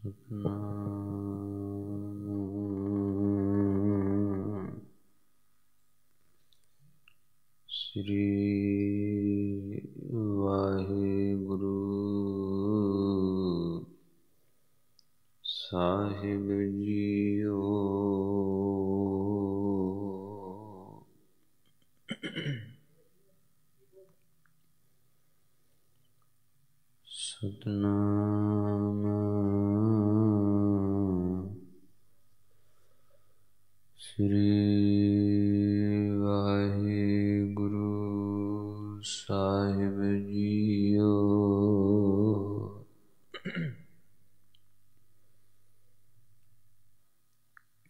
ਸਤਿਨਾਮ ਸ੍ਰੀ ਵਾਹਿਗੁਰੂ ਸਾਹਿਬ JIO. Satnam ਸ੍ਰੀ ਵਾਹਿਗੁਰੂ ਸਾਹਿਬ JIO.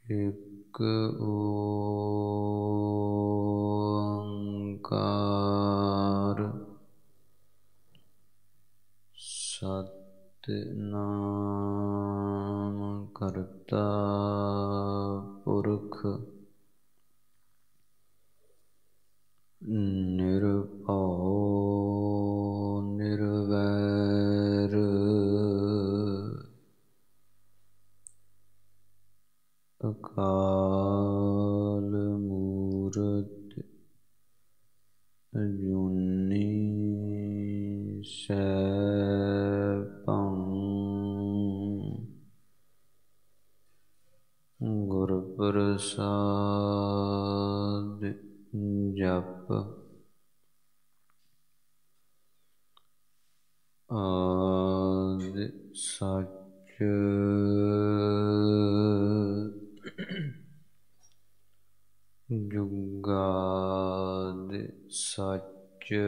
ਇੱਕ ਓੰਕਾਰ ਸਤਿਨਾਮ ਕਰਤਾ ਪੁਰਖ ਨਿਰਭਉ ਨਿਰਵੈਰ ਅਕਾਲ ਮੂਰਤਿ ਅਜੂਨੀ ਸੈਭੰ ਗੁਰ ਪ੍ਰਸਾਦਿ ਜਪੁ ਆਦਿ ਸਚੁ ਜੁਗਾਦਿ ਸਚੁ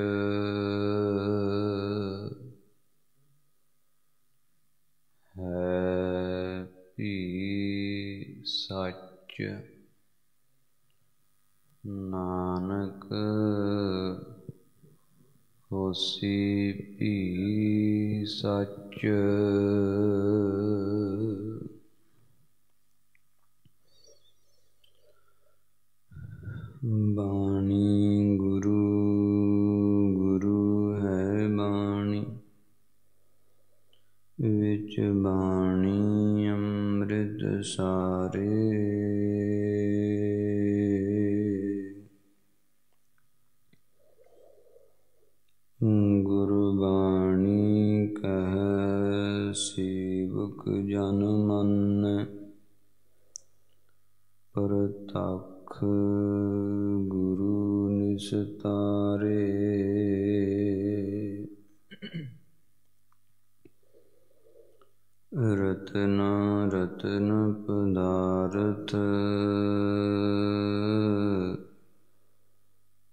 ਹੈ ਭੀ ਸਚੁ ਨਾਨਕ ਹੋਸੀ ਭੀ ਸਚੁ। ਬਾਣੀ ਗੁਰੂ ਗੁਰੂ ਹੈ ਬਾਣੀ ਵਿੱਚ ਬਾਣੀ ਅੰਮ੍ਰਿਤ ਸਾਰੇ। ਗੁਰਬਾਣੀ ਕਹੈ ਸੇਵਕ ਜਨ ਮਾਨੈ ਪ੍ਰਤੱਖ ਗੁਰੂ ਨਿਸਤਾਰੇ। ਰਤਨ ਰਤਨ ਪਦਾਰਥ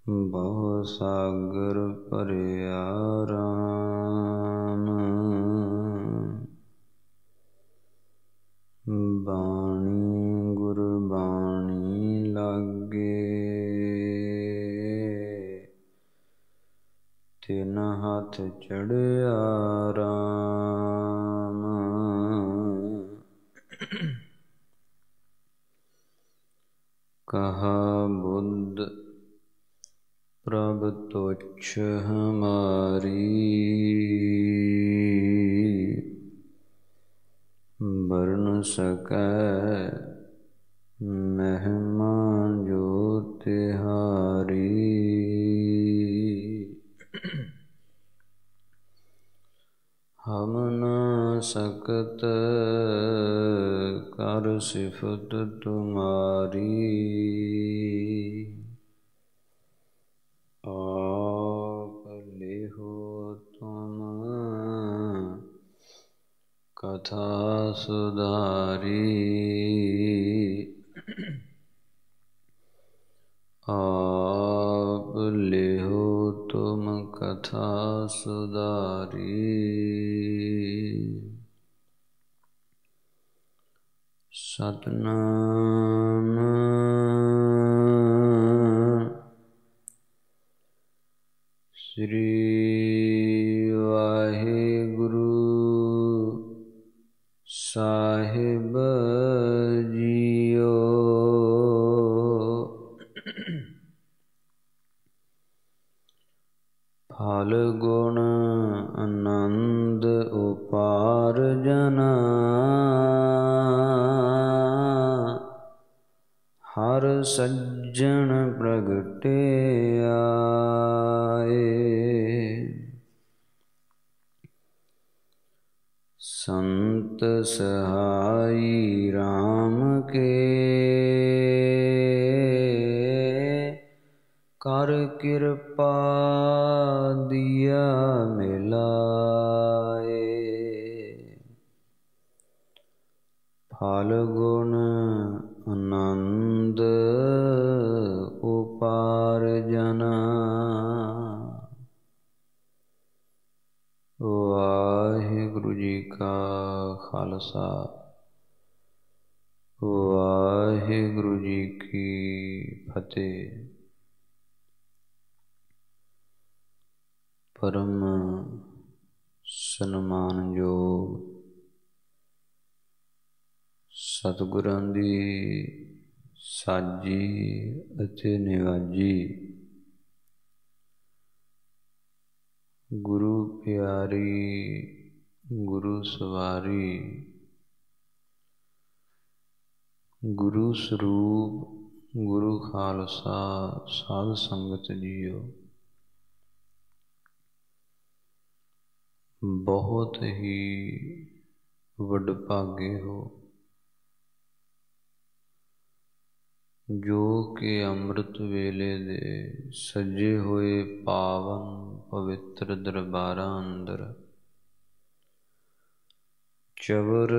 ਬਹੁ ਸਾਗਰ ਭਰਿਆ ਰਾਮ। ਬਾਣੀ ਗੁਰਬਾਣੀ ਲਾਗੇ ਤਿਨ ਹੱਥ ਚੜ੍ਹਿਆ ਰਾਮ। ਕਹਾ ਬੁੱਧ ਪ੍ਰਭ ਤੁਛ ਹਮਾਰੀ ਬਰਨ ਸਕੈ ਮਹਿਮਾ ਜੋ ਤਿਹਾਰੀ। ਹਮ ਨ ਸਕਤ ਕਰ ਸਿਫਤ ਤੁਮਾਰੀ। ਆਪ ਲਿਹੁ ਤੁਮ ਕਥਾ ਸੁਧਾਰੀ। ਆਪ ਲਿਹੁ ਤੁਮ ਕਥਾ ਸੁਧਾਰੀ। ਸਤਿਨਾਮ ਸ੍ਰੀ ਵਾਹਿਗੁਰੂ ਸਾਹਿਬ ਜੀਓ। ਫਲ ਗੁਣ ਆਨੰਦ ਉਪਾਰਜਨ ਹਰ ਸੱਜਣ ਪ੍ਰਗਟੇ ਆਏ। ਸੰਤ ਸਹਾਈ ਰਾਮ ਕੇ ਕਰ ਕਿਰਪਾ ਦੀਆ ਮਿਲਾਏ। ਫਲ ਗੁਣ ਆਨੰਦ ਉਪਾਰਜਨਾ। ਵਾਹਿਗੁਰੂ ਜੀ ਕਾ ਖਾਲਸਾ, ਵਾਹਿਗੁਰੂ ਜੀ ਕੀ ਫਤਿਹ। ਪਰਮ ਸਨਮਾਨਯੋਗ ਸਤਿਗੁਰਾਂ ਦੀ ਸਾਜੀ ਅਤੇ ਨਿਵਾਜੀ ਗੁਰੂ ਪਿਆਰੀ, ਗੁਰੂ ਸਵਾਰੀ, ਗੁਰੂ ਸਰੂਪ, ਗੁਰੂ ਖਾਲਸਾ ਸਾਧ ਸੰਗਤ ਜੀਓ, ਬਹੁਤ ਹੀ ਵਡਭਾਗੇ ਹੋ ਜੋ ਕਿ ਅੰਮ੍ਰਿਤ ਵੇਲੇ ਦੇ ਸਜੇ ਹੋਏ ਪਾਵਨ ਪਵਿੱਤਰ ਦਰਬਾਰਾਂ ਅੰਦਰ ਚਵਰ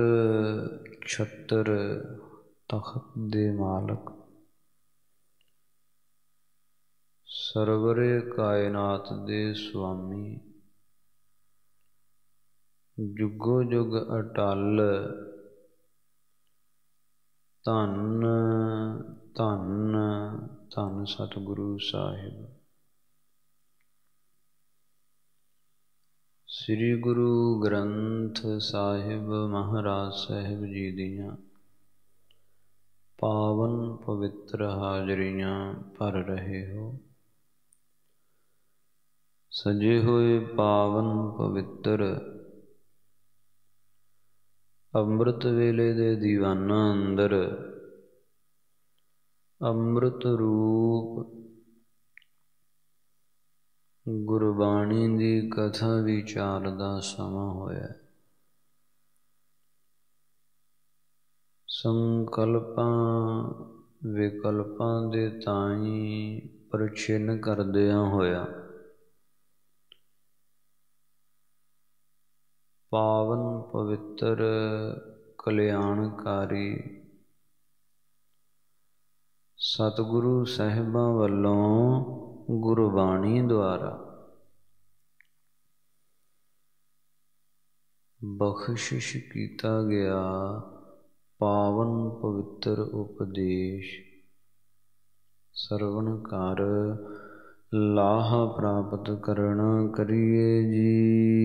ਛੱਤਰ ਤਖਤ ਦੇ ਮਾਲਕ ਸਰਵਰੇ ਕਾਇਨਾਤ ਦੇ ਸੁਆਮੀ, ਜੁਗੋ ਜੁਗ ਅਟਲ, ਧੰਨ ਧੰਨ ਧੰਨ ਸਤਿਗੁਰੂ ਸਾਹਿਬ। ਸ੍ਰੀ ਗੁਰੂ ਗ੍ਰੰਥ ਸਾਹਿਬ ਮਹਾਰਾਜ ਸਾਹਿਬ ਜੀ ਦੀਆਂ ਪਾਵਨ ਪਵਿੱਤਰ ਹਾਜ਼ਰੀਆਂ ਭਰ ਰਹੇ ਹੋ। ਸਜੇ ਹੋਏ ਪਾਵਨ ਪਵਿੱਤਰ ਅੰਮ੍ਰਿਤ ਵੇਲੇ ਦੇ ਦੀਵਾਨਾਂ ਅੰਦਰ ਅੰਮ੍ਰਿਤ ਰੂਪ ਗੁਰਬਾਣੀ ਦੀ ਕਥਾ ਵਿਚਾਰ ਦਾ ਸਮਾਂ ਹੋਇਆ। ਸੰਕਲਪਾਂ ਵਿਕਲਪਾਂ ਦੇ ਤਾਈਂ ਪ੍ਰਛਿੰਨ ਕਰਦਿਆਂ ਹੋਇਆ ਪਾਵਨ ਪਵਿੱਤਰ ਕਲਿਆਣਕਾਰੀ ਸਤਿਗੁਰੂ ਸਾਹਿਬਾਂ ਵੱਲੋਂ ਗੁਰਬਾਣੀ ਦੁਆਰਾ ਬਖਸ਼ਿਸ਼ ਕੀਤਾ ਗਿਆ ਪਾਵਨ ਪਵਿੱਤਰ ਉਪਦੇਸ਼ ਸਰਵਣ ਕਰ ਲਾਹ ਪ੍ਰਾਪਤ ਕਰਨਾ ਕਰੀਏ ਜੀ।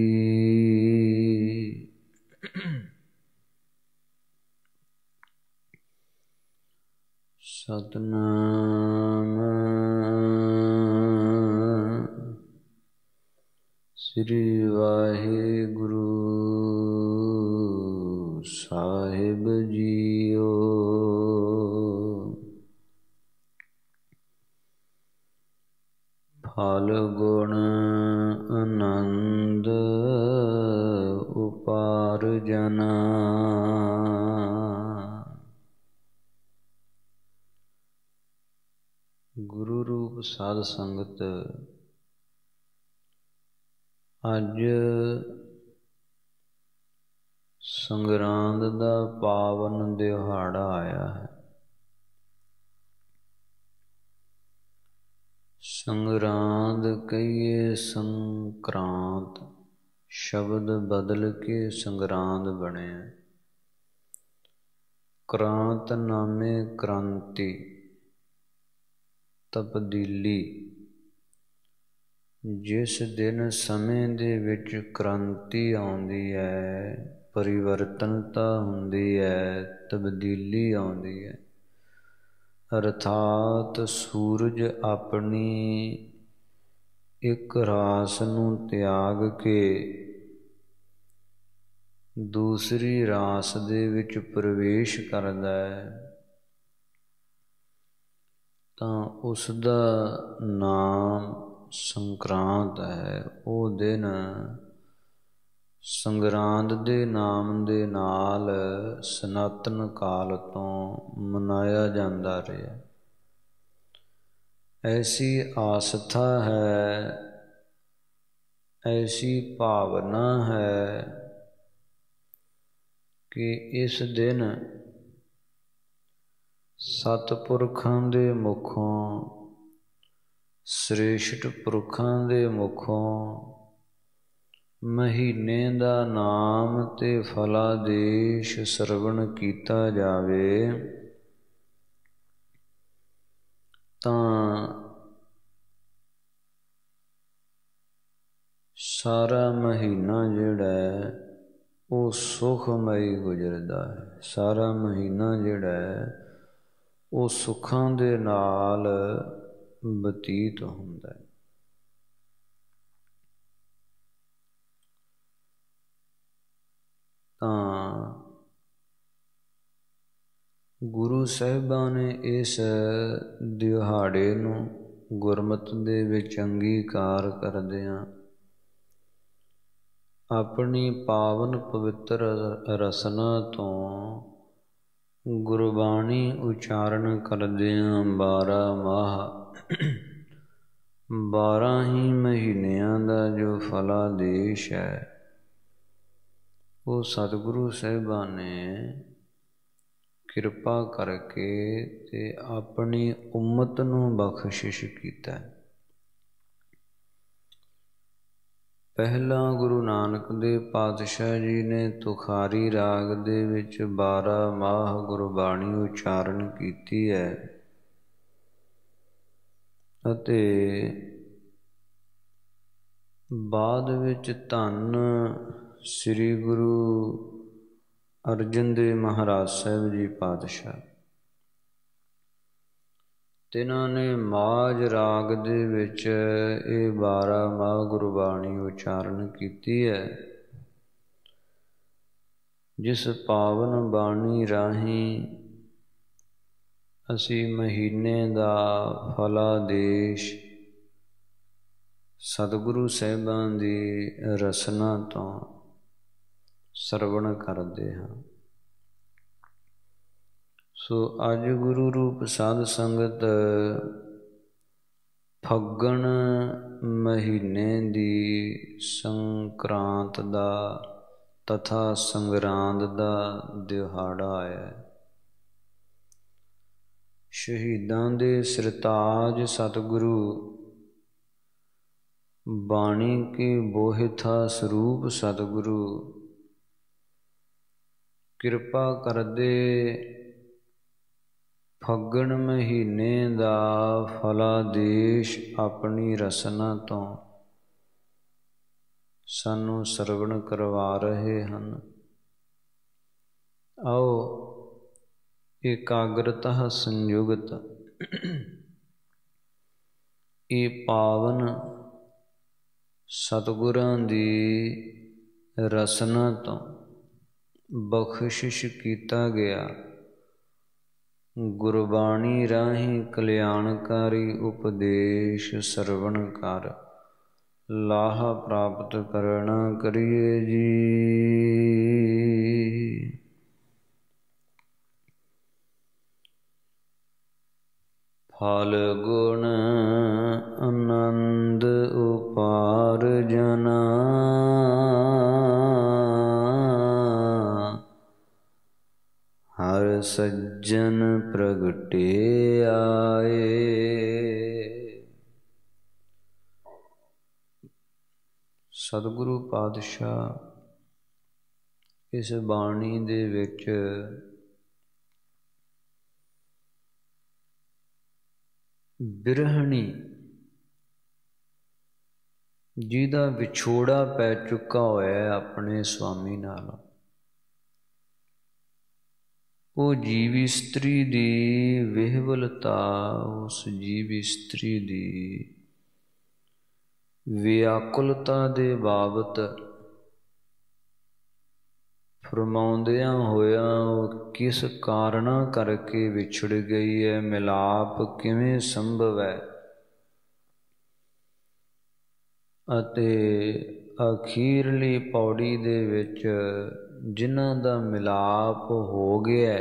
ਸਤਨਾਮ ਸ੍ਰੀ ਵਾਹਿਗੁਰੂ ਸਾਹਿਬ ਜੀਓ। ਫਲ ਗੁਣ ਆਨੰਦ ਉਪਾਰਜਨਾ। ਗੁਰੂ ਰੂਪ ਸਾਧ ਸੰਗਤ, ਅੱਜ ਸੰਗਰਾਂਦ ਦਾ ਪਾਵਨ ਦਿਹਾੜਾ ਆਇਆ ਹੈ। ਸੰਗਰਾਂਦ ਕਹੀਏ ਸੰਕਰਾਂਤ, ਸ਼ਬਦ ਬਦਲ ਕੇ ਸੰਗਰਾਂਦ ਬਣਿਆ। ਕ੍ਰਾਂਤ ਨਾਮੇ ਕ੍ਰਾਂਤੀ, ਤਬਦੀਲੀ। ਜਿਸ ਦਿਨ ਸਮੇਂ ਦੇ ਵਿੱਚ ਕ੍ਰਾਂਤੀ ਆਉਂਦੀ ਹੈ, ਪਰਿਵਰਤਨਤਾ ਹੁੰਦੀ ਹੈ, ਤਬਦੀਲੀ ਆਉਂਦੀ ਹੈ, ਅਰਥਾਤ ਸੂਰਜ ਆਪਣੀ ਇੱਕ ਰਾਸ ਨੂੰ ਤਿਆਗ ਕੇ ਦੂਸਰੀ ਰਾਸ ਦੇ ਵਿੱਚ ਪ੍ਰਵੇਸ਼ ਕਰਦਾ ਹੈ ਤਾਂ ਉਸ ਦਾ ਨਾਮ ਸੰਕਰਾਂਤ ਹੈ। ਉਹ ਦਿਨ ਸੰਗਰਾਂਦ ਦੇ ਨਾਮ ਦੇ ਨਾਲ ਸਨਾਤਨ ਕਾਲ ਤੋਂ ਮਨਾਇਆ ਜਾਂਦਾ ਰਿਹਾ। ਐਸੀ ਆਸਥਾ ਹੈ, ਐਸੀ ਭਾਵਨਾ ਹੈ ਕਿ ਇਸ ਦਿਨ ਸਤਿਪੁਰਖਾਂ ਦੇ ਮੁਖੋਂ, ਸ੍ਰੇਸ਼ਟ ਪੁਰਖਾਂ ਦੇ ਮੁਖੋਂ ਮਹੀਨੇ ਦਾ ਨਾਮ ਤੇ ਫਲਾਦੇਸ਼ ਸਰਵਣ ਕੀਤਾ ਜਾਵੇ ਤਾਂ ਸਾਰਾ ਮਹੀਨਾ ਜਿਹੜਾ ਹੈ ਉਹ ਸੁਖਮਈ ਗੁਜ਼ਰਦਾ ਹੈ। ਸਾਰਾ ਮਹੀਨਾ ਜਿਹੜਾ ਹੈ ਉਹ ਸੁੱਖਾਂ ਦੇ ਨਾਲ ਬਤੀਤ ਹੁੰਦਾ ਹੈ। ਤਾਂ ਗੁਰੂ ਸਾਹਿਬਾਂ ਨੇ ਇਸ ਦਿਹਾੜੇ ਨੂੰ ਗੁਰਮਤਿ ਦੇ ਵਿੱਚ ਅੰਗੀਕਾਰ ਕਰਦਿਆਂ ਆਪਣੀ ਪਾਵਨ ਪਵਿੱਤਰ ਰਸਨਾ ਤੋਂ ਗੁਰਬਾਣੀ ਉਚਾਰਨ ਕਰਦਿਆਂ 12 ਹੀ ਮਹੀਨਿਆਂ ਦਾ ਜੋ ਫਲਾਦੇਸ਼ ਹੈ ਉਹ ਸਤਿਗੁਰੂ ਸਾਹਿਬਾਂ ਨੇ ਕਿਰਪਾ ਕਰਕੇ ਤੇ ਆਪਣੀ ਉਮਤ ਨੂੰ ਬਖਸ਼ਿਸ਼ ਕੀਤਾ। ਪਹਿਲਾਂ ਗੁਰੂ ਨਾਨਕ ਦੇਵ ਪਾਤਸ਼ਾਹ ਜੀ ਨੇ ਤੁਖਾਰੀ ਰਾਗ ਦੇ ਵਿੱਚ 12 ਮਾਹ ਗੁਰਬਾਣੀ ਉਚਾਰਨ ਕੀਤੀ ਹੈ ਅਤੇ ਬਾਅਦ ਵਿੱਚ ਧੰਨ ਸ੍ਰੀ ਗੁਰੂ ਅਰਜਨ ਦੇਵ ਮਹਾਰਾਜ ਸਾਹਿਬ ਜੀ ਪਾਤਸ਼ਾਹ ਤਿਨਾਂ ਨੇ ਮਾਝ ਰਾਗ ਦੇ ਵਿੱਚ ਇਹ 12 ਮਾਹ ਗੁਰਬਾਣੀ ਉਚਾਰਨ ਕੀਤੀ ਹੈ। ਜਿਸ ਪਾਵਨ ਬਾਣੀ ਰਾਹੀਂ ਅਸੀਂ ਮਹੀਨੇ ਦਾ ਫਲਾਦੇਸ਼ ਸਤਿਗੁਰੂ ਸਾਹਿਬਾਂ ਦੀ ਰਸਨਾ ਤੋਂ ਸਰਵਣ ਕਰਦੇ ਹਾਂ। ਸੋ ਅੱਜ ਗੁਰੂ ਰੂਪ ਸਾਧ ਸੰਗਤ ਫੱਗਣ ਮਹੀਨੇ ਦੀ ਸੰਕਰਾਂਤ ਦਾ ਤਥਾ ਸੰਗਰਾਂਦ ਦਾ ਦਿਹਾੜਾ ਆਇਆ। ਸ਼ਹੀਦਾਂ ਦੇ ਸਿਰਤਾਜ ਸਤਿਗੁਰੂ ਬਾਣੀ ਕੇ ਬੋਹਿਥਾ ਸਰੂਪ ਸਤਿਗੁਰੂ ਕਿਰਪਾ ਕਰਦੇ ਫੱਗਣ ਮਹੀਨੇ ਦਾ ਫਲਾਦੇਸ਼ ਆਪਣੀ ਰਸਨਾ ਤੋਂ ਸਾਨੂੰ ਸਰਵਣ ਕਰਵਾ ਰਹੇ ਹਨ। ਆਓ ਇਕਾਗਰਤਾ ਸੰਯੁਗਤ ਇਹ ਪਾਵਨ ਸਤਿਗੁਰਾਂ ਦੀ ਰਸਨਾ ਤੋਂ ਬਖਸ਼ਿਸ਼ ਕੀਤਾ ਗਿਆ ਗੁਰਬਾਣੀ ਰਾਹੀਂ ਕਲਿਆਣਕਾਰੀ ਉਪਦੇਸ਼ ਸਰਵਣ ਕਰ ਲਾਹਾ ਪ੍ਰਾਪਤ ਕਰਨਾ ਕਰੀਏ ਜੀ। ਫਲ ਗੁਣ ਆਨੰਦ ਉਪਾਰਜਨਾ ਹਰ ਸੱਜਣ ਪ੍ਰਗਟੇ ਆਏ। ਸਤਿਗੁਰੂ ਪਾਤਸ਼ਾਹ ਇਸ ਬਾਣੀ ਦੇ ਵਿੱਚ ਬਿਰਹਣੀ ਜਿਹਦਾ ਵਿਛੋੜਾ ਪੈ ਚੁੱਕਾ ਹੋਇਆ ਆਪਣੇ ਸੁਆਮੀ ਨਾਲ, ਉਹ ਜੀਵ ਇਸਤਰੀ ਦੀ ਵਿਹਵਲਤਾ, ਉਸ ਜੀਵ ਇਸਤਰੀ ਦੀ ਵਿਆਕੁਲਤਾ ਦੇ ਬਾਬਤ ਫਰਮਾਉਂਦਿਆਂ ਹੋਇਆਂ ਉਹ ਕਿਸ ਕਾਰਨਾਂ ਕਰਕੇ ਵਿਛੜ ਗਈ ਹੈ, ਮਿਲਾਪ ਕਿਵੇਂ ਸੰਭਵ ਹੈ। ਅਤੇ ਅਖੀਰਲੀ ਪੌੜੀ ਦੇ ਵਿੱਚ ਜਿਨ੍ਹਾਂ ਦਾ ਮਿਲਾਪ ਹੋ ਗਿਆ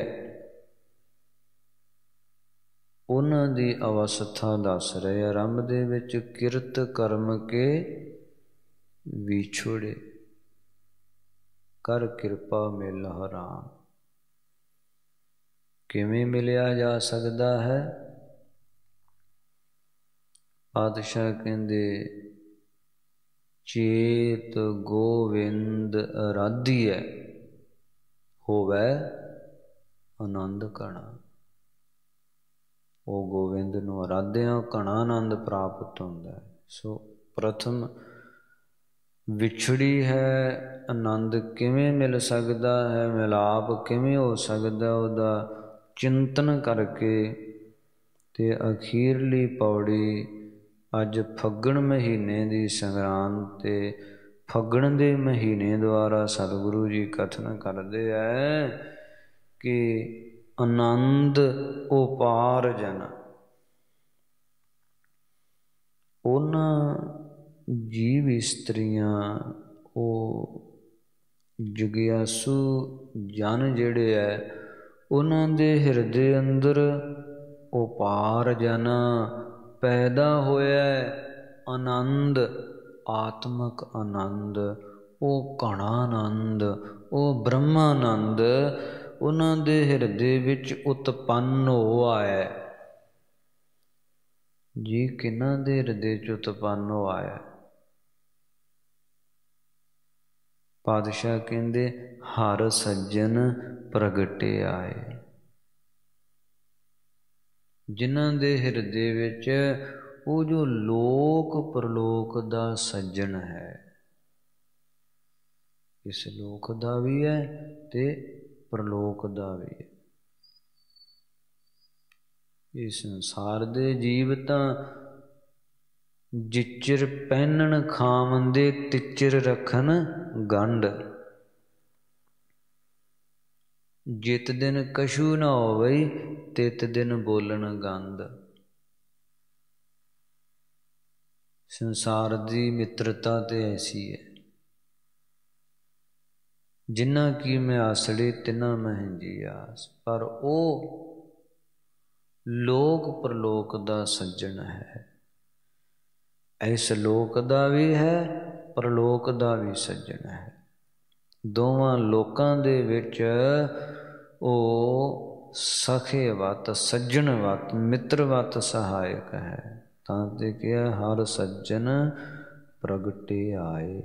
ਉਹਨਾਂ ਦੀ ਅਵਸਥਾ ਦੱਸ ਰਹੇ। ਆਰੰਭ ਦੇ ਵਿੱਚ ਕਿਰਤ ਕਰਮ ਕੇ ਵਿਛੁੜੇ, ਕਰ ਕਿਰਪਾ ਮਿਲ ਹਰਾਮ। ਕਿਵੇਂ ਮਿਲਿਆ ਜਾ ਸਕਦਾ ਹੈ? ਪਾਤਸ਼ਾਹ ਕਹਿੰਦੇ ਚੇਤ ਗੋਵਿੰਦ ਅਰਾਧੀਐ ਹੋਵੈ ਆਨੰਦ ਘਣਾ। ਉਹ ਗੋਬਿੰਦ ਨੂੰ ਅਰਾਧਿਆਂ ਘਣਾ ਆਨੰਦ ਪ੍ਰਾਪਤ ਹੁੰਦਾ ਹੈ। ਸੋ ਪ੍ਰਥਮ ਵਿਛੜੀ ਹੈ, ਆਨੰਦ ਕਿਵੇਂ ਮਿਲ ਸਕਦਾ ਹੈ, ਮਿਲਾਪ ਕਿਵੇਂ ਹੋ ਸਕਦਾ, ਉਹਦਾ ਚਿੰਤਨ ਕਰਕੇ। ਤੇ ਅਖੀਰਲੀ ਪੌੜੀ ਅੱਜ ਫੱਗਣ ਮਹੀਨੇ ਦੀ ਸੰਗਰਾਂਦ ਤੇ ਫੱਗਣ ਦੇ ਮਹੀਨੇ ਦੁਆਰਾ ਸਤਿਗੁਰੂ ਜੀ ਕਥਨ ਕਰਦੇ ਹੈ ਕਿ ਆਨੰਦ ਉਪਾਰਜਨ। ਉਹਨਾਂ ਜੀਵ ਇਸਤਰੀਆਂ, ਉਹ ਜਗਿਆਸੂ ਜਨ ਜਿਹੜੇ ਹੈ, ਉਹਨਾਂ ਦੇ ਹਿਰਦੇ ਅੰਦਰ ਉਪਾਰਜਨ ਪੈਦਾ ਹੋਇਆ ਆਨੰਦ, ਆਤਮਕ ਆਨੰਦ, ਉਹ ਘਣਾ ਆਨੰਦ, ਉਹ ਬ੍ਰਹਮਾਨੰਦ ਉਹਨਾਂ ਦੇ ਹਿਰਦੇ ਵਿੱਚ ਉਤਪੰਨ ਹੋਆ ਹੈ। ਜੀ ਕਿਹਨਾਂ ਦੇ ਹਿਰਦੇ 'ਚ ਉਤਪੰਨ ਹੋਆ ਹੈ? ਪਾਤਸ਼ਾਹ ਕਹਿੰਦੇ ਹਰ ਸੱਜਣ ਪ੍ਰਗਟੇ ਆਏ। ਜਿਨ੍ਹਾਂ ਦੇ ਹਿਰਦੇ ਵਿੱਚ ਉਹ ਜੋ ਲੋਕ ਪ੍ਰਲੋਕ ਦਾ ਸੱਜਣ ਹੈ, ਇਸ ਲੋਕ ਦਾ ਵੀ ਹੈ ਤੇ ਪ੍ਰਲੋਕ ਦਾ ਵੀ ਹੈ। ਇਹ ਸੰਸਾਰ ਦੇ ਜੀਵ ਤਾਂ ਜਿਚਰ ਪਹਿਨਣ ਖਾਵੰਦੇ ਤਿਚਰ ਰੱਖਣ ਗੰਢ। ਜਿਤ ਦਿਨ ਕਛੂ ਨਾ ਹੋਵਈ ਤਿਤ ਦਿਨ ਬੋਲਣ ਗੰਧ। ਸੰਸਾਰ ਦੀ ਮਿੱਤਰਤਾ ਤੇ ਐਸੀ ਹੈ, ਜਿੰਨਾ ਕੀ ਮੈਂ ਆਸੜੇ ਤਿੰਨਾ ਮਹਿੰਜੀ ਆਸ। ਪਰ ਉਹ ਲੋਕ ਪ੍ਰਲੋਕ ਦਾ ਸੱਜਣ ਹੈ। ਇਸ ਲੋਕ ਦਾ ਵੀ ਹੈ, ਪ੍ਰਲੋਕ ਦਾ ਵੀ ਸੱਜਣ ਹੈ। ਦੋਵਾਂ ਲੋਕਾਂ ਦੇ ਵਿੱਚ ਉਹ ਸਖੇਵਤ, ਸੱਜਣਵਤ, ਮਿੱਤਰਵਤ ਸਹਾਇਕ ਹੈ। ਤਾਂ ਤੇ ਕਿਹਾ ਹਰ ਸੱਜਣ ਪ੍ਰਗਟੇ ਆਏ।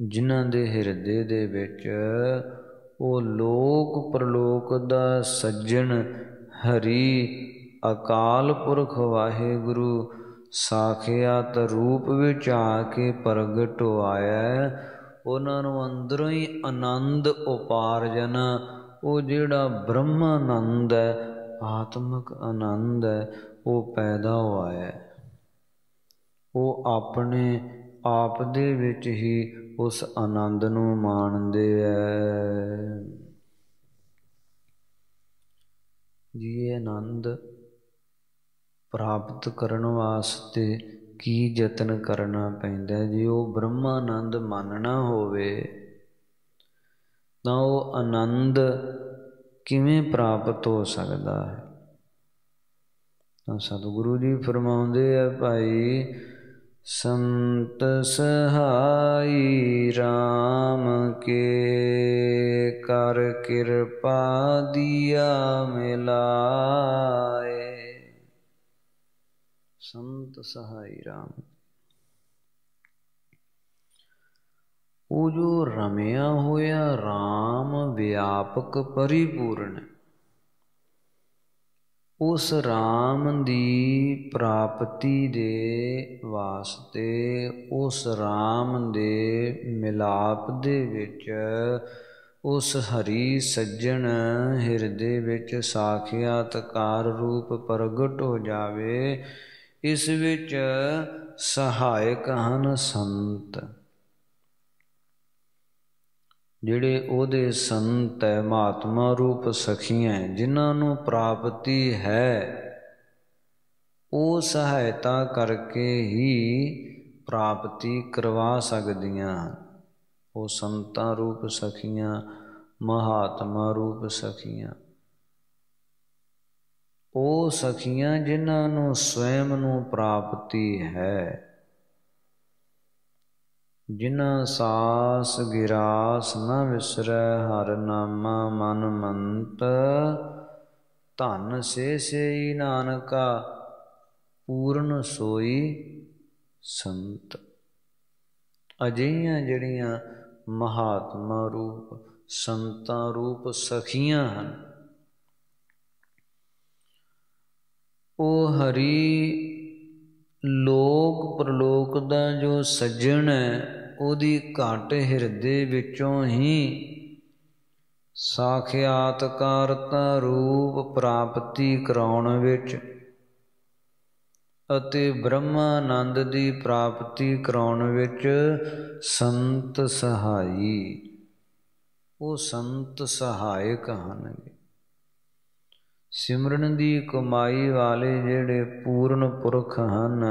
ਜਿਨ੍ਹਾਂ ਦੇ ਹਿਰਦੇ ਦੇ ਵਿੱਚ ਉਹ ਲੋਕ ਪ੍ਰਲੋਕ ਦਾ ਸੱਜਣ ਹਰੀ ਅਕਾਲ ਪੁਰਖ ਵਾਹਿਗੁਰੂ ਸਾਖਿਆਤ ਰੂਪ ਵਿੱਚ ਆ ਕੇ ਪ੍ਰਗਟ ਹੋਇਆ, ਉਹਨਾਂ ਨੂੰ ਅੰਦਰੋਂ ਹੀ ਆਨੰਦ ਉਪਾਰਜਨ, ਉਹ ਜਿਹੜਾ ਬ੍ਰਹਮਾਨੰਦ ਹੈ, ਆਤਮਿਕ ਆਨੰਦ ਹੈ, ਉਹ ਪੈਦਾ ਹੋਇਆ। ਉਹ ਆਪਣੇ ਆਪ ਦੇ ਵਿੱਚ ਹੀ ਉਸ ਆਨੰਦ ਨੂੰ ਮਾਣਦੇ ਹੈ। ਜੀ ਇਹ ਆਨੰਦ ਪ੍ਰਾਪਤ ਕਰਨ ਵਾਸਤੇ ਕੀ ਯਤਨ ਕਰਨਾ ਪੈਂਦਾ? ਜੇ ਉਹ ਬ੍ਰਹਮਾਨੰਦ ਮੰਨਣਾ ਹੋਵੇ ਤਾਂ ਉਹ ਆਨੰਦ ਕਿਵੇਂ ਪ੍ਰਾਪਤ ਹੋ ਸਕਦਾ ਹੈ? ਤਾਂ ਸਤਿਗੁਰੂ ਜੀ ਫਰਮਾਉਂਦੇ ਆ, ਭਾਈ ਸੰਤ ਸਹਾਈ ਰਾਮ ਕੇ ਕਰ ਕਿਰਪਾ ਦੀਆ ਮਿਲਾਏ। ਸੰਤ ਸਹਾਈ ਰਾਮ, ਉਹ ਜੋ ਰਮਿਆ ਹੋਇਆ ਰਾਮ ਵਿਆਪਕ ਪਰਿਪੂਰਨ, ਉਸ ਰਾਮ ਦੀ ਪ੍ਰਾਪਤੀ ਦੇ ਵਾਸਤੇ, ਉਸ ਰਾਮ ਦੇ ਮਿਲਾਪ ਦੇ ਵਿੱਚ ਉਸ ਹਰੀ ਸੱਜਣ ਹਿਰਦੇ ਵਿੱਚ ਸਾਖਿਆਤਕਾਰ ਰੂਪ ਪ੍ਰਗਟ ਹੋ ਜਾਵੇ। ਇਸ ਵਿੱਚ ਸਹਾਇਕ ਹਨ ਸੰਤ। ਜਿਹੜੇ ਉਹਦੇ ਸੰਤ ਹੈ, ਮਹਾਤਮਾ ਰੂਪ ਸਖੀਆਂ, ਜਿਨ੍ਹਾਂ ਨੂੰ ਪ੍ਰਾਪਤੀ ਹੈ, ਉਹ ਸਹਾਇਤਾ ਕਰਕੇ ਹੀ ਪ੍ਰਾਪਤੀ ਕਰਵਾ ਸਕਦੀਆਂ ਹਨ। ਉਹ ਸੰਤਾਂ ਰੂਪ ਸਖੀਆਂ, ਮਹਾਤਮਾ ਰੂਪ ਸਖੀਆਂ, ਉਹ ਸਖੀਆਂ ਜਿਨ੍ਹਾਂ ਨੂੰ ਸਵੈਮ ਨੂੰ ਪ੍ਰਾਪਤੀ ਹੈ, ਜਿਨ੍ਹਾਂ ਸਾਸ ਗਿਰਾਸ ਨ ਵਿਸਰੈ, ਹਰਿ ਨਾਮਾ ਮਨ ਮੰਤ, ਧਨ ਸੇ ਨਾਨਕਾ ਪੂਰਨ ਸੋਈ ਸੰਤ। ਅਜਿਹੀਆਂ ਜਿਹੜੀਆਂ ਮਹਾਤਮਾ ਰੂਪ ਸੰਤਾਂ ਰੂਪ ਸਖੀਆਂ ਹਨ, ਉਹ ਹਰੀ ਲੋਕ ਪ੍ਰਲੋਕ ਦਾ ਜੋ ਸੱਜਣ ਹੈ, ਉਹਦੀ ਘਟ ਹਿਰਦੇ ਵਿੱਚੋਂ ਹੀ ਸਾਖਿਆਤਕਾਰਤਾ ਰੂਪ ਪ੍ਰਾਪਤੀ ਕਰਾਉਣ ਵਿੱਚ ਅਤੇ ਬ੍ਰਹਮਾਨੰਦ ਦੀ ਪ੍ਰਾਪਤੀ ਕਰਾਉਣ ਵਿੱਚ ਸੰਤ ਸਹਾਈ, ਉਹ ਸੰਤ ਸਹਾਇਕ ਹਨ। ਸਿਮਰਨ ਦੀ ਕਮਾਈ ਵਾਲੇ ਜਿਹੜੇ ਪੂਰਨ ਪੁਰਖ ਹਨ,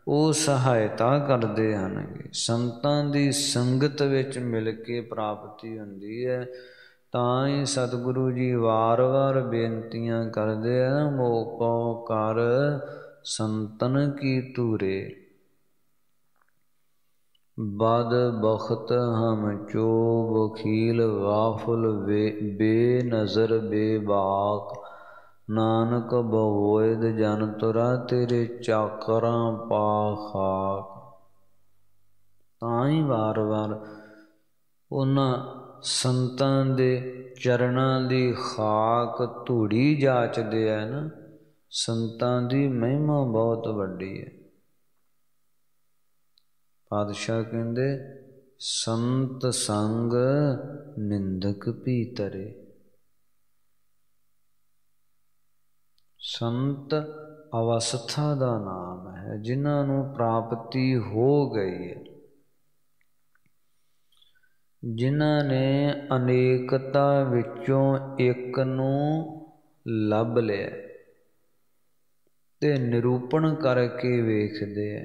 ਉਹ ਸਹਾਇਤਾ ਕਰਦੇ ਹਨ। ਸੰਤਾਂ ਦੀ ਸੰਗਤ ਵਿੱਚ ਮਿਲ ਕੇ ਪ੍ਰਾਪਤੀ ਹੁੰਦੀ ਹੈ। ਤਾਂ ਹੀ ਸਤਿਗੁਰੂ ਜੀ ਵਾਰ-ਵਾਰ ਬੇਨਤੀਆਂ ਕਰਦੇ ਆ, ਮੋਹ ਕਰ ਸੰਤਨ ਕੀ ਧੂਰੇ, ਬਦ ਬਖਤ ਹਮ ਚੋ ਬਖੀਲ, ਗਾਫਲ ਬੇਨਜ਼ਰ ਬੇਬਾਕ, ਨਾਨਕ ਬਵੋਇਦ ਜਨ ਤੁਰਾ, ਤੇਰੇ ਚਾਕਰਾਂ ਪਾ ਖਾਕ। ਤਾਂ ਹੀ ਵਾਰ-ਵਾਰ ਉਹਨਾਂ ਸੰਤਾਂ ਦੇ ਚਰਨਾਂ ਦੀ ਖਾਕ ਧੂੜੀ ਜਾਚਦੇ ਹੈ ਨਾ। ਸੰਤਾਂ ਦੀ ਮਹਿਮਾ ਬਹੁਤ ਵੱਡੀ ਹੈ। ਪਾਤਸ਼ਾਹ ਕਹਿੰਦੇ ਸੰਤ ਸੰਗ ਨਿੰਦਕ ਭੀ ਤਰੇ। ਸੰਤ ਅਵਸਥਾ ਦਾ ਨਾਮ ਹੈ, ਜਿਨ੍ਹਾਂ ਨੂੰ ਪ੍ਰਾਪਤੀ ਹੋ ਗਈ ਹੈ, ਜਿਨ੍ਹਾਂ ਨੇ ਅਨੇਕਤਾ ਵਿੱਚੋਂ ਇੱਕ ਨੂੰ ਲੱਭ ਲਿਆ ਤੇ ਨਿਰੂਪਣ ਕਰਕੇ ਵੇਖਦੇ ਹੈ,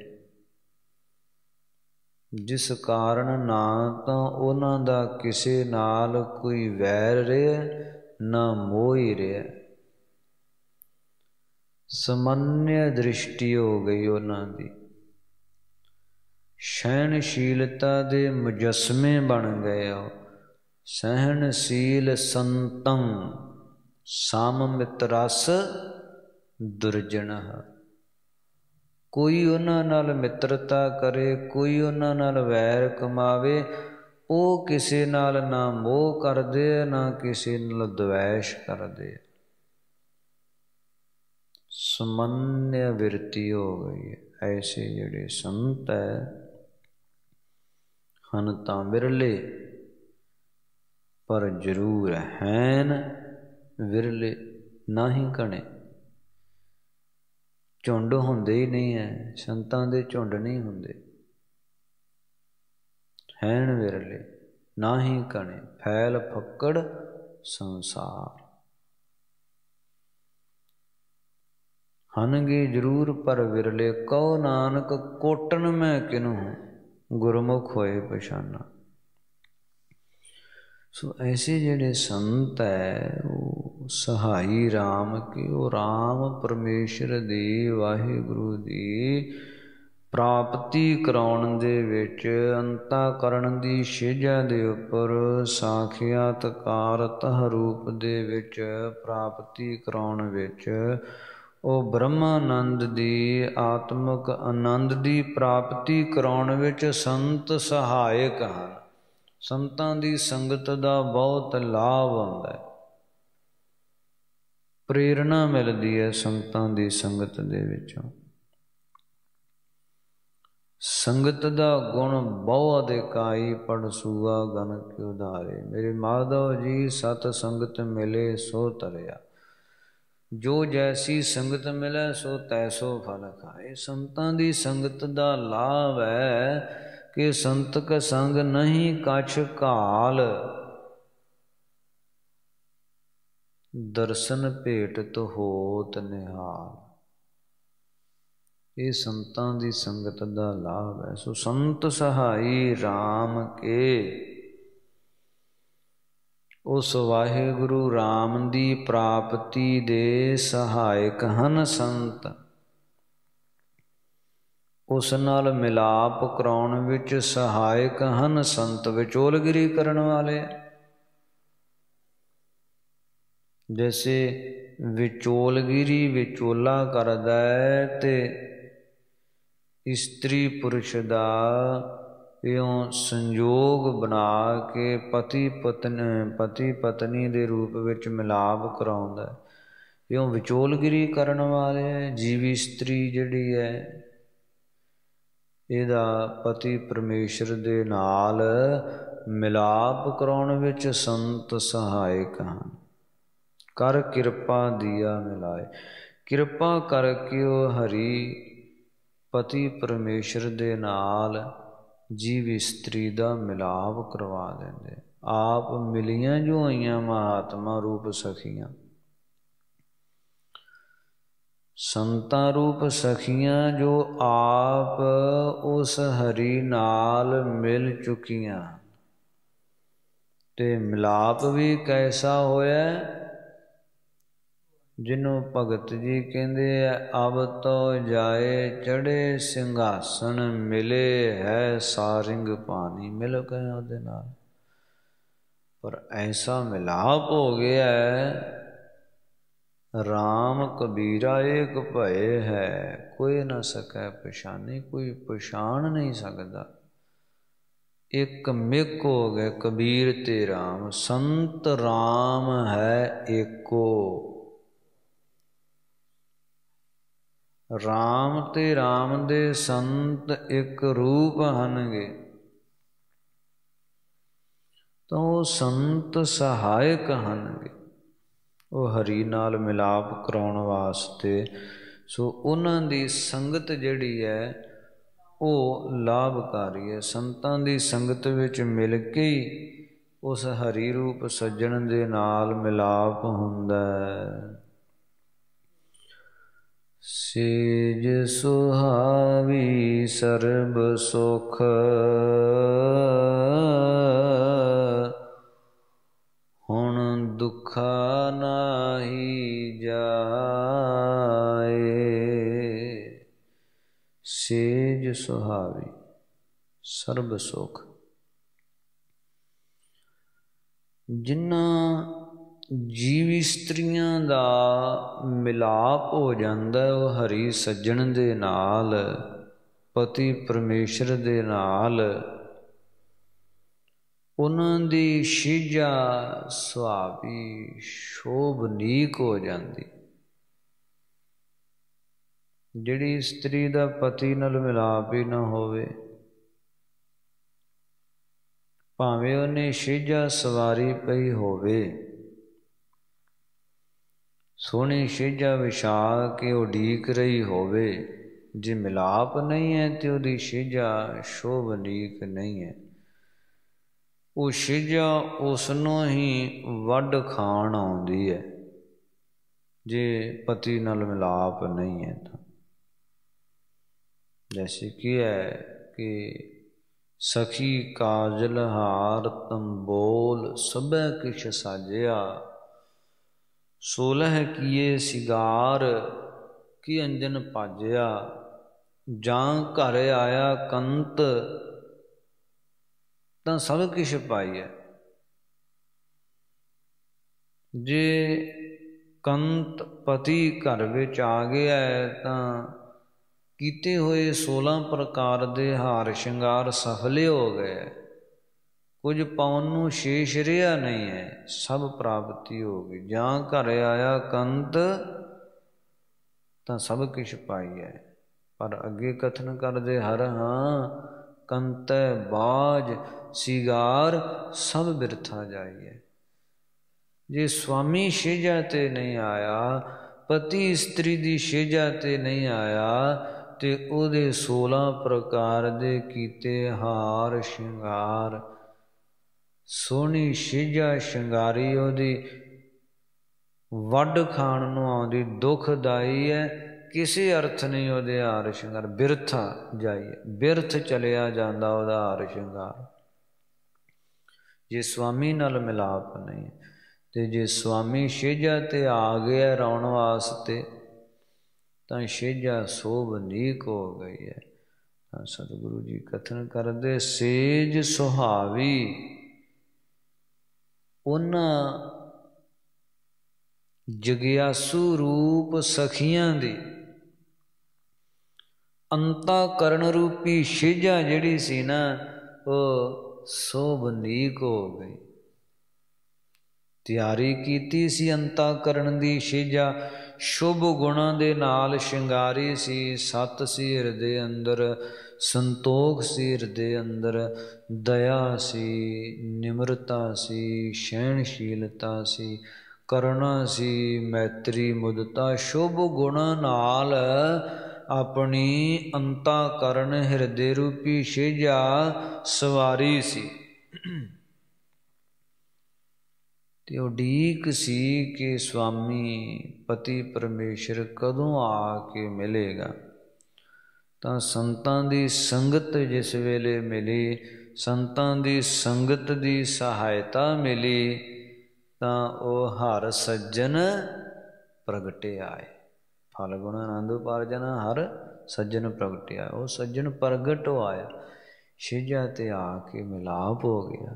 ਜਿਸ ਕਾਰਨ ਨਾ ਤਾਂ ਉਹਨਾਂ ਦਾ ਕਿਸੇ ਨਾਲ ਕੋਈ ਵੈਰ ਰਿਹਾ, ਨਾ ਮੋਹ ਹੀ ਰਿਹਾ। ਸਮੰਨਯ ਦ੍ਰਿਸ਼ਟੀ ਹੋ ਗਈ ਉਹਨਾਂ ਦੀ, ਸਹਿਣਸ਼ੀਲਤਾ ਦੇ ਮੁਜੱਸਮੇ ਬਣ ਗਏ। ਉਹ ਸਹਿਣਸ਼ੀਲ ਸੰਤੰ ਸਮ ਮਿਤਰਸ ਦੁਰਜਨః। ਕੋਈ ਉਹਨਾਂ ਨਾਲ ਮਿੱਤਰਤਾ ਕਰੇ, ਕੋਈ ਉਹਨਾਂ ਨਾਲ ਵੈਰ ਕਮਾਵੇ, ਉਹ ਕਿਸੇ ਨਾਲ ਨਾ ਮੋਹ ਕਰਦੇ, ਨਾ ਕਿਸੇ ਨਾਲ ਦਵੈਸ਼ ਕਰਦੇ। ਸਮੰਨਯ ਬਿਰਤੀ ਹੋ ਗਈ ਹੈ। ਐਸੇ ਜਿਹੜੇ ਸੰਤ ਹੈ ਹਨ ਤਾਂ ਵਿਰਲੇ, ਪਰ ਜ਼ਰੂਰ ਹੈਨ ਵਿਰਲੇ, ਨਾ ਹੀ ਘਣੇ। ਝੁੰਡ ਹੁੰਦੇ ਹੀ ਨਹੀਂ ਹੈ, ਸੰਤਾਂ ਦੇ ਝੁੰਡ ਨਹੀਂ ਹੁੰਦੇ। ਹੈਨ ਵਿਰਲੇ, ਨਾ ਹੀ ਘਣੇ, ਫੈਲ ਫੱਕੜ ਸੰਸਾਰ। ਹਨਗੇ ਜ਼ਰੂਰ ਪਰ ਵਿਰਲੇ, ਕਹੋ ਨਾਨਕ ਕੋਟਨ ਮੈਂ ਕਿਨੂ, ਗੁਰਮੁਖ ਹੋਏ ਪਛਾਨਾ। ਸੋ ਐਸੇ ਜਿਹੜੇ ਸੰਤ ਹੈ, ਉਹ ਸਹਾਈ ਰਾਮ ਕੇ, ਉਹ ਰਾਮ ਪਰਮੇਸ਼ਰ ਦੀ, ਵਾਹਿਗੁਰੂ ਦੀ ਪ੍ਰਾਪਤੀ ਕਰਾਉਣ ਦੇ ਵਿੱਚ, ਅੰਤःਕਰਣ ਦੀ ਛੇਜਾਂ ਦੇ ਉੱਪਰ ਸਾਖਿਆਤਕਾਰਤ ਰੂਪ ਦੇ ਵਿੱਚ ਪ੍ਰਾਪਤੀ ਕਰਾਉਣ ਵਿੱਚ, ਉਹ ਬ੍ਰਹਮਾਨੰਦ ਦੀ, ਆਤਮਿਕ ਆਨੰਦ ਦੀ ਪ੍ਰਾਪਤੀ ਕਰਾਉਣ ਵਿੱਚ ਸੰਤ ਸਹਾਇਕ ਹਨ। ਸੰਤਾਂ ਦੀ ਸੰਗਤ ਦਾ ਬਹੁਤ ਲਾਭ ਹੁੰਦਾ ਹੈ, ਪ੍ਰੇਰਣਾ ਮਿਲਦੀ ਹੈ ਸੰਤਾਂ ਦੀ ਸੰਗਤ ਦੇ ਵਿੱਚੋਂ। ਸੰਗਤ ਦਾ ਗੁਣ ਬਹੁ ਅਧਿਕਾਈ, ਪੜ ਸੂਆ ਗਨ ਕੇ ਉਧਾਰੇ। ਮੇਰੇ ਮਾਧਵ ਜੀ ਸਤ ਸੰਗਤ ਮਿਲੇ ਸੋ ਤਰਿਆ, ਜੋ ਜੈਸੀ ਸੰਗਤ ਮਿਲੇ ਸੋ ਤੈਸੋ ਫਲ ਖਾਏ। ਸੰਤਾਂ ਦੀ ਸੰਗਤ ਦਾ ਲਾਭ ਹੈ कि संत का संग नहीं कछ काल, दर्शन भेट तो होत निहाल। ये संतां दी संगत दा लाभ है। सो संत सहाई राम के, उस वाहिगुरु राम दी प्राप्ति दे सहायक हन संत। उस नाल मिलाप कराउण विच सहायक हन संत, विचोलगिरी करन वाले। जैसे विचोलगिरी विचोला करदा है ते इस्त्री पुरुष दा इयों संयोग बना के पति पत्नी दे रूप विच मिलाप कराउंदा है। इयों विचोलगिरी करन वाले जीवी इस्त्री जिहड़ी है इहदा पति परमेश्वर दे नाल मिलाप कराउण विच संत सहायक हन। कर किरपा दिया मिलाए, किरपा करके वो हरि पति परमेश्वर दे नाल जीव इस्त्री दा मिलाप करवा देंदे। आप मिलियां जो होइयां महात्मा रूप सखियां, संतां रूप सखियां जो आप उस हरि नाल मिल चुकियां। ते मिलाप भी कैसा होया, जिन्हों भगत जी कहते अब तो जाए चढ़े सिंघासन, मिले है सारिंग पानी। मिल गए उहदे नाल, पर ऐसा मिलाप हो गया है, राम कबीरा एक भय है, कोई ना सकै पछानी, कोई पछाण नहीं सकता। एक मिक हो गए कबीर ते राम, संत राम है एको। राम ते राम दे संत एक रूप हनगे, तो संत सहायक हनगे। वो हरि नाल मिलाप कराउण वास्ते सो उन्हां दी संगत जिहड़ी है वो लाभकारी है। संतां दी संगत विच मिल के ही उस हरि रूप सज्जण दे नाल मिलाप हुंदा है। सेज सुहावी सर्ब सुख, हुण दुखा नाही जाए। सेज सुहावी सर्ब सुख, जिन्हां जीव इस्त्रियां दा मिलाप हो जांदा है वो हरि सज्जण दे नाल, पति परमेश्वर दे नाल, उन्हां दी शिजा सुहावी शोभनीक हो जांदी। जिहड़ी इस्त्री दा पति नाल मिलाप ही ना होवे, भावें उहने शिजा सवारी पई होवे, सोहनी शिजा विछा के उडीक रही होवे, जे मिलाप नहीं है तो उहदी शिजा शोभनीक नहीं है। वो शिजा उसनों ही वड खाण आउंदी है जे पति नाल मिलाप नहीं है तो। जैसे कि है कि सखी काजल हार तंबोल, सबे किश साजिया, 16 किए सिगार की अंजन पाजिया। जां घर आया कंत, तां सब किश पाइया। जे कंत पति घर विच आ गया है तां कीते होए 16 प्रकार दे हार श्रृंगार सफले हो गए। कुछ पाउन नूं शेष रिहा नहीं है, सब प्राप्ति हो गई। जां घर आया कंत, तां सब किश पाइया। पर अगे कथन करदे हर हां, कंतै बाज सिगार सब बिरथा जाइए। जे स्वामी शेजा ते नहीं आया, पति स्त्री दी शेजा ते नहीं आया, ਤੇ ਉਹਦੇ 16 ਪ੍ਰਕਾਰ ਦੇ ਕੀਤੇ ਹਾਰ ਸ਼ਿੰਗਾਰ, ਸੋਹਣੀ ਛਿਜਾ ਸ਼ਿੰਗਾਰੀ ਉਹਦੀ, ਵੱਢ ਖਾਣ ਨੂੰ ਆਉਂਦੀ, ਦੁਖਦਾਈ ਹੈ, ਕਿਸੇ ਅਰਥ ਨਹੀਂ ਉਹਦੇ ਹਾਰ ਸ਼ਿੰਗਾਰ, ਬਿਰਥਾ ਜਾਈਏ, ਬਿਰਥ ਚਲਿਆ ਜਾਂਦਾ ਉਹਦਾ ਹਾਰ ਸ਼ਿੰਗਾਰ। ਜੇ ਸਵਾਮੀ ਨਾਲ ਮਿਲਾਪ ਨਹੀਂ, ਤੇ ਜੇ ਸਵਾਮੀ ਛੇਜਾ ਤੇ ਆ ਗਿਆ ਰੌਣ ਵਾਸਤੇ ਤਾਂ ਛੇਜਾ ਸੋਭਨੀਕ ਹੋ ਗਈ ਹੈ। ਤਾਂ ਸਤਿਗੁਰੂ ਜੀ ਕਥਨ ਕਰਦੇ, ਸੇਜ ਸੁਹਾਵੀ ਉਹਨਾਂ ਜਗਿਆਸੂ ਰੂਪ ਸਖੀਆਂ ਦੀ, ਅੰਤਾਕਰਨ ਰੂਪੀ ਛੇਜਾ ਜਿਹੜੀ ਸੀ ਨਾ, ਉਹ ਸੋਭਨੀਕ ਹੋ ਗਈ। ਤਿਆਰੀ ਕੀਤੀ ਸੀ ਅੰਤਾਕਰਨ ਦੀ ਛੇਜਾ, ਸ਼ੁਭ ਗੁਣਾਂ ਦੇ ਨਾਲ ਸ਼ਿੰਗਾਰੀ ਸੀ। ਸਤ ਸੀ ਹਿਰਦੇ ਅੰਦਰ, ਸੰਤੋਖ ਸੀ ਹਿਰਦੇ ਅੰਦਰ, ਦਇਆ ਸੀ, ਨਿਮਰਤਾ ਸੀ, ਸਹਿਣਸ਼ੀਲਤਾ ਸੀ, ਕਰੁਣਾ ਸੀ, ਮੈਤਰੀ, ਮੁਦਤਾ, ਸ਼ੁਭ ਗੁਣਾਂ ਨਾਲ ਆਪਣੀ ਅੰਤਾਕਰਨ ਹਿਰਦੇ ਰੂਪੀ ਛੇਜਾ ਸਵਾਰੀ ਸੀ। ਤੇ ਉਡੀਕ ਸੀ ਕਿ ਸਵਾਮੀ ਪਤੀ ਪਰਮੇਸ਼ਰ ਕਦੋਂ ਆ ਕੇ ਮਿਲੇਗਾ। ਤਾਂ ਸੰਤਾਂ ਦੀ ਸੰਗਤ ਜਿਸ ਵੇਲੇ ਮਿਲੀ, ਸੰਤਾਂ ਦੀ ਸੰਗਤ ਦੀ ਸਹਾਇਤਾ ਮਿਲੀ, ਤਾਂ ਉਹ ਹਰ ਸੱਜਣ ਪ੍ਰਗਟੇ ਆਏ। ਫਲ ਗੁਣ ਆਨੰਦ ਉਪਾਰਜਨ ਹਰ ਸੱਜਣ ਪ੍ਰਗਟੇ ਆਏ। ਉਹ ਸੱਜਣ ਪ੍ਰਗਟ ਆਇਆ, ਛੇਜਾ ਤੇ ਆ ਕੇ ਮਿਲਾਪ ਹੋ ਗਿਆ।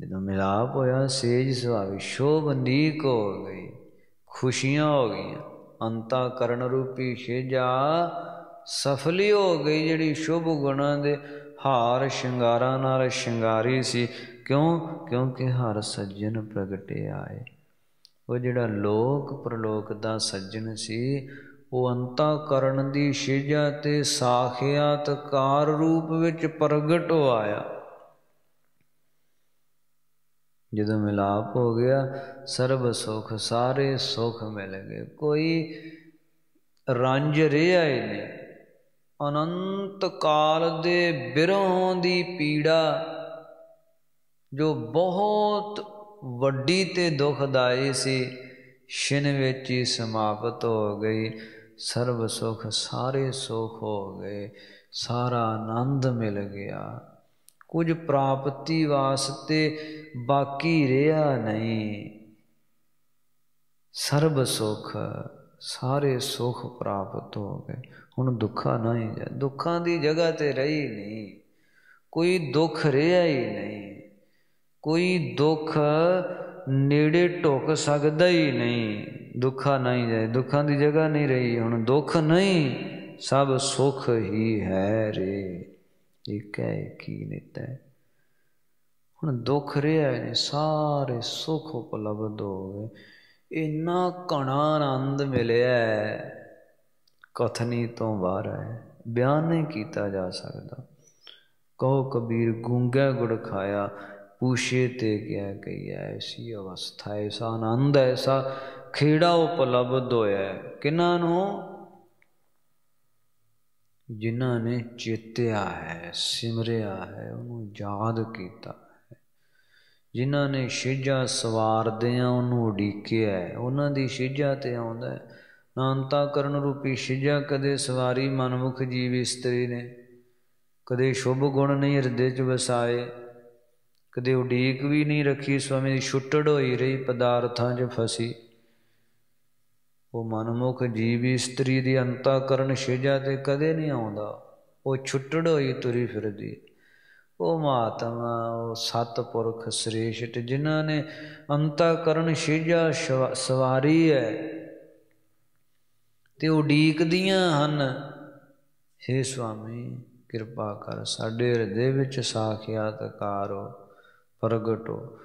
ਜਦੋਂ ਮਿਲਾਪ ਹੋਇਆ, ਸੇਜ ਸੁਹਾਵੀ, ਸ਼ੋਭਨੀਕ ਹੋ ਗਈ, ਖੁਸ਼ੀਆਂ ਹੋ ਗਈਆਂ। ਅੰਤਾਕਰਨ ਰੂਪੀ ਛੇਜਾ ਸਫਲੀ ਹੋ ਗਈ, ਜਿਹੜੀ ਸ਼ੁਭ ਗੁਣਾਂ ਦੇ ਹਾਰ ਸ਼ਿੰਗਾਰਾਂ ਨਾਲ ਸ਼ਿੰਗਾਰੀ ਸੀ। ਕਿਉਂ? ਕਿਉਂਕਿ ਹਰ ਸੱਜਣ ਪ੍ਰਗਟੇ ਆਏ। ਉਹ ਜਿਹੜਾ ਲੋਕ ਪ੍ਰਲੋਕ ਦਾ ਸੱਜਣ ਸੀ, ਉਹ ਅੰਤਾਕਰਨ ਦੀ ਛੇਜਾ ਤੇ ਸਾਖਿਆਤਕਾਰ ਰੂਪ ਵਿੱਚ ਪ੍ਰਗਟ ਹੋ ਆਇਆ। ਜਦੋਂ ਮਿਲਾਪ ਹੋ ਗਿਆ, ਸਰਬ ਸੁੱਖ, ਸਾਰੇ ਸੁੱਖ ਮਿਲ ਗਏ, ਕੋਈ ਰੰਜ ਰਿਹਾ ਹੀ ਨਹੀਂ। ਅਨੰਤ ਕਾਲ ਦੇ ਬਿਰਹੋਂ ਦੀ ਪੀੜਾ, ਜੋ ਬਹੁਤ ਵੱਡੀ ਤੇ ਦੁਖਦਾਈ ਸੀ, ਛਿਨ ਵਿੱਚ ਹੀ ਸਮਾਪਤ ਹੋ ਗਈ। ਸਰਬ ਸੁੱਖ, ਸਾਰੇ ਸੁੱਖ ਹੋ ਗਏ, ਸਾਰਾ ਆਨੰਦ ਮਿਲ ਗਿਆ। ਕੁਝ ਪ੍ਰਾਪਤੀ ਵਾਸਤੇ ਬਾਕੀ ਰਿਹਾ ਨਹੀਂ। ਸਰਬ ਸੁੱਖ, ਸਾਰੇ ਸੁੱਖ ਪ੍ਰਾਪਤ ਹੋ ਗਏ। ਹੁਣ ਦੁੱਖਾਂ ਨਹੀਂ, ਦੁੱਖਾਂ ਦੀ ਜਗ੍ਹਾ ਤੇ ਰਹੀ ਨਹੀਂ, ਕੋਈ ਦੁੱਖ ਰਿਹਾ ਹੀ ਨਹੀਂ, ਕੋਈ ਦੁੱਖ ਨੇੜੇ ਢੁੱਕ ਸਕਦਾ ਹੀ ਨਹੀਂ। ਦੁੱਖਾਂ ਨਹੀਂ ਜਾਏ, ਦੁੱਖਾਂ ਦੀ ਜਗ੍ਹਾ ਨਹੀਂ ਰਹੀ। ਹੁਣ ਦੁੱਖ ਨਹੀਂ, ਸਭ ਸੁੱਖ ਹੀ ਹੈ ਰੇ, ਇੱਕ ਹੈ ਇੱਕ ਹੀ ਨਿਤ ਹੈ। ਹੁਣ ਦੁੱਖ ਰਿਹਾ ਨਹੀਂ, ਸਾਰੇ ਸੁੱਖ ਉਪਲਬਧ ਹੋ ਗਏ। ਇੰਨਾ ਘਣਾ ਆਨੰਦ ਮਿਲਿਆ, ਕਥਨੀ ਤੋਂ ਬਾਹਰ ਹੈ, ਬਿਆਨ ਨਹੀਂ ਕੀਤਾ ਜਾ ਸਕਦਾ। ਕਹੋ ਕਬੀਰ ਗੂੰਗਾ ਗੁੜ ਖਾਇਆ, ਪੂਛੇ ਤੇ ਕਿਆ ਕਹੀਆ, ਐਸੀ ਅਵਸਥਾ, ਐਸਾ ਆਨੰਦ, ਐਸਾ ਖੇੜਾ ਉਪਲਬਧ ਹੋਇਆ। ਕਿਹਨਾਂ ਨੂੰ? ਜਿਨ੍ਹਾਂ ਨੇ ਚੇਤਿਆ ਹੈ, ਸਿਮਰਿਆ ਹੈ, ਉਹਨੂੰ ਯਾਦ ਕੀਤਾ ਹੈ, ਜਿਨ੍ਹਾਂ ਨੇ ਛੇਜਾ ਸਵਾਰਦਿਆਂ ਉਹਨੂੰ ਉਡੀਕਿਆ, ਉਹਨਾਂ ਦੀ ਛੇਜਾ ਤੇ ਆਉਂਦਾ। ਅੰਤਾਕਰਨ ਰੂਪੀ ਛੇਜਾ ਕਦੇ ਸਵਾਰੀ ਮਨਮੁਖ ਜੀਵ ਇਸਤਰੀ ਨੇ, ਕਦੇ ਸ਼ੁਭ ਗੁਣ ਨਹੀਂ ਹਿਰਦੇ 'ਚ ਵਸਾਏ, ਕਦੇ ਉਡੀਕ ਵੀ ਨਹੀਂ ਰੱਖੀ, ਸਵਾਮੀ ਦੀ ਛੁੱਟੜ ਹੋਈ ਰਹੀ, ਪਦਾਰਥਾਂ 'ਚ ਫਸੀ। ਉਹ ਮਨਮੁਖ ਜੀਵ ਇਸਤਰੀ ਦੀ ਅੰਤਾਕਰਨ ਛੇਜਾ ਤੇ ਕਦੇ ਨਹੀਂ ਆਉਂਦਾ, ਉਹ ਛੁੱਟੜ ਹੋਈ ਤੁਰੀ ਫਿਰਦੀ। ਉਹ ਮਹਾਤਮਾ, ਉਹ ਸਤਿਪੁਰਖ ਸ੍ਰੇਸ਼ਟ, ਜਿਨ੍ਹਾਂ ਨੇ ਅੰਤਾਕਰਨ ਛੇਜਾ ਸਵਾਰੀ ਹੈ ਤੇ ਉਡੀਕਦੀਆਂ ਹਨ, ਹੇ ਸਵਾਮੀ ਕਿਰਪਾ ਕਰ, ਸਾਡੇ ਹਿਰਦੇ ਵਿੱਚ ਸਾਖਿਆਤਕਾਰ ਹੋ, ਪ੍ਰਗਟ ਹੋ।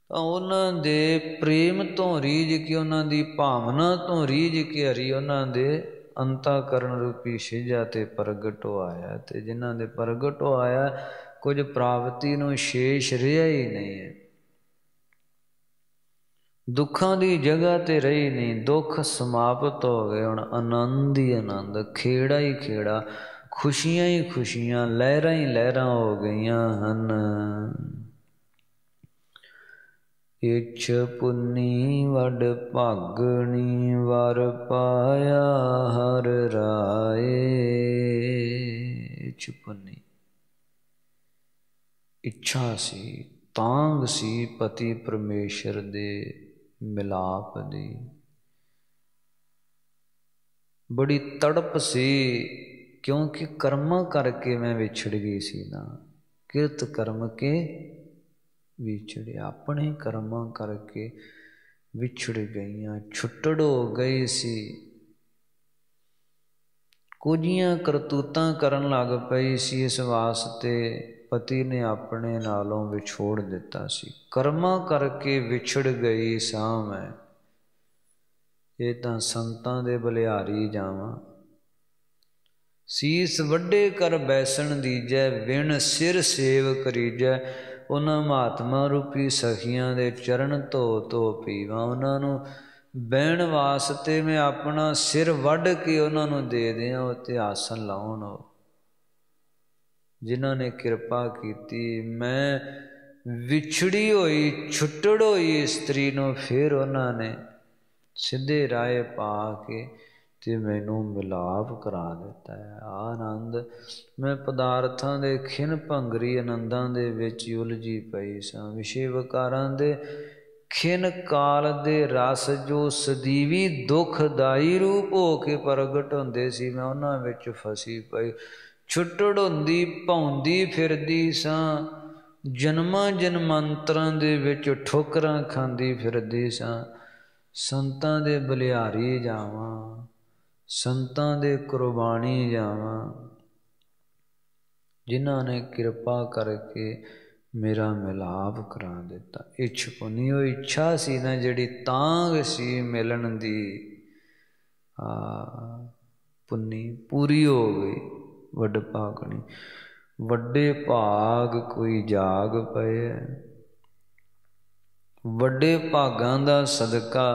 ਤਾਂ ਉਹਨਾਂ ਦੇ ਪ੍ਰੇਮ ਤੋਂ ਰੀਝ ਕੇ, ਉਹਨਾਂ ਦੀ ਭਾਵਨਾ ਤੋਂ ਰੀਝ ਕੇ ਹਰੀ ਉਹਨਾਂ ਦੇ ਅੰਤਾਕਰਨ ਰੂਪੀ ਛੇਜਾ ਤੇ ਪ੍ਰਗਟ ਹੋ ਆਇਆ। ਤੇ ਜਿਨ੍ਹਾਂ ਦੇ ਪ੍ਰਗਟ ਹੋ ਆਇਆ, ਕੁਝ ਪ੍ਰਾਪਤੀ ਨੂੰ ਸ਼ੇਸ਼ ਰਿਹਾ ਹੀ ਨਹੀਂ ਹੈ। ਦੁੱਖਾਂ ਦੀ ਜਗ੍ਹਾ ਤੇ ਰਹੀ ਨਹੀਂ, ਦੁੱਖ ਸਮਾਪਤ ਹੋ ਗਏ। ਹੁਣ ਆਨੰਦ ਹੀ ਆਨੰਦ, ਖੇੜਾ ਹੀ ਖੇੜਾ, ਖੁਸ਼ੀਆਂ ਹੀ ਖੁਸ਼ੀਆਂ, ਲਹਿਰਾਂ ਹੀ ਲਹਿਰਾਂ ਹੋ ਗਈਆਂ ਹਨ। ਇਛ ਪੁੰਨੀ ਵਡ ਭਾਗਣੀ, ਵਰ ਪਾਇਆ ਹਰ ਰਾਏ। ਇਛ ਪੁੰਨੀ, ਇੱਛਾ ਸੀ, ਤਾਂਘ ਸੀ ਪਤੀ ਪਰਮੇਸ਼ਰ ਦੇ ਮਿਲਾਪ ਦੀ, ਬੜੀ ਤੜਪ ਸੀ, ਕਿਉਂਕਿ ਕਰਮਾਂ ਕਰਕੇ ਮੈਂ ਵਿਛੜ ਗਈ ਸੀ ਨਾ। ਕਿਰਤ ਕਰਮ ਕੇ ਵਿਛੜੇ, ਆਪਣੇ ਕਰਮਾਂ ਕਰਕੇ ਵਿਛੜ ਗਈਆਂ, ਛੁੱਟੜ ਹੋ ਗਈ ਸੀ। ਕੁਝੀਆਂ ਕਰਤੂਤਾਂ ਕਰਨ ਲੱਗ ਪਈ ਸੀ, ਇਸ ਵਾਸਤੇ ਪਤੀ ਨੇ ਆਪਣੇ ਨਾਲੋਂ ਵਿਛੋੜ ਦਿੱਤਾ ਸੀ। ਕਰਮਾਂ ਕਰਕੇ ਵਿਛੜ ਗਈ ਸਾਂ ਮੈਂ। ਇਹ ਤਾਂ ਸੰਤਾਂ ਦੇ ਬਲਿਹਾਰੀ ਜਾਵਾਂ। ਸੀਸ ਵੱਡੇ ਕਰ ਬੈਸਣ ਦੀਜੈ, ਵਿਣ ਸਿਰ ਸੇਵ ਕਰੀਜੈ। ਉਹਨਾਂ ਮਹਾਤਮਾ ਰੂਪੀ ਸਖੀਆਂ ਦੇ ਚਰਨ ਧੋ ਧੋ ਪੀਵਾਂ। ਉਹਨਾਂ ਨੂੰ ਬਹਿਣ ਵਾਸਤੇ ਮੈਂ ਆਪਣਾ ਸਿਰ ਵੱਢ ਕੇ ਉਹਨਾਂ ਨੂੰ ਦੇ ਦਿਆਂ, ਉੱਤੇ ਆਸਣ ਲਾਉਣ। ਉਹ ਜਿਨ੍ਹਾਂ ਨੇ ਕਿਰਪਾ ਕੀਤੀ, ਮੈਂ ਵਿਛੜੀ ਹੋਈ ਛੁੱਟੜ ਹੋਈ ਇਸਤਰੀ ਨੂੰ ਫਿਰ ਉਹਨਾਂ ਨੇ ਸਿੱਧੇ ਰਾਹ ਪਾ ਕੇ ਤੇ ਮੈਨੂੰ ਮਿਲਾਪ ਕਰਾ ਦਿੱਤਾ ਹੈ। ਆਨੰਦ, ਮੈਂ ਪਦਾਰਥਾਂ ਦੇ ਖਿਨ ਭੰਗਰੀ ਆਨੰਦਾਂ ਦੇ ਵਿੱਚ ਉਲਝੀ ਪਈ ਸਾਂ। ਵਿਸ਼ੇ ਵਿਕਾਰਾਂ ਦੇ ਖਿਨ ਕਾਲ ਦੇ ਰਸ ਜੋ ਸਦੀਵੀ ਦੁੱਖਦਾਈ ਰੂਪ ਹੋ ਕੇ ਪ੍ਰਗਟ ਹੁੰਦੇ ਸੀ, ਮੈਂ ਉਹਨਾਂ ਵਿੱਚ ਫਸੀ ਪਈ ਛੁੱਟੜ ਹੁੰਦੀ ਭੌਂਦੀ ਫਿਰਦੀ ਸਾਂ। ਜਨਮਾਂ ਜਨਮਾਂਤਰਾਂ ਦੇ ਵਿੱਚ ਠੋਕਰਾਂ ਖਾਂਦੀ ਫਿਰਦੀ ਸਾਂ। ਸੰਤਾਂ ਦੇ ਬਲਿਹਾਰੀ ਜਾਵਾਂ, ਸੰਤਾਂ ਦੇ ਕੁਰਬਾਨੀ ਜਾਵਾਂ, ਜਿਨ੍ਹਾਂ ਨੇ ਕਿਰਪਾ ਕਰਕੇ ਮੇਰਾ ਮਿਲਾਪ ਕਰਾ ਦਿੱਤਾ। ਇੱਛ ਪੁੰਨੀ, ਉਹ ਇੱਛਾ ਸੀ ਨਾ ਜਿਹੜੀ, ਤਾਂਘ ਸੀ ਮਿਲਣ ਦੀ, ਪੁੰਨੀ ਪੂਰੀ ਹੋ ਗਈ। ਵੱਡ ਭਾਗਣੀ, ਵੱਡੇ ਭਾਗ ਕੋਈ ਜਾਗ ਪਏ। ਵੱਡੇ ਭਾਗਾਂ ਦਾ ਸਦਕਾ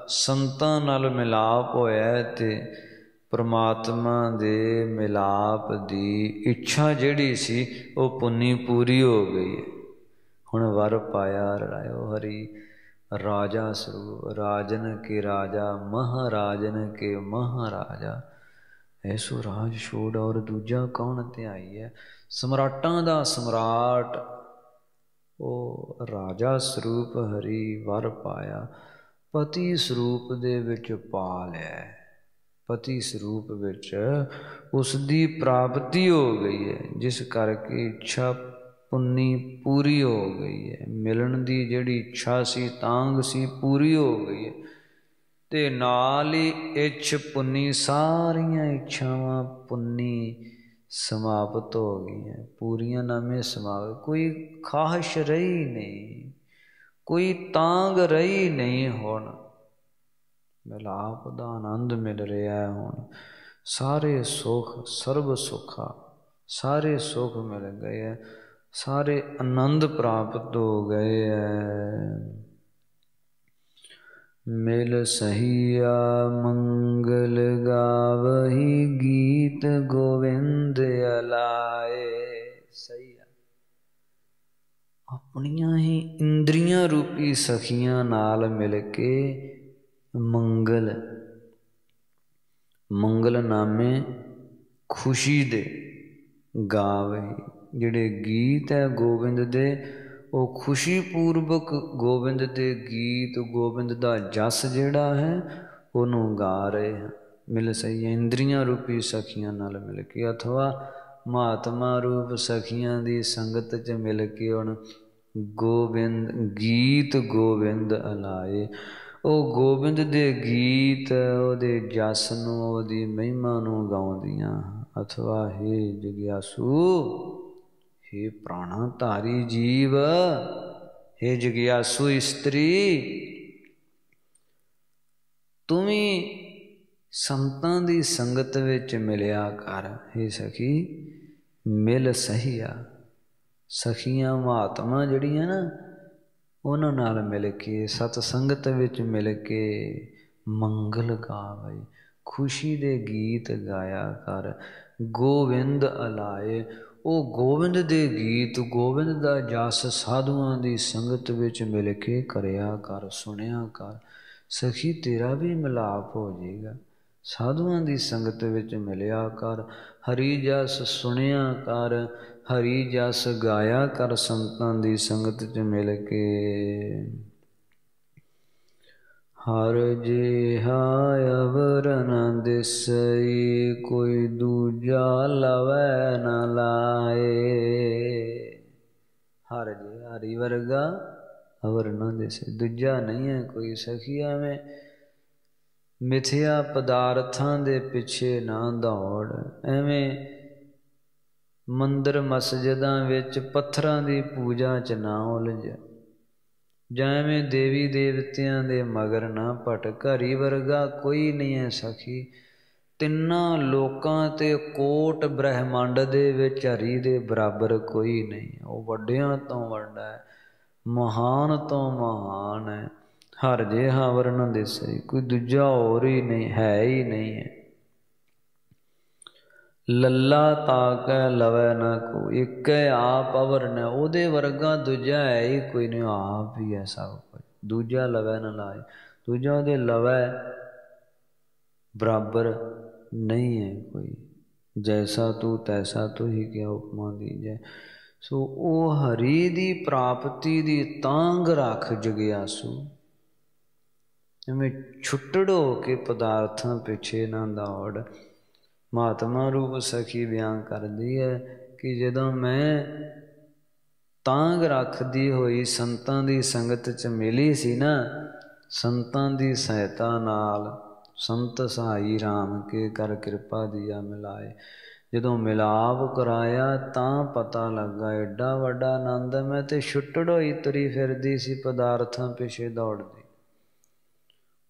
ਸੰਤਾਂ ਨਾਲ ਮਿਲਾਪ ਹੋਇਆ ਤੇ ਪਰਮਾਤਮਾ ਦੇ ਮਿਲਾਪ ਦੀ ਇੱਛਾ ਜਿਹੜੀ ਸੀ ਉਹ ਪੁੰਨੀ ਪੂਰੀ ਹੋ ਗਈ। ਹੁਣ ਵਰ ਪਾਇਆ ਰੜਾਇਓ ਹਰੀ, ਰਾਜਾ ਸਰੂਪ, ਰਾਜਨ ਕੇ ਰਾਜਾ, ਮਹਾਰਾਜਨ ਕੇ ਮਹਾਰਾਜਾ। ਐਸੋ ਰਾਜ ਛੋੜ ਔਰ ਦੂਜਾ ਕੌਣ ਧਿਆਈ ਹੈ। ਸਮਰਾਟਾਂ ਦਾ ਸਮਰਾਟ ਉਹ ਰਾਜਾ ਸਰੂਪ ਹਰੀ ਵਰ ਪਾਇਆ, ਪਤੀ ਸਰੂਪ ਦੇ ਵਿੱਚ ਪਾ ਲਿਆ। ਪਤੀ ਸਰੂਪ ਵਿੱਚ ਉਸ ਦੀ ਪ੍ਰਾਪਤੀ ਹੋ ਗਈ ਹੈ, ਜਿਸ ਕਰਕੇ ਇੱਛਾ ਪੁੰਨੀ ਪੂਰੀ ਹੋ ਗਈ ਹੈ। ਮਿਲਣ ਦੀ ਜਿਹੜੀ ਇੱਛਾ ਸੀ, ਤਾਂਘ ਸੀ, ਪੂਰੀ ਹੋ ਗਈ ਹੈ। ਤੇ ਨਾਲ ਹੀ ਇੱਛ ਪੁੰਨੀ, ਸਾਰੀਆਂ ਇੱਛਾਵਾਂ ਪੁੰਨੀ ਸਮਾਪਤ ਹੋ ਗਈਆਂ, ਪੂਰੀਆਂ ਨਾਮੇ ਸਮਾਪਤ। ਕੋਈ ਖਾਹਿਸ਼ ਰਹੀ ਨਹੀਂ, ਕੋਈ ਤਾਂਘ ਰਹੀ ਨਹੀਂ। ਹੁਣ ਮਿਲਾਪ ਦਾ ਆਨੰਦ ਮਿਲ ਰਿਹਾ। ਹੁਣ ਸਾਰੇ ਸੁੱਖ, ਸਰਬ ਸੁੱਖਾ, ਸਾਰੇ ਸੁੱਖ ਮਿਲ ਗਏ ਹੈ, ਸਾਰੇ ਆਨੰਦ ਪ੍ਰਾਪਤ ਹੋ ਗਏ ਹੈ। ਮਿਲ ਸਹੀਆ ਮੰਗਲ ਗਾਵਹੀ, ਗੀਤ ਗੋਵਿੰਦ ਅਲਾਏ। ਸਹੀ ਆ, ਆਪਣੀਆਂ ਹੀ ਇੰਦਰੀਆਂ ਰੂਪੀ ਸਖੀਆਂ ਨਾਲ ਮਿਲ ਕੇ ਮੰਗਲ, ਮੰਗਲਨਾਮੇ ਖੁਸ਼ੀ ਦੇ ਗਾਵਹੀ, ਜਿਹੜੇ ਗੀਤ ਹੈ ਗੋਬਿੰਦ ਦੇ, ਉਹ ਖੁਸ਼ੀ ਪੂਰਵਕ ਗੋਬਿੰਦ ਦੇ ਗੀਤ, ਗੋਬਿੰਦ ਦਾ ਜਸ ਜਿਹੜਾ ਹੈ ਉਹਨੂੰ ਗਾ ਰਹੇ ਹਨ। ਮਿਲ ਸਹੀ ਇੰਦਰੀਆਂ ਰੂਪੀ ਸਖੀਆਂ ਨਾਲ ਮਿਲ ਕੇ, ਅਥਵਾ ਮਹਾਤਮਾ ਰੂਪ ਸਖੀਆਂ ਦੀ ਸੰਗਤ 'ਚ ਮਿਲ ਕੇ ਹੁਣ ਗੋਬਿੰਦ, ਗੀਤ ਗੋਬਿੰਦ ਅਲਾਏ। ਉਹ ਗੋਬਿੰਦ ਦੇ ਗੀਤ, ਉਹਦੇ ਜਸ ਨੂੰ, ਉਹਦੀ ਮਹਿਮਾ ਨੂੰ ਗਾਉਂਦੀਆਂ। ਅਥਵਾ ਹੇ ਜਗਿਆਸੂ, ਹੇ ਪ੍ਰਾਣਾ ਧਾਰੀ ਜੀਵ, ਹੇ ਜਗਿਆਸੂ ਇਸਤਰੀ, ਤੂੰ ਵੀ ਸੰਤਾਂ ਦੀ ਸੰਗਤ ਵਿੱਚ ਮਿਲਿਆ ਕਰ। ਹੇ ਸਖੀ, ਮਿਲ ਸਹੀਆ। ਸਖੀਆਂ ਮਹਾਤਮਾ ਜਿਹੜੀਆਂ ਨਾ, ਉਹਨਾਂ ਨਾਲ ਮਿਲ ਕੇ ਸਤ ਸੰਗਤ ਵਿੱਚ ਮਿਲ ਕੇ ਮੰਗਲ ਗਾਵੇ, ਖੁਸ਼ੀ ਦੇ ਗੀਤ ਗਾਇਆ ਕਰ। ਗੋਬਿੰਦ ਅਲਾਏ, ਉਹ ਗੋਬਿੰਦ ਦੇ ਗੀਤ, ਗੋਬਿੰਦ ਦਾ ਜਸ ਸਾਧੂਆਂ ਦੀ ਸੰਗਤ ਵਿੱਚ ਮਿਲ ਕੇ ਕਰਿਆ ਕਰ, ਸੁਣਿਆ ਕਰ। ਸਖੀ ਤੇਰਾ ਵੀ ਮਿਲਾਪ ਹੋ ਜਾਏਗਾ। ਸਾਧੂਆਂ ਦੀ ਸੰਗਤ ਵਿੱਚ ਮਿਲਿਆ ਕਰ, ਹਰੀ ਜਸ ਸੁਣਿਆ ਕਰ, ਹਰੀ ਜਸ ਗਾਇਆ ਕਰ ਸੰਤਾਂ ਦੀ ਸੰਗਤ 'ਚ ਮਿਲ ਕੇ। ਹਰ ਜਿਹਾ ਅਵਰ ਨ ਦਿਸਈ, ਕੋਈ ਦੂਜਾ ਲਵੈ ਨ ਲਾਏ। ਹਰ ਜਿਹਾ, ਹਰੀ ਵਰਗਾ ਅਵਰ ਨ ਦਿਸਈ, ਦੂਜਾ ਨਹੀਂ ਹੈ ਕੋਈ। ਸਖੀ ਐਵੇਂ ਮਿਥਿਆ ਪਦਾਰਥਾਂ ਦੇ ਪਿੱਛੇ ਨਾ ਦੌੜ, ਐਵੇਂ ਮੰਦਰ ਮਸਜਿਦਾਂ ਵਿੱਚ ਪੱਥਰਾਂ ਦੀ ਪੂਜਾ 'ਚ ਨਾ ਉਲਝ, ਜਾਂ ਐਵੇਂ ਦੇਵੀ ਦੇਵਤਿਆਂ ਦੇ ਮਗਰ ਨਾ ਭਟਕ। ਹਰੀ ਵਰਗਾ ਕੋਈ ਨਹੀਂ ਹੈ ਸਖੀ। ਤਿੰਨਾਂ ਲੋਕਾਂ ਤੇ ਕੋਟ ਬ੍ਰਹਿਮੰਡ ਦੇ ਵਿੱਚ ਹਰੀ ਦੇ ਬਰਾਬਰ ਕੋਈ ਨਹੀਂ। ਉਹ ਵੱਡਿਆਂ ਤੋਂ ਵੱਡਾ ਹੈ, ਮਹਾਨ ਤੋਂ ਮਹਾਨ ਹੈ। ਹਰ ਜਿਹਾ ਅਵਰ ਨ ਦਿਸਈ, ਕੋਈ ਦੂਜਾ ਹੋਰ ਹੀ ਨਹੀਂ, ਹੈ ਹੀ ਨਹੀਂ ਹੈ। ਲੱਲਾ ਤਾਕੈ ਲਵੈ ਨ ਕੋਈ, ਇੱਕੈ ਆਪ ਅਵਰ ਨ, ਉਹਦੇ ਵਰਗਾ ਦੂਜਾ ਹੈ ਹੀ ਕੋਈ ਨਹੀਂ। ਆਪ ਹੀ ਹੈ ਸਭ ਕੁਝ, ਦੂਜਾ ਲਵੈ ਨ ਲਾਏ, ਦੂਜਾ ਉਹਦੇ ਲਵੈ ਬਰਾਬਰ ਨਹੀਂ ਹੈ ਕੋਈ। ਜੈਸਾ ਤੂੰ ਤੈਸਾ ਤੂੰ ਹੀ ਕਿਆ ਉਪਮਾ ਦੀਜੈ। ਸੋ ਉਹ ਹਰੀ ਦੀ ਪ੍ਰਾਪਤੀ ਦੀ ਤਾਂਘ ਰੱਖ ਜਗਿਆਸੂ, ਐਵੇਂ ਛੁੱਟੜ ਹੋ ਕੇ ਪਦਾਰਥਾਂ ਪਿੱਛੇ ਨਾ ਦੌੜ। ਮਹਾਤਮਾ ਰੂਪ ਸਖੀ ਬਿਆਨ ਕਰਦੀ ਹੈ ਕਿ ਜਦੋਂ ਮੈਂ ਤਾਂਘ ਰੱਖਦੀ ਹੋਈ ਸੰਤਾਂ ਦੀ ਸੰਗਤ 'ਚ ਮਿਲੀ ਸੀ ਨਾ, ਸੰਤਾਂ ਦੀ ਸਹਾਇਤਾ ਨਾਲ, ਸੰਤ ਸਹਾਈ ਰਾਮ ਕੇ ਕਰ ਕਿਰਪਾ ਦੀਆ ਮਿਲਾਏ, ਜਦੋਂ ਮਿਲਾਪ ਕਰਾਇਆ ਤਾਂ ਪਤਾ ਲੱਗਾ ਐਡਾ ਵੱਡਾ ਆਨੰਦ ਹੈ। ਮੈਂ ਤੇ ਛੁੱਟੜ ਹੋਈ ਤੁਰੀ ਫਿਰਦੀ ਸੀ ਪਦਾਰਥਾਂ ਪਿੱਛੇ ਦੌੜਦੀ।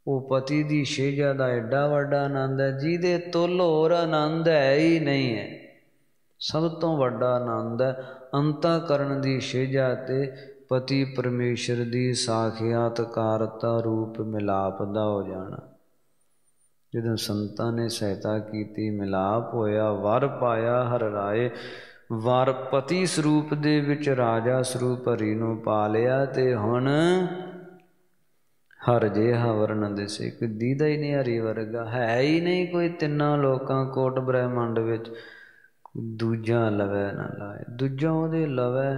ਉਹ ਪਤੀ ਦੀ ਛੇਜਾ ਦਾ ਐਡਾ ਵੱਡਾ ਆਨੰਦ ਹੈ ਜਿਹਦੇ ਤੁੱਲ ਹੋਰ ਆਨੰਦ ਹੈ ਹੀ ਨਹੀਂ ਹੈ। ਸਭ ਤੋਂ ਵੱਡਾ ਆਨੰਦ ਹੈ ਅੰਤःਕਰਨ ਦੀ ਛੇਜਾ ਤੇ ਪਤੀ ਪਰਮੇਸ਼ਰ ਦੀ ਸਾਖਿਆਤਕਾਰਤਾ ਰੂਪ ਮਿਲਾਪ ਦਾ ਹੋ ਜਾਣਾ। ਜਦੋਂ ਸੰਤਾਂ ਨੇ ਸਹਾਇਤਾ ਕੀਤੀ, ਮਿਲਾਪ ਹੋਇਆ, ਵਰ ਪਾਇਆ ਹਰ ਰਾਏ, ਵਰ ਪਤੀ ਸਰੂਪ ਦੇ ਵਿੱਚ ਰਾਜਾ ਸਰੂਪ ਹਰੀ ਨੂੰ ਪਾ ਲਿਆ। ਤੇ ਹੁਣ ਹਰ ਜਿਹਾ ਅਵਰ ਨ ਦਿਸਈ, ਕੋਈ ਦੀਦਾ ਹੀ ਨਹੀਂ ਹਰੀ ਵਰਗਾ, ਹੈ ਹੀ ਨਹੀਂ ਕੋਈ ਤਿੰਨਾਂ ਲੋਕਾਂ ਕੋਟ ਬ੍ਰਹਿਮੰਡ ਵਿੱਚ। ਦੂਜਾ ਲਵੈ ਨਾ ਲਾਏ, ਦੂਜਾ ਉਹਦੇ ਲਵੈ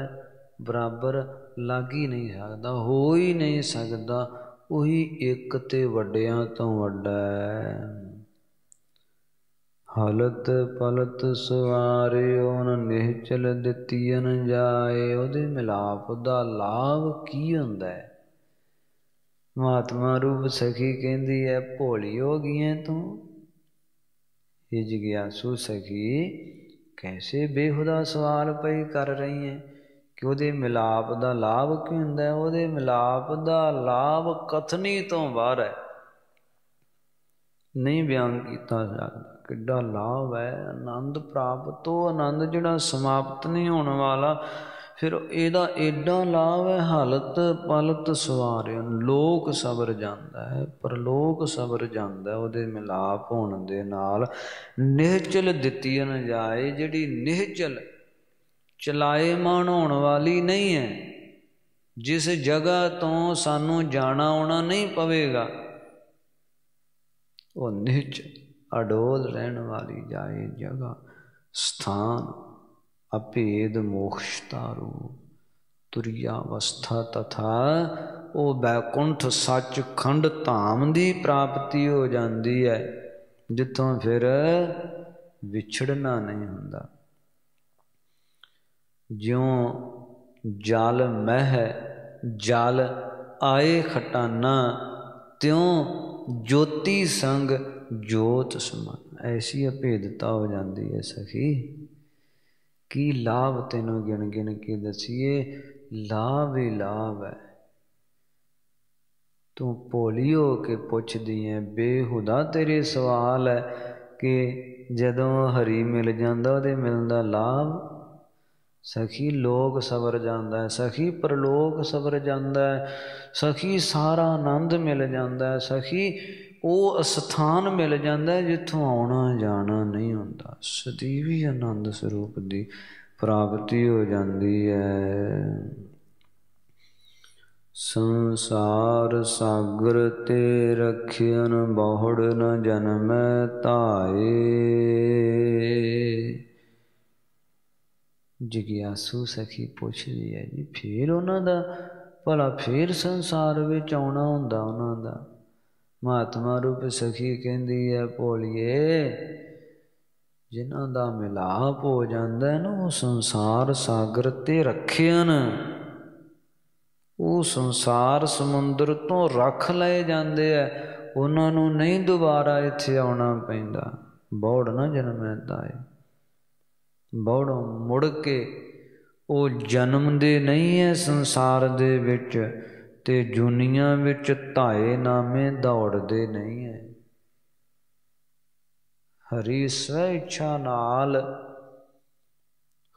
ਬਰਾਬਰ ਲੱਗ ਹੀ ਨਹੀਂ ਸਕਦਾ, ਹੋ ਹੀ ਨਹੀਂ ਸਕਦਾ। ਉਹੀ ਇੱਕ ਤੇ ਵੱਡਿਆਂ ਤੋਂ ਵੱਡਾ ਹੈ। ਹਲਤ ਪਲਤ ਸਵਾਰਿਓ ਨ ਨਿਹਚਲ ਦਿੱਤੀਨ ਜਾਏ। ਉਹਦੇ ਮਿਲਾਪ ਦਾ ਲਾਭ ਕੀ ਹੁੰਦਾ ਹੈ? ਮਹਾਤਮਾ ਰੂਪ ਸਖੀ ਕਹਿੰਦੀ ਹੈ, ਭੋਲੀ ਹੋ ਗਈ ਹੈ ਤੂੰ। ਇਹ ਜਿਗਿਆਸੂ ਸਖੀ ਕੈਸੇ ਬੇਹੁਦਾ ਸਵਾਲ ਪਈ ਕਰ ਰਹੀ ਹੈ ਕਿ ਉਹਦੇ ਮਿਲਾਪ ਦਾ ਲਾਭ ਕੀ ਹੁੰਦਾ? ਉਹਦੇ ਮਿਲਾਪ ਦਾ ਲਾਭ ਕਥਨੀ ਤੋਂ ਬਾਹਰ ਹੈ, ਨਹੀਂ ਬਿਆਨ ਕੀਤਾ ਸਕਦਾ। ਕਿੱਡਾ ਲਾਭ ਹੈ, ਆਨੰਦ ਪ੍ਰਾਪਤ, ਉਹ ਆਨੰਦ ਜਿਹੜਾ ਸਮਾਪਤ ਨਹੀਂ ਹੋਣ ਵਾਲਾ। ਫਿਰ ਇਹਦਾ ਏਡਾ ਲਾਭ ਹੈ, ਹਲਤ ਪਲਤ ਸਵਾਰਿਓ, ਲੋਕ ਸਬਰ ਜਾਂਦਾ ਹੈ, ਪਰਲੋਕ ਸਬਰ ਜਾਂਦਾ ਉਹਦੇ ਮਿਲਾਪ ਹੋਣ ਦੇ ਨਾਲ। ਨਿਹਚਲ ਦਿੱਤੀ ਨ ਜਾਏ, ਜਿਹੜੀ ਨਿਹਚਲ ਚਲਾਏਮਾਨ ਹੋਣ ਵਾਲੀ ਨਹੀਂ ਹੈ, ਜਿਸ ਜਗ੍ਹਾ ਤੋਂ ਸਾਨੂੰ ਜਾਣਾ ਆਉਣਾ ਨਹੀਂ ਪਵੇਗਾ, ਉਹ ਨਿਹਚਲ ਅਡੋਲ ਰਹਿਣ ਵਾਲੀ ਜਾਏ ਜਗ੍ਹਾ, ਸਥਾਨ ਅਭੇਦ ਮੋਕਸ਼ਤਾ ਰੂਪ ਤੁਰਿਆ ਅਵਸਥਾ ਤਥਾ ਉਹ ਬੈਕੁੰਠ ਸੱਚਖੰਡ ਧਾਮ ਦੀ ਪ੍ਰਾਪਤੀ ਹੋ ਜਾਂਦੀ ਹੈ, ਜਿੱਥੋਂ ਫਿਰ ਵਿਛੜਨਾ ਨਹੀਂ ਹੁੰਦਾ। ਜਿਉਂ ਜਲ ਮਹਿ ਜਲ ਆਏ ਖਟਾਨਾ, ਤਿਉਂ ਜੋਤੀ ਸੰਗ ਜੋਤ ਸਮਾਨ। ਐਸੀ ਅਭੇਦਤਾ ਹੋ ਜਾਂਦੀ ਹੈ ਸਖੀ, ਕੀ ਲਾਭ ਤੈਨੂੰ ਗਿਣ ਗਿਣ ਕੇ ਦਸੀਏ। ਲਾਭ ਹੀ ਲਾਭ ਹੈ। ਤੂੰ ਭੋਲੀ ਹੋ ਕੇ ਪੁੱਛਦੀ ਹੈ, ਬੇਹੁਦਾ ਤੇਰੇ ਸਵਾਲ ਹੈ ਕਿ ਜਦੋਂ ਹਰੀ ਮਿਲ ਜਾਂਦਾ ਉਹਦੇ ਮਿਲਣ ਦਾ ਲਾਭ। सखी लोक सवर जांदा है, सखी परलोक सवर जांदा है, सखी सारा आनंद मिल जांदा है, सखी ਉਹ ਅਸਥਾਨ ਮਿਲ ਜਾਂਦਾ ਜਿੱਥੋਂ ਆਉਣਾ ਜਾਣਾ ਨਹੀਂ ਹੁੰਦਾ। ਸਦੀਵੀ ਆਨੰਦ ਸਰੂਪ ਦੀ ਪ੍ਰਾਪਤੀ ਹੋ ਜਾਂਦੀ ਹੈ। ਸੰਸਾਰ ਸਾਗਰ ਤੇ ਰਖਿਅਨ ਬਹੁੜ ਨ ਜਨਮੈ ਧਾਏ। ਜਗਿਆਸੂ ਸਖੀ ਪੁੱਛਦੀ ਹੈ ਜੀ ਫੇਰ ਉਹਨਾਂ ਦਾ ਭਲਾ ਫੇਰ ਸੰਸਾਰ ਵਿੱਚ ਆਉਣਾ ਹੁੰਦਾ ਉਹਨਾਂ ਦਾ? ਮਹਾਤਮਾ ਰੂਪ ਸਖੀ ਕਹਿੰਦੀ ਹੈ ਭੋਲੀਏ, ਜਿਨ੍ਹਾਂ ਦਾ ਮਿਲਾਪ ਹੋ ਜਾਂਦਾ ਨਾ ਉਹ ਸੰਸਾਰ ਸਾਗਰ ਤੇ ਰੱਖਿਅਨ, ਉਹ ਸੰਸਾਰ ਸਮੁੰਦਰ ਤੋਂ ਰੱਖ ਲਏ ਜਾਂਦੇ ਆ, ਉਹਨਾਂ ਨੂੰ ਨਹੀਂ ਦੁਬਾਰਾ ਇੱਥੇ ਆਉਣਾ ਪੈਂਦਾ। ਬੌੜ ਨਾ ਜਨਮੈ ਧਾਏ, ਬੌੜੋਂ ਮੁੜ ਕੇ ਉਹ ਜਨਮਦੇ ਨਹੀਂ ਹੈ ਸੰਸਾਰ ਦੇ ਵਿੱਚ, ਤੇ ਜੂਨੀਆਂ ਵਿੱਚ ਧਾਏ ਨਾਮੇ ਦੌੜਦੇ ਨਹੀਂ ਹੈ। ਹਰੀ ਸਵੈ ਇੱਛਾ ਨਾਲ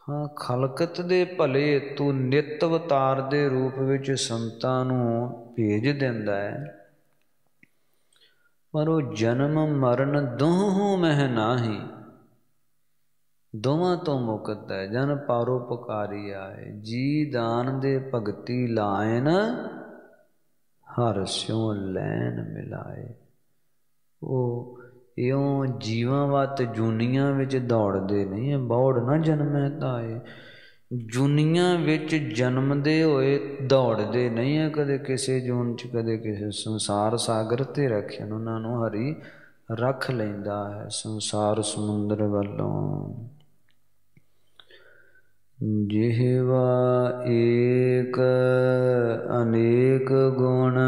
ਹਾਂ ਖਲਕਤ ਦੇ ਭਲੇ ਤੂੰ ਨਿਤ ਅਵਤਾਰ ਦੇ ਰੂਪ ਵਿੱਚ ਸੰਤਾਂ ਨੂੰ ਭੇਜ ਦਿੰਦਾ ਹੈ, ਪਰ ਉਹ ਜਨਮ ਮਰਨ ਦੋਹੋਂ ਮਹਿ ਨਾਹੀ, ਦੋਵਾਂ ਤੋਂ ਮੁਕਤ ਹੈ। ਜਨ ਪਰਉਪਕਾਰੀ ਆਏ, ਜੀ ਦਾਨ ਦੇ ਭਗਤੀ ਲਾਇਨ ਹਰ ਸਿਉ ਲੈਨ ਮਿਲਾਏ। ਉਹ ਇਉਂ ਜੀਵਾਂ ਵੱਤ ਜੂਨੀਆਂ ਵਿੱਚ ਦੌੜਦੇ ਨਹੀਂ ਹੈ। ਬੌੜ ਨਾ ਜਨਮੈ ਧਾਏ, ਜੂਨੀਆਂ ਵਿੱਚ ਜਨਮਦੇ ਹੋਏ ਦੌੜਦੇ ਨਹੀਂ ਹੈ, ਕਦੇ ਕਿਸੇ ਜੂਨ 'ਚ ਕਦੇ ਕਿਸੇ। ਸੰਸਾਰ ਸਾਗਰ 'ਤੇ ਰੱਖਿਆ ਉਹਨਾਂ ਨੂੰ ਹਰੀ ਰੱਖ ਲੈਂਦਾ ਹੈ ਸੰਸਾਰ ਸਮੁੰਦਰ ਵੱਲੋਂ। ਜਿਹਵਾ ਏਕ ਅਨੇਕ ਗੁਣ,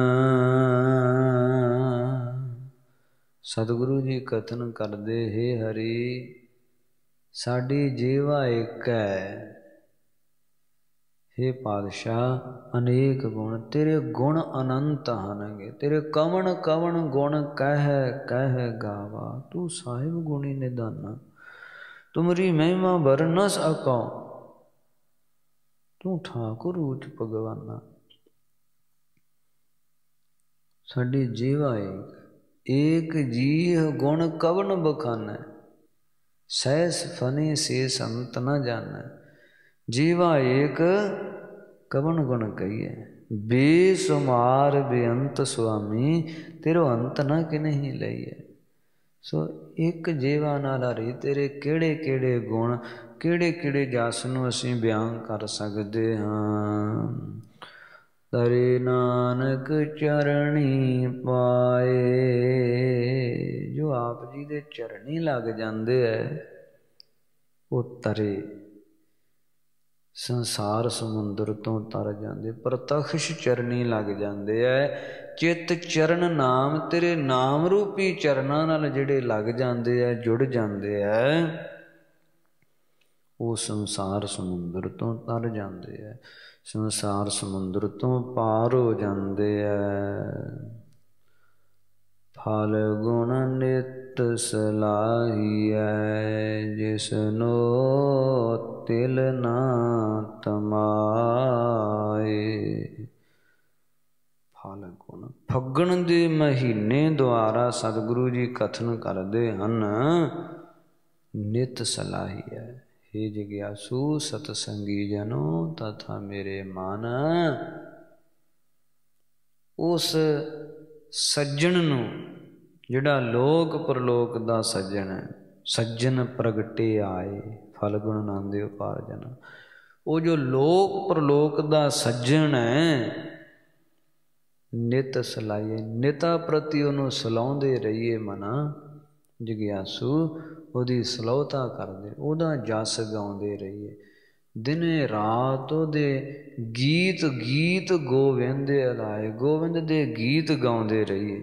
ਸਤਿਗੁਰੂ ਜੀ ਕਥਨ ਕਰਦੇ, ਹੇ ਹਰੀ ਸਾਡੀ ਜੀਵਾ ਇੱਕ ਹੈ। ਹੇ ਪਾਤਸ਼ਾਹ ਅਨੇਕ ਗੁਣ, ਤੇਰੇ ਗੁਣ ਅਨੰਤ ਹਨਗੇ, ਤੇਰੇ ਕਵਣ ਕਵਣ ਗੁਣ ਕਹਿ ਕਹਿ ਗਾਵਾ। ਤੂੰ ਸਾਹਿਬ ਗੁਣੀ ਨਿਧਾਨਾ, ਤੁਮਰੀ ਮਹਿਮਾ ਵਰ ਨ ਸਕਉ, ਤੂੰ ਠਾਕੁਰ ਊਚ ਭਗਵਾਨਾ। ਸਾਡੀ ਜੀਵਾ ਏਕ ਜੀਹ ਗੁਣ ਕਵਣ ਬਖਾਨੈ, ਸਹਿਸ ਫਨੀ ਸੇਸ ਅੰਤ ਨ ਜਾਣੈ। ਜੀਵਾ ਏਕ ਕਵਣ ਗੁਣ ਕਹੀਏ, ਬੇਸੁਮਾਰ ਬੇਅੰਤ ਸੁਆਮੀ, ਤੇਰੋ ਅੰਤ ਨਾ ਕਿਨਹੀ ਲਈਏ। ਸੋ ਇੱਕ ਜੀਵਾ ਨਾਲ ਹਰੀ ਤੇਰੇ ਕਿਹੜੇ ਕਿਹੜੇ ਗੁਣ, ਕਿਹੜੇ ਕਿਹੜੇ ਜਸ ਨੂੰ ਅਸੀਂ ਬਿਆਨ ਕਰ ਸਕਦੇ ਹਾਂ। ਤਰੇ ਨਾਨਕ ਚਰਣੀ ਪਾਏ, ਜੋ ਆਪ ਜੀ ਦੇ ਚਰਣੀ ਲੱਗ ਜਾਂਦੇ ਹੈ ਉਹ ਤਰੇ, ਸੰਸਾਰ ਸਮੁੰਦਰ ਤੋਂ ਤਰ ਜਾਂਦੇ, ਪ੍ਰਤਖਸ਼ ਚਰਨੀ ਲੱਗ ਜਾਂਦੇ ਹੈ। ਚਿੱਤ ਚਰਨ ਨਾਮ, ਤੇਰੇ ਨਾਮ ਰੂਪੀ ਚਰਨਾਂ ਨਾਲ ਜਿਹੜੇ ਲੱਗ ਜਾਂਦੇ ਹੈ, ਜੁੜ ਜਾਂਦੇ ਹੈ, ਉਹ ਸੰਸਾਰ ਸਮੁੰਦਰ ਤੋਂ ਤਰ ਜਾਂਦੇ ਹੈ, ਸੰਸਾਰ ਸਮੁੰਦਰ ਤੋਂ ਪਾਰ ਹੋ ਜਾਂਦੇ ਹੈ। ਫਲ ਗੁਣ ਨਿਤ ਸਲਾਹੀਐ, ਜਿਸਨੋ ਤਿਲ ਨਾ ਤਮਾਏ। ਫਲ ਗੁਣ ਫੱਗਣ ਦੇ ਮਹੀਨੇ ਦੁਆਰਾ ਸਤਿਗੁਰੂ ਜੀ ਕਥਨ ਕਰਦੇ ਹਨ, ਨਿਤ ਸਲਾਹੀਐ। हे जिज्ञासु सतसंगी जनों तथा मेरे मन, उस सज्जन नूं जिहड़ा लोक परलोक दा सज्जन है, सज्जन प्रगटे आए फलगुण नांदे उपार जन। वो जो लोक परलोक दा सज्जन है, नित सलाइए, निता प्रति उन्हों सलाउंदे रहिए मना। जिज्ञासु ਉਹਦੀ ਸਲੋਤਾ ਕਰਦੇ, ਉਹਦਾ ਜਸ ਗਾਉਂਦੇ ਰਹੀਏ, ਦਿਨੇ ਰਾਤ ਉਹਦੇ ਗੀਤ ਗੀਤ ਗੋਵਿੰਦ ਅਲਾਏ, ਗੋਬਿੰਦ ਦੇ ਗੀਤ ਗਾਉਂਦੇ ਰਹੀਏ।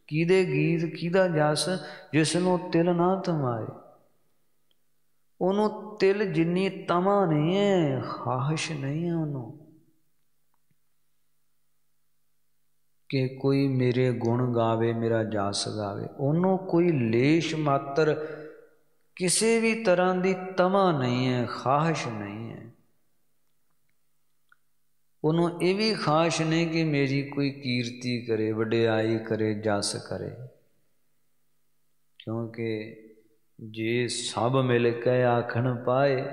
ਕਿਹਦੇ ਗੀਤ, ਕਿਹਦਾ ਜਸ? ਜਿਸ ਨੂੰ ਤਿਲ ਨਾ ਤਮਾਏ, ਉਹਨੂੰ ਤਿਲ ਜਿੰਨੀ ਤਮਾ ਨਹੀਂ ਹੈ, ਖਾਹਿਸ਼ ਨਹੀਂ ਹੈ ਉਹਨੂੰ ਕਿ ਕੋਈ ਮੇਰੇ ਗੁਣ ਗਾਵੇ, ਮੇਰਾ ਜਸ ਗਾਵੇ। ਉਹਨੂੰ ਕੋਈ ਲੇਸ਼ ਮਾਤਰ ਕਿਸੇ ਵੀ ਤਰ੍ਹਾਂ ਦੀ ਤਮਾ ਨਹੀਂ ਹੈ, ਖਾਹਿਸ਼ ਨਹੀਂ ਹੈ। ਉਹਨੂੰ ਇਹ ਵੀ ਖਾਸ਼ ਨਹੀਂ ਕਿ ਮੇਰੀ ਕੋਈ ਕੀਰਤੀ ਕਰੇ, ਵਡਿਆਈ ਕਰੇ, ਜਸ ਕਰੇ। ਕਿਉਂਕਿ ਜੇ ਸਭ ਮਿਲ ਕੇ ਆਖਣ ਪਾਏ,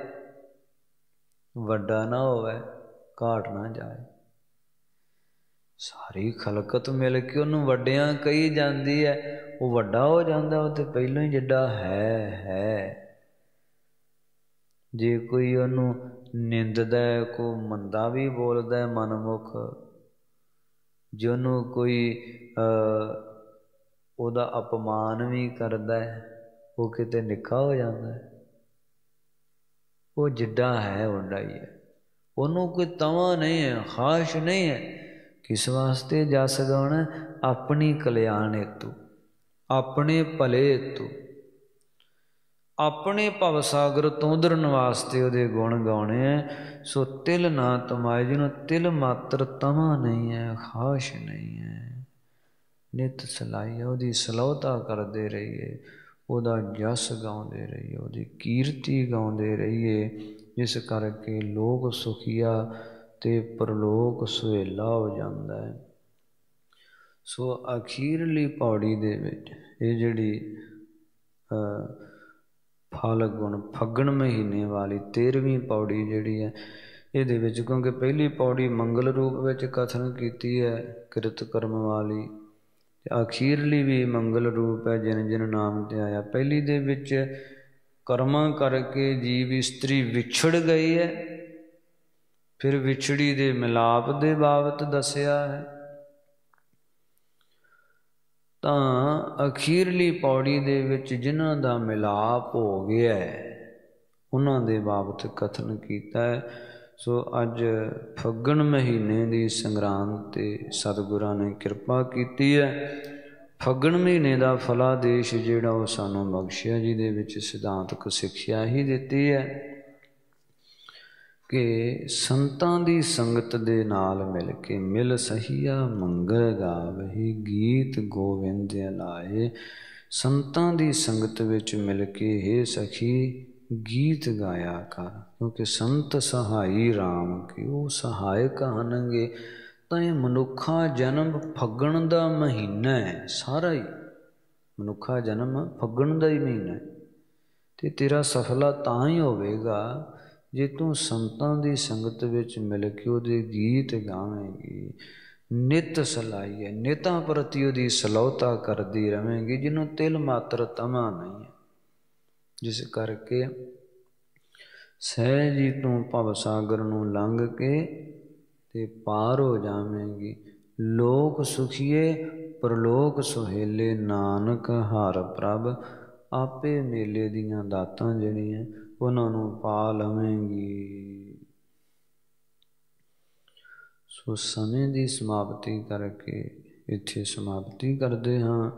ਵੱਡਾ ਨਾ ਹੋਵੇ, ਘਾਟ ਨਾ ਜਾਏ। ਸਾਰੀ ਖਲਕਤ ਮਿਲ ਕੇ ਉਹਨੂੰ ਵੱਡਿਆਂ ਕਹੀ ਜਾਂਦੀ ਹੈ, ਉਹ ਵੱਡਾ ਹੋ ਜਾਂਦਾ। ਉਹ ਤਾਂ ਪਹਿਲਾਂ ਹੀ ਜਿੱਡਾ ਹੈ। ਜੇ ਕੋਈ ਉਹਨੂੰ ਨਿੰਦਦਾ, ਕੋਈ ਮੰਦਾ ਵੀ ਬੋਲਦਾ ਮਨਮੁਖ, ਜੇ ਉਹਨੂੰ ਕੋਈ ਉਹਦਾ ਅਪਮਾਨ ਵੀ ਕਰਦਾ, ਉਹ ਕਿਤੇ ਨਿੱਕਾ ਹੋ ਜਾਂਦਾ। ਉਹ ਜਿੱਡਾ ਹੈ ਓਡਾ ਹੀ ਹੈ। ਉਹਨੂੰ ਕੋਈ ਤਵਾਂ ਨਹੀਂ ਹੈ, ਖਾਸ਼ ਨਹੀਂ ਹੈ। ਕਿਸ ਵਾਸਤੇ ਜਸ ਗਾਉਣਾ? ਆਪਣੀ ਕਲਿਆਣ हेतु, ਆਪਣੇ ਭਲੇ हेतु, ਆਪਣੇ ਭਵ ਸਾਗਰ ਤੋਂ ਉਧਰਨ ਵਾਸਤੇ ਉਹਦੇ ਗੁਣ ਗਾਉਣੇ ਹੈ। ਸੋ ਤਿਲ ਨਾ ਤਮਾਏ, ਜਿਹਨੂੰ ਤਿਲ ਮਾਤਰ ਤਵਾਂ ਨਹੀਂ ਹੈ, ਖਾਸ਼ ਨਹੀਂ ਹੈ। ਨਿਤ ਸਲਾਹੀਏ, ਉਹਦੀ ਸਲਾਹੁਤਾ ਕਰਦੇ ਰਹੀਏ, ਉਹਦਾ ਜਸ ਗਾਉਂਦੇ ਰਹੀਏ, ਉਹਦੀ ਕੀਰਤੀ ਗਾਉਂਦੇ ਰਹੀਏ, ਜਿਸ ਕਰਕੇ ਲੋਕ ਸੁਖੀਆ ਅਤੇ ਪ੍ਰਲੋਕ ਸੁਹੇਲਾ ਹੋ ਜਾਂਦਾ ਹੈ। ਸੋ ਅਖੀਰਲੀ ਪੌੜੀ ਦੇ ਵਿੱਚ ਇਹ ਜਿਹੜੀ ਫਾਲਗੁਣ ਫੱਗਣ ਮਹੀਨੇ ਵਾਲੀ 13ਵੀਂ ਪੌੜੀ ਜਿਹੜੀ ਹੈ, ਇਹਦੇ ਵਿੱਚ ਕਿਉਂਕਿ ਪਹਿਲੀ ਪੌੜੀ ਮੰਗਲ ਰੂਪ ਵਿੱਚ ਕਥਨ ਕੀਤੀ ਹੈ, ਕਿਰਤ ਕਰਮ ਵਾਲੀ, ਅਤੇ ਅਖੀਰਲੀ ਵੀ ਮੰਗਲ ਰੂਪ ਹੈ, ਜਿਨ ਜਿਨ ਨਾਮ ਤੇ ਆਇਆ। ਪਹਿਲੀ ਦੇ ਵਿੱਚ ਕਰਮਾਂ ਕਰਕੇ ਜੀਵ ਇਸਤਰੀ ਵਿਛੜ ਗਈ ਹੈ, ਫਿਰ ਵਿਛੜੀ ਦੇ ਮਿਲਾਪ ਦੇ ਬਾਬਤ ਦੱਸਿਆ ਹੈ। ਤਾਂ ਅਖੀਰਲੀ ਪੌੜੀ ਦੇ ਵਿੱਚ ਜਿਨ੍ਹਾਂ ਦਾ ਮਿਲਾਪ ਹੋ ਗਿਆ ਉਹਨਾਂ ਦੇ ਬਾਬਤ ਕਥਨ ਕੀਤਾ ਹੈ। ਸੋ ਅੱਜ ਫੱਗਣ ਮਹੀਨੇ ਦੀ ਸੰਗਰਾਂਦ 'ਤੇ ਸਤਿਗੁਰਾਂ ਨੇ ਕਿਰਪਾ ਕੀਤੀ ਹੈ। ਫੱਗਣ ਮਹੀਨੇ ਦਾ ਫਲਾਦੇਸ਼ ਜਿਹੜਾ ਉਹ ਸਾਨੂੰ ਬਖਸ਼ਿਆ, ਜਿਹਦੇ ਵਿੱਚ ਸਿਧਾਂਤਕ ਸਿੱਖਿਆ ਹੀ ਦਿੱਤੀ ਹੈ ਕਿ ਸੰਤਾਂ ਦੀ ਸੰਗਤ ਦੇ ਨਾਲ ਮਿਲ ਕੇ ਮਿਲ ਸਹੀਆ ਮੰਗਲ ਗਾਵਹਿ, ਗੀਤ ਗੋਵਿੰਦ ਲਾਏ। ਸੰਤਾਂ ਦੀ ਸੰਗਤ ਵਿੱਚ ਮਿਲ ਕੇ ਹੇ ਸਖੀ ਗੀਤ ਗਾਇਆ ਕਰ, ਕਿਉਂਕਿ ਸੰਤ ਸਹਾਈ ਰਾਮ ਕੀ, ਉਹ ਸਹਾਇਕ ਹਨਗੇ। ਤਾਂ ਇਹ ਮਨੁੱਖਾ ਜਨਮ ਫੱਗਣ ਦਾ ਮਹੀਨਾ ਹੈ, ਸਾਰਾ ਹੀ ਮਨੁੱਖਾ ਜਨਮ ਫੱਗਣ ਦਾ ਹੀ ਮਹੀਨਾ ਹੈ। ਅਤੇ ਤੇਰਾ ਸਫਲਾ ਤਾਂ ਹੀ ਹੋਵੇਗਾ ਜੇ ਤੂੰ ਸੰਤਾਂ ਦੀ ਸੰਗਤ ਵਿੱਚ ਮਿਲ ਕੇ ਉਹਦੇ ਗੀਤ ਗਾਵੇਂਗੀ, ਨਿਤ ਸਲਾਹੀਏ, ਨਿਤਾਂ ਪ੍ਰਤੀ ਉਹਦੀ ਸਲਾਹੁਤਾ ਕਰਦੀ ਰਵੇਂਗੀ, ਜਿਹਨੂੰ ਤਿਲ ਮਾਤਰ ਤਮਾ ਨਹੀਂ ਹੈ। ਜਿਸ ਕਰਕੇ ਸਹਿਜ ਹੀ ਤੂੰ ਭਵ ਸਾਗਰ ਨੂੰ ਲੰਘ ਕੇ ਤੇ ਪਾਰ ਹੋ ਜਾਵੇਂਗੀ। ਲੋਕ ਸੁਖੀਏ ਪ੍ਰਲੋਕ ਸੁਹੇਲੇ, ਨਾਨਕ ਹਰਿ ਪ੍ਰਭ ਆਪੇ ਮੇਲੇ ਦੀਆਂ ਦਾਤਾਂ ਜਿਹੜੀਆਂ ਉਹਨਾਂ ਨੂੰ ਪਾ ਲਵੇਂਗੀ। ਸੋ ਸਮੇਂ ਦੀ ਸਮਾਪਤੀ ਕਰਕੇ ਇੱਥੇ ਸਮਾਪਤੀ ਕਰਦੇ ਹਾਂ।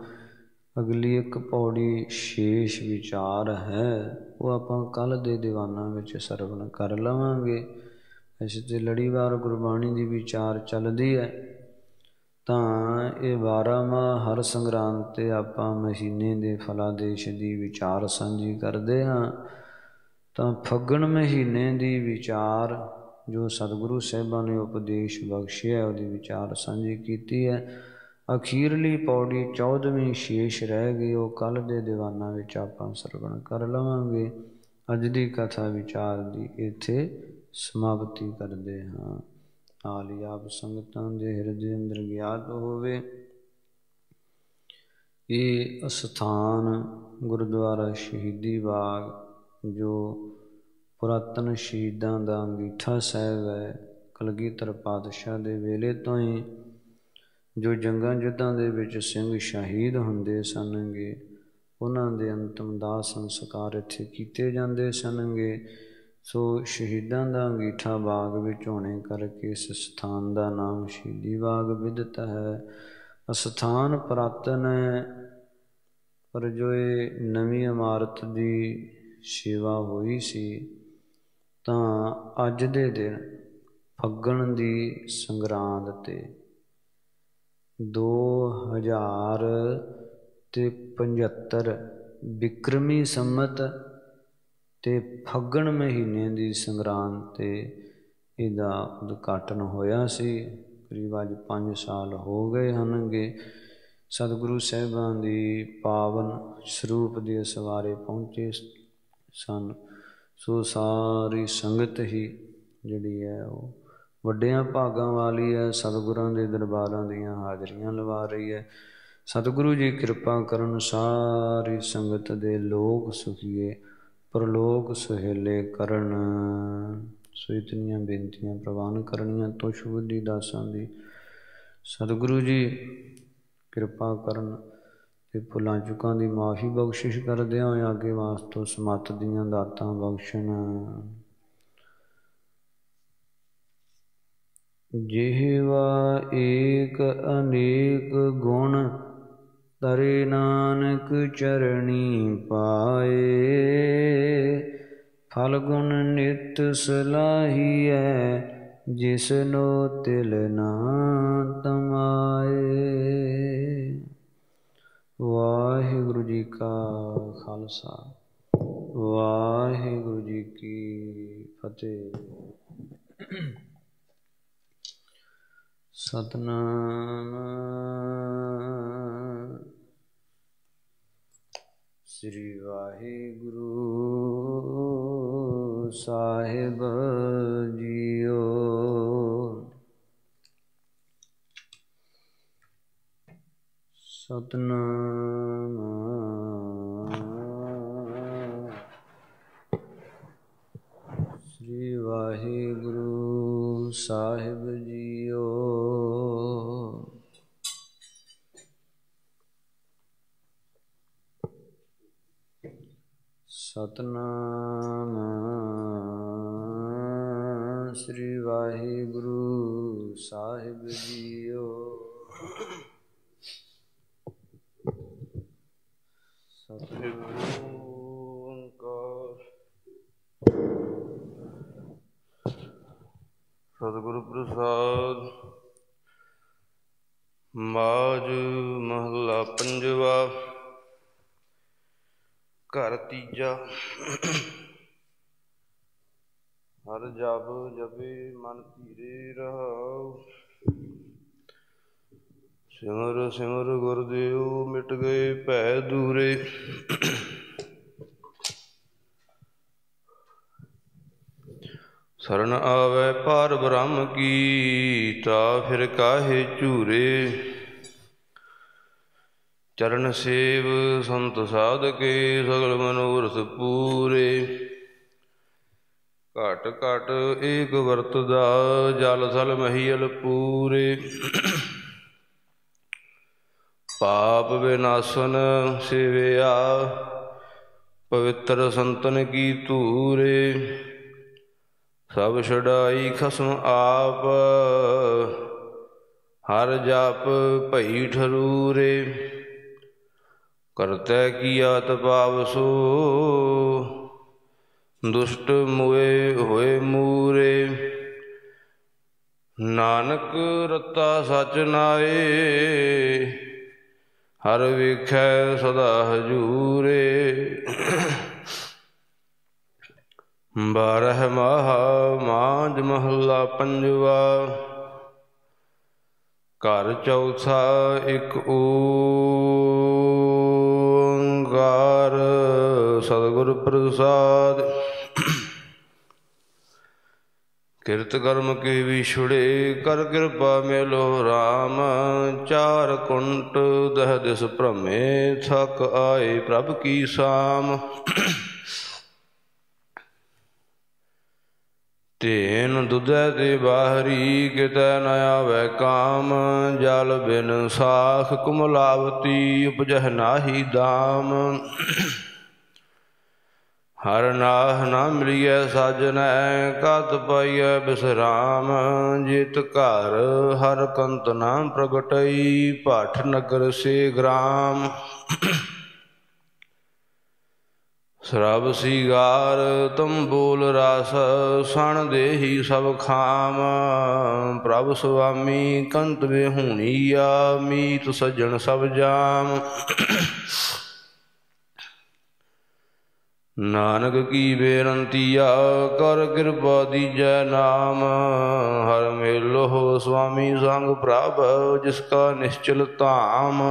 ਅਗਲੀ ਇੱਕ ਪੌੜੀ ਸ਼ੇਸ਼ ਵਿਚਾਰ ਹੈ, ਉਹ ਆਪਾਂ ਕੱਲ੍ਹ ਦੇ ਦੀਵਾਨਾਂ ਵਿੱਚ ਸਰਵਣ ਕਰ ਲਵਾਂਗੇ। ਵੈਸੇ ਤਾਂ ਲੜੀਵਾਰ ਗੁਰਬਾਣੀ ਦੀ ਵਿਚਾਰ ਚੱਲਦੀ ਹੈ, ਤਾਂ ਇਹ 12ਵਾਂ ਹਰ ਸੰਗਰਾਂਦ 'ਤੇ ਆਪਾਂ ਮਹੀਨੇ ਦੇ ਫਲਾਦੇਸ਼ ਦੀ ਵਿਚਾਰ ਸਾਂਝੀ ਕਰਦੇ ਹਾਂ। ਤਾਂ ਫੱਗਣ ਮਹੀਨੇ ਦੀ ਵਿਚਾਰ ਜੋ ਸਤਿਗੁਰੂ ਸਾਹਿਬਾਂ ਨੇ ਉਪਦੇਸ਼ ਬਖਸ਼ਿਆ, ਉਹਦੀ ਵਿਚਾਰ ਸਾਂਝੀ ਕੀਤੀ ਹੈ। ਅਖੀਰਲੀ ਪੌੜੀ 14ਵੀਂ ਸ਼ੇਸ਼ ਰਹਿ ਗਈ, ਉਹ ਕੱਲ੍ਹ ਦੇ ਦੀਵਾਨਾਂ ਵਿੱਚ ਆਪਾਂ ਸਰਵਣ ਕਰ ਲਵਾਂਗੇ। ਅੱਜ ਦੀ ਕਥਾ ਵਿਚਾਰ ਦੀ ਇੱਥੇ ਸਮਾਪਤੀ ਕਰਦੇ ਹਾਂ। ਨਾਲ ਹੀ ਆਪ ਸੰਗਤਾਂ ਦੇ ਹਿਰਦੇ ਅੰਦਰ ਗਿਆਤ ਹੋਵੇ ਇਹ ਅਸਥਾਨ ਗੁਰਦੁਆਰਾ ਸ਼ਹੀਦੀ ਬਾਗ, ਜੋ ਪੁਰਾਤਨ ਸ਼ਹੀਦਾਂ ਦਾ ਅੰਗੀਠਾ ਸਾਹਿਬ ਹੈ। ਕਲਗੀਧਰ ਪਾਤਸ਼ਾਹ ਦੇ ਵੇਲੇ ਤੋਂ ਹੀ ਜੋ ਜੰਗਾਂ ਯੁੱਧਾਂ ਦੇ ਵਿੱਚ ਸਿੰਘ ਸ਼ਹੀਦ ਹੁੰਦੇ ਸਨਗੇ, ਉਹਨਾਂ ਦੇ ਅੰਤਮ ਦਾਹ ਸੰਸਕਾਰ ਇੱਥੇ ਕੀਤੇ ਜਾਂਦੇ ਸਨਗੇ। ਸੋ ਸ਼ਹੀਦਾਂ ਦਾ ਅੰਗੀਠਾ ਬਾਗ ਵਿੱਚ ਹੋਣੇ ਕਰਕੇ ਇਸ ਸਥਾਨ ਦਾ ਨਾਮ ਸ਼ਹੀਦੀ ਬਾਗ ਵਿਦਿਤ ਹੈ। ਅਸਥਾਨ ਪੁਰਾਤਨ ਹੈ, ਪਰ ਜੋ ਇਹ ਨਵੀਂ ਇਮਾਰਤ ਦੀ ਸੇਵਾ ਹੋਈ ਸੀ, ਤਾਂ ਅੱਜ ਦੇ ਦਿਨ ਫੱਗਣ ਦੀ ਸੰਗਰਾਂਦ 'ਤੇ 2075 ਬਿਕਰਮੀ ਸੰਮਤ ਅਤੇ ਫੱਗਣ ਮਹੀਨੇ ਦੀ ਸੰਗਰਾਂਦ 'ਤੇ ਇਹਦਾ ਉਦਘਾਟਨ ਹੋਇਆ ਸੀ। ਕਰੀਬ ਅੱਜ 5 ਸਾਲ ਹੋ ਗਏ ਹਨਗੇ ਸਤਿਗੁਰੂ ਸਾਹਿਬਾਂ ਦੀ ਪਾਵਨ ਸਰੂਪ ਦੇ ਸਵਾਰੇ ਪਹੁੰਚੇ ਸਨ। ਸੋ ਸਾਰੀ ਸੰਗਤ ਹੀ ਜਿਹੜੀ ਹੈ ਉਹ ਵੱਡਿਆਂ ਭਾਗਾਂ ਵਾਲੀ ਹੈ, ਸਤਿਗੁਰਾਂ ਦੇ ਦਰਬਾਰਾਂ ਦੀਆਂ ਹਾਜ਼ਰੀਆਂ ਲਵਾ ਰਹੀ ਹੈ। ਸਤਿਗੁਰੂ ਜੀ ਕਿਰਪਾ ਕਰਨ, ਸਾਰੀ ਸੰਗਤ ਦੇ ਲੋਕ ਸੁਖੀਏ, ਪ੍ਰਲੋਕ ਸੁਹੇਲੇ ਕਰਨ। ਸੋ ਇਤਨੀਆਂ ਬੇਨਤੀਆਂ ਪ੍ਰਵਾਨ ਕਰਨੀਆਂ ਤੁਛ ਬੁੱਧੀ ਦਾਸਾਂ ਦੀ। ਸਤਿਗੁਰੂ ਜੀ ਕਿਰਪਾ ਕਰਨ ਤੇ ਭੁੱਲਾਂ ਚੁੱਕਾਂ ਦੀ ਮਾਫੀ ਬਖਸ਼ਿਸ਼ ਕਰਦਿਆਂ ਹੋਇਆ ਅੱਗੇ ਵਾਸਤੋਂ ਸਮੱਤ ਦੀਆਂ ਦਾਤਾਂ ਬਖਸ਼ਣ। ਜਿਹਵਾ ਏਕ ਅਨੇਕ ਗੁਣ ਤਰੇ ਨਾਨਕ ਚਰਣੀ ਪਾਏ, ਫਲ ਗੁਣ ਨਿਤ ਸਲਾਹੀਐ ਜਿਸਨੋ ਤਿਲ ਨਾ ਤਮਾਏ। ਵਾਹਿਗੁਰੂ ਜੀ ਕਾ ਖਾਲਸਾ, ਵਾਹਿਗੁਰੂ ਜੀ ਕੀ ਫਤਿਹ। ਸਤਨਾਮ ਸ੍ਰੀ ਵਾਹਿਗੁਰੂ ਸਾਹਿਬ ਜੀਓ। ਸਤਨਾਮ ਸ੍ਰੀ ਵਾਹਿਗੁਰੂ ਸਾਹਿਬ ਜੀਓ। ਸਤਨਾਮ ਸ੍ਰੀ ਵਾਹਿਗੁਰੂ ਸਾਹਿਬ ਜੀਓ। ਸਤਿਗੁਰੂ ਓੰਕਾਰ ਸਤਿਗੁਰੂ ਪ੍ਰਸਾਦ। ਮਾਝ ਮਹੱਲਾ ਪੰਜਵਾ। ਘਰ ਤੀਜਾ। ਹਰਿ ਜਪ ਜਪੇ ਮਨ ਧੀਰੇ ਰਹਾਉ, ਸਿਮਰ ਸਿਮਰ ਗੁਰਦੇਵ ਮਿਟ ਗਏ ਭੈ ਦੂਰੇ। ਸ਼ਰਨ ਆਵੈ ਪਾਰ ਬ੍ਰਹਮ ਕੀ, ਤਾ ਫਿਰ ਕਾਹੇ ਝੂਰੇ। ਚਰਨ ਸੇਵ ਸੰਤ ਸਾਧਕੇ, ਸਗਲ ਮਨੋਰਥ ਪੂਰੇ। ਘਟ ਘਟ ਏਕ ਵਰਤਦਾ, ਜਲ ਥਲ ਮਹੀਲ ਪੂਰੇ। ਪਾਪ ਵਿਨਾਸ਼ਨ ਸੇਵਿਆ, ਪਵਿੱਤਰ ਸੰਤਨ ਕੀ ਧੂਰੇ। ਸਭ ਛੁਡਾਈ ਖਸਮ ਆਪ, ਹਰ ਜਪ ਭਈ ਠਰੂਰੇ। ਕਰਤੈ ਕੀਆ ਤਪਾਵ ਸੋ, ਦੁਸ਼ਟ ਮੁਏ ਹੋਏ ਮੂਰੇ। ਨਾਨਕ ਰਤਾ ਸਚ ਨਾਏ, ਹਰ ਵੇਖੈ ਸਦਾ ਹਜੂਰੇ। ਬਾਰਹ ਮਾਹ ਮਾਝ ਮਹੱਲਾ ਪੰਜਵਾ। ਘਰ ਚੌਥਾ। ਇਕ ਓੰਕਾਰ ਸਤਿਗੁਰ ਪ੍ਰਸਾਦਿ। ਕਿਰਤ ਕਰਮ ਕੇ ਵਿਛੁੜੇ, ਕਰ ਕਿਰਪਾ ਮਿਲੋ ਰਾਮ। ਚਾਰ ਕੁੰਟ ਦਹ ਦਿਸ ਭ੍ਰਮੇ, ਥਕ ਆਏ ਪ੍ਰਭ ਕੀ ਸਾਮ। ਧੇਨ ਦੁਧੈ ਤੇ ਬਾਹਰੀ, ਕਿਤੈ ਨ ਆਵੈ ਕਾਮ। ਜਲ ਬਿਨ ਸਾਖ ਕੁਮਲਾਵਤੀ, ਉਪਜਹਿ ਨਾਹੀ ਦਾਮ। ਹਰ ਨਾਹ ਨਾ ਮਿਲੀਐ ਸਾਜਨੈ, ਕਤ ਪਾਈਐ ਬਿਸਰਾਮ। ਜਿਤ ਘਰ ਹਰ ਕੰਤ ਨਾ ਪ੍ਰਗਟਈ, ਭੱਠ ਨਗਰ ਸੇ ਗ੍ਰਾਮ। ਸਰਬ ਸੀਗਾਰ ਤੰਬੂਲ ਰਸ, ਸਣ ਦੇਹੀ ਸਭ ਖਾਮ। ਪ੍ਰਭ ਸੁਆਮੀ ਕੰਤ ਵਿਹੂਣੀਆ, ਮੀਤ ਸੱਜਣ ਸਭ ਜਾਮ। ਨਾਨਕ ਕੀ ਬੇਨੰਤੀਆ ਕਰ ਕਿਰਪਾ ਦੀਜੈ ਨਾਮ। ਹਰ ਮੇਲੋ ਸੁਆਮੀ ਸੰਗ ਪ੍ਰਭ ਜਿਸ ਕਾ ਨਿਸ਼ਚਲ ਧਾਮ।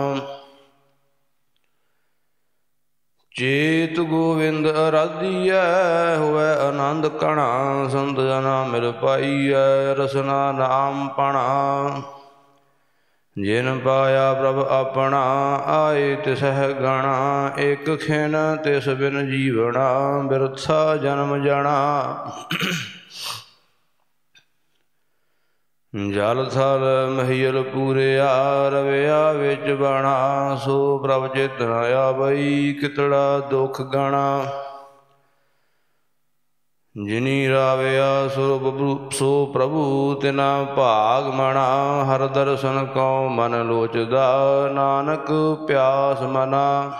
ਚੇਤ ਗੋਵਿੰਦ ਅਰਾਧੀਐ ਹੋਵੈ ਆਨੰਦ ਕਣਾ। ਸੰਤ ਜਨਾ ਮਿਲ ਪਾਈਐ ਰਸਨਾ ਨਾਮ ਪਣਾ। ਜਿਨ ਪਾਇਆ ਪ੍ਰਭ ਆਪਣਾ ਆਏ ਤਿਸਹਿ ਗਣਾ। ਇਕ ਖਿਨ ਤਿਸ ਬਿਨ ਜੀਵਣਾ ਬਿਰਥਾ ਜਨਮ ਜਾਣਾ। ਜਲ ਥਲ ਮਹੀਲ ਪੂਰਿਆ ਰਵਿਆ ਵਿੱਚ ਬਾਣਾ। ਸੋ ਪ੍ਰਭ ਚਿਤ ਨ ਆਵਈ ਕਿਤੜਾ ਦੁਖ ਗਾਣਾ। ਜਿਨੀ ਰਾਵਿਆ ਸੋ ਪ੍ਰਭੂ ਤਿਨਾ ਭਾਗ ਮਣਾ। ਹਰ ਦਰਸ਼ਨ ਕਉ ਮਨ ਲੋਚਦਾ ਨਾਨਕ ਪਿਆਸ ਮਨਾ।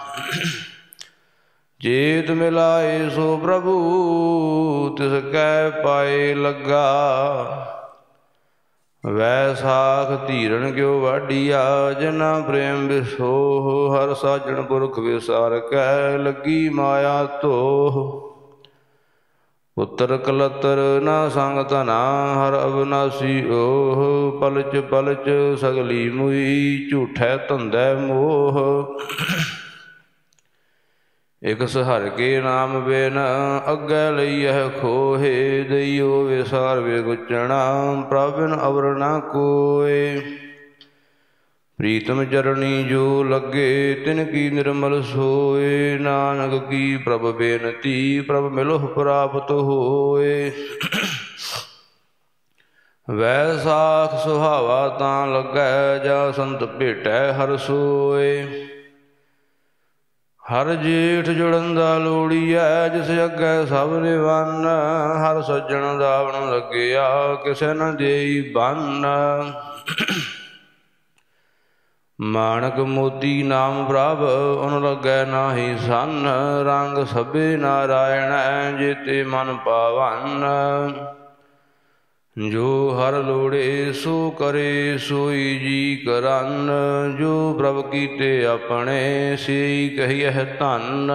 ਚੇਤ ਮਿਲਾਏ ਸੋ ਪ੍ਰਭੂ ਤਿਸ ਕੈ ਪਾਏ ਲੱਗਾ। ਵੈਸਾਖ ਧੀਰਨ ਕਿਉ ਵਾਢੀਆ ਜਿਨਾ ਪ੍ਰੇਮ ਵਿਸੋਹ। ਹਰ ਸਾਜਣ ਪੁਰਖ ਵਿਸਾਰ ਕੈ ਲੱਗੀ ਮਾਇਆ ਧੋਹ। ਪੁੱਤਰ ਕਲਤਰ ਨਾ ਸੰਗ ਧਨਾ ਹਰ ਅਵਨਾਸੀ ਓਹ। ਪਲਚ ਪਲਚ ਸਗਲੀ ਮੁਈ ਝੂਠੈ ਧੰਦੈ ਮੋਹ। ਇਕ ਸਹਰ ਕੇ ਨਾਮ ਬਿਨ ਅੱਗੇ ਲਈਐ ਖੋਹੇ। ਦਈਓ ਵਿਸਾਰ ਵਿਗੁਚਣਾ ਪ੍ਰਭ ਬਿਨ ਅਵਰ ਨਾ ਕੋਇ। ਪ੍ਰੀਤਮ ਚਰਣੀ ਜੋ ਲੱਗੇ ਤਿਨ ਕੀ ਨਿਰਮਲ ਸੋਏ। ਨਾਨਕ ਕੀ ਪ੍ਰਭ ਬੇਨਤੀ ਪ੍ਰਭ ਮਿਲੋਹ ਪ੍ਰਾਪਤ ਹੋਏ। ਵੈਸਾਖ ਸੁਹਾਵਾ ਤਾਂ ਲੱਗੈ ਜਾ ਸੰਤ ਭੇਟੈ ਹਰ ਸੋਏ। ਹਰ ਜੇਠ ਜੁੜੰਦਾ ਲੋੜੀਐ ਜਿਸ ਅੱਗੇ ਸਭ ਨਿਵੰਨ। ਹਰ ਸੱਜਣ ਦਾਵਣ ਲੱਗਿਆ ਕਿਸੇ ਨ ਦੇਈ ਬੰਨ। ਮਾਣਕ ਮੋਤੀ ਨਾਮ ਪ੍ਰਭ ਉਨ ਲੱਗੈ ਨਾਹੀ ਸੰਨ। ਰੰਗ ਸਭੇ ਨਾਰਾਇਣੈ ਜੇਤੇ ਮਨ ਪਾਵਨ। ਜੋ ਹਰ ਲੋੜੇ ਸੋ ਕਰੇ ਸੋਈ ਜੀ ਕਰਨ। ਜੋ ਪ੍ਰਭ ਕੀਤੇ ਆਪਣੇ ਸੇਈ ਕਹੀਐ ਧੰਨ।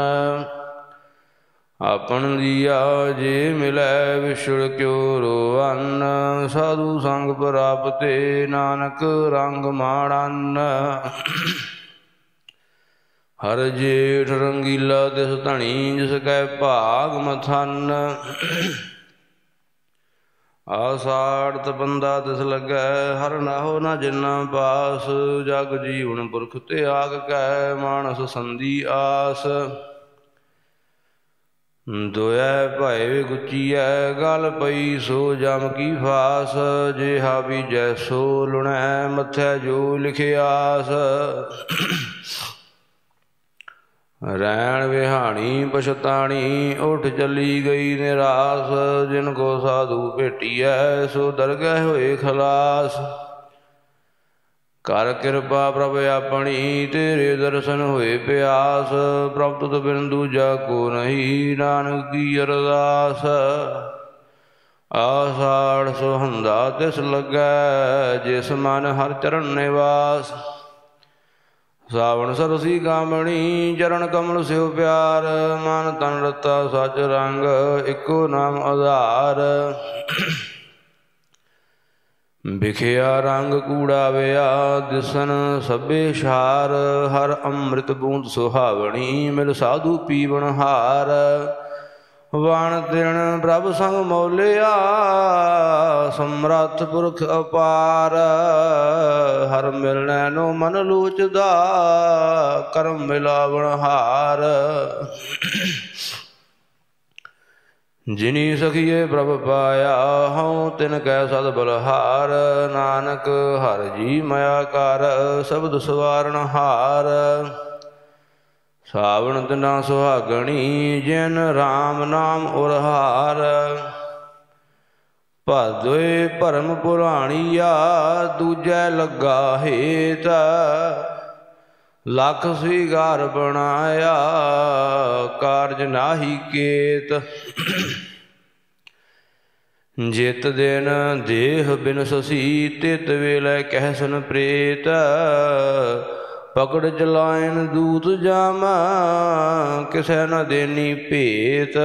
ਆਪਨ ਦੀਆ ਜੇ ਮਿਲੈ ਵਿਛੜ ਕਿਉ ਰੋਵਨ। ਸਾਧੂ ਸੰਗ ਪ੍ਰਾਪਤੇ ਨਾਨਕ ਰੰਗ ਮਾਣਨ। ਹਰ ਜੇਠ ਰੰਗੀਲਾ ਤਿਸ ਧਣੀ ਜਿਸ ਕੈ ਭਾਗ ਮਥਨ। ਆਸਾੜ ਤਪੰਦਾ ਤਿਸ ਲੱਗੈ ਹਰ ਨਾਹੋ ਨ ਜਿਨਾ ਪਾਸ। ਜਗ ਜੀਵਨ ਪੁਰਖ ਤਿਆਗ ਕੈ ਮਾਨਸ ਸੰਧੀ ਆਸ। ਦੋਇ ਭਏ ਵਿਗੁਚੀਐ ਗਲ ਪਈ ਸੋ ਜਮ ਕੀ ਫਾਸ। ਜਿਹਾ ਬੀਜੈ ਸੋ ਲੁਣੈ ਮਥੈ ਜੋ ਲਿਖਿਆਸ। ਰੈਣ ਵਿਹਾਣੀ ਪਛਤਾਣੀ ਉੱਠ ਚਲੀ ਗਈ ਨਿਰਾਸ। ਜਿਨ ਕੋ ਸਾਧੂ ਭੇਟੀਐ ਸੋ ਦਰਗਹਿ ਹੋਏ ਖਲਾਸ। ਕਰ ਕਿਰਪਾ ਪ੍ਰਭ ਆਪਣੀ ਤੇਰੇ ਦਰਸ਼ਨ ਹੋਏ ਪਿਆਸ। ਪ੍ਰਭ ਤੁਧ ਬਿਨ ਦੂਜਾ ਕੋ ਨਹੀਂ ਨਾਨਕ ਕੀ ਅਰਦਾਸ। ਆਸਾੜ ਸੁਹੰਦਾ ਤਿਸ ਲੱਗੈ ਜਿਸ ਮਨ ਹਰ ਚਰਨ ਨਿਵਾਸ। ਸਾਵਣ ਸਰਸੀ ਗਾਮਣੀ ਚਰਨ ਕਮਲ ਸਿਉ ਪਿਆਰ। ਮਨ ਤਨ ਰਤਾ ਸਚ ਰੰਗ ਇੱਕੋ ਨਾਮ ਆਧਾਰ। ਵਿਖਿਆ ਰੰਗ ਕੂੜਾ ਵਿਆ ਦਿਸਨ ਸਭੇ ਛਾਰ। ਹਰ ਅੰਮ੍ਰਿਤ ਬੂੰਦ ਸੁਹਾਵਣੀ ਮਿਲ ਸਾਧੂ ਪੀਵਨ ਹਾਰ। ਵਣ ਤਿਣ ਪ੍ਰਭ ਸੰਗ ਮੌਲਿਆ ਸਮਰੱਥ ਪੁਰਖ ਅਪਾਰ। ਹਰ ਮਿਲਣੈ ਨੋ ਮਨ ਲੋਚਦਾ ਕਰਮ ਮਿਲਾਵਣ ਹਾਰ। ਜਿਨੀ ਸਖੀਏ ਪ੍ਰਭ ਪਾਇਆ ਹਉ ਤਿਨ ਕੈ ਸਦ ਬਲਹਾਰ। ਨਾਨਕ ਹਰ ਜੀ ਮਾਇਆ ਕਰ ਸ਼ਬਦ ਸਵਾਰਨ ਹਾਰ। ਸਾਵਣ ਤਿਨਾ ਸੁਹਾਗਣੀ ਜਿਨ ਰਾਮ ਨਾਮ ਉਰਹਾਰ। ਭਾਦੋਏ ਭਰਮ ਪੁਰਾਣੀਆ ਦੂਜੈ ਲੱਗਾ ਹੇਤ। ਲੱਖ ਸਵੀਗਾਰ ਬਣਾਇਆ ਕਾਰਜ ਨਾਹੀ ਕੇਤ। ਜਿਤ ਦਿਨ ਦੇਹ ਬਿਨਸਸੀ ਤਿਤ ਵੇਲੇ ਕਹਿਸਨ ਪ੍ਰੇਤ। ਪਕੜ ਚਲਾਇਨ ਦੂਤ ਜਾਮ, ਕਿਸੈ ਨ ਦੇਨੀ ਭੇਤ।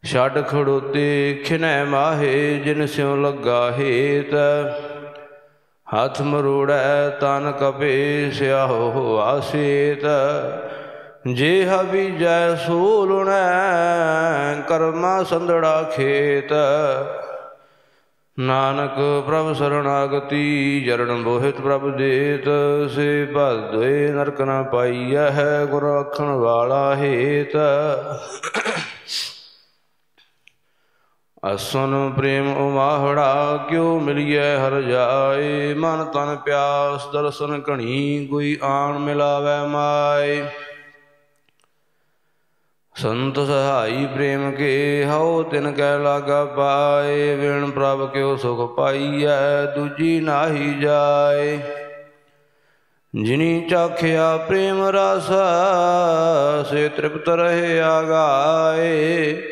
ਛੱਡ ਖੜੋਤੇ ਖਿਨੈ ਮਾਹੇ, ਜਿਨ ਸਿਉ ਲੱਗਾ ਹੇਤ। ਹੱਥ ਮਰੋੜੈ ਤਨ ਕਪੇ, ਸਿਆਹੋ ਆਸੇਤ। ਜੇ ਬੀਜੈ ਸੋ ਲੁਣੈ, ਕਰਮਾ ਸੰਧੜਾ ਖੇਤ। ਨਾਨਕ ਪ੍ਰਭ ਸਰਣਾਗਤੀ, ਜਰਨ ਬੋਹਿਤ ਪ੍ਰਭ ਦੇਤ। ਸੇ ਭਦੋਏ ਨਰਕ ਨ ਪਾਈਐ, ਗੁਰ ਆਖਣ ਵਾਲਾ ਹੇਤ। ਅਸੁਨ ਪ੍ਰੇਮ ਉਮਾਹੜਾ, ਕਿਉ ਮਿਲੀਐ ਹਰਿ ਜਾਇ। ਮਨ ਤਨ ਪਿਆਸ ਦਰਸ਼ਨ ਘਣੀ, ਕੋਈ ਆਣ ਮਿਲਾਵੈ ਮਾਇ। ਸੰਤ ਸਹਾਈ ਪ੍ਰੇਮ ਕੇ, ਹਉ ਤਿਨ ਕੈ ਲਾਗਾ ਪਾਏ। ਵਿਣ ਪ੍ਰਭ ਕਿਉ ਸੁਖ ਪਾਈਐ, ਦੂਜੀ ਨਾਹੀ ਜਾਏ। ਜਿਨੀ ਚਾਖਿਆ ਪ੍ਰੇਮ ਰਸ, ਸੇ ਤ੍ਰਿਪਤ ਰਹੇ ਆਗਾਏ।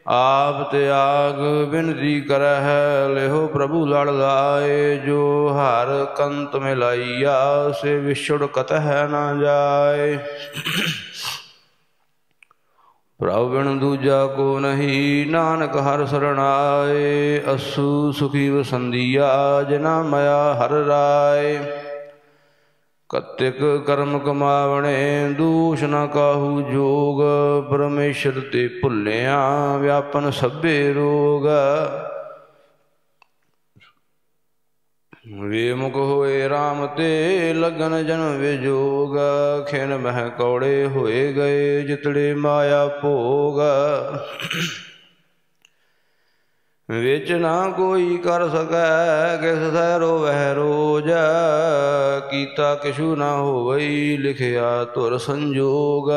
ਆਪ ਤਿਆਗ ਬਿਨਤੀ ਕਰਹਿ, ਲਿਹੋ ਪ੍ਰਭੂ ਲੜ ਲਾਏ। ਜੋ ਹਰ ਕੰਤ ਮਿਲਾਈਆ, ਸੇ ਵਿਛੁੜ ਕਤਹਿ ਨ ਜਾਏ। ਪ੍ਰਭ ਬਿਨ ਦੂਜਾ ਕੋ ਨਹੀਂ, ਨਾਨਕ ਹਰਿ ਸਰਣਾਏ। ਅਸੂ ਸੁਖੀ ਵਸੰਦੀਆ, ਜਿਨਾ ਮਇਆ ਹਰਿ ਰਾਏ। ਕਤਿਕ ਕਰਮ ਕਮਾਵਣੇ, ਦੂਸ਼ ਨ ਕਾਹੂ ਜੋਗ। ਪਰਮੇਸ਼ਰ ਤੇ ਭੁੱਲਿਆ, ਵਿਆਪਨ ਸਭੇ ਰੋਗ। ਵਿਮੁਖ ਹੋਏ ਰਾਮ ਤੇ, ਲਗਨ ਜਨਮ ਵਿਜੋਗ। ਖਿਨ ਮਹਿ ਕੌੜੇ ਹੋਏ ਗਏ, ਜਿਤੜੇ ਮਾਇਆ ਭੋਗ। ਵਿੱਚ ਨਾ ਕੋਈ ਕਰ ਸਕੈ, ਕਿਸ ਸੈ ਰੋਵੈ ਰੋਜ। ਕੀਤਾ ਕਿਛੂ ਨਾ ਹੋਵਈ, ਲਿਖਿਆ ਧੁਰ ਸੰਜੋਗ।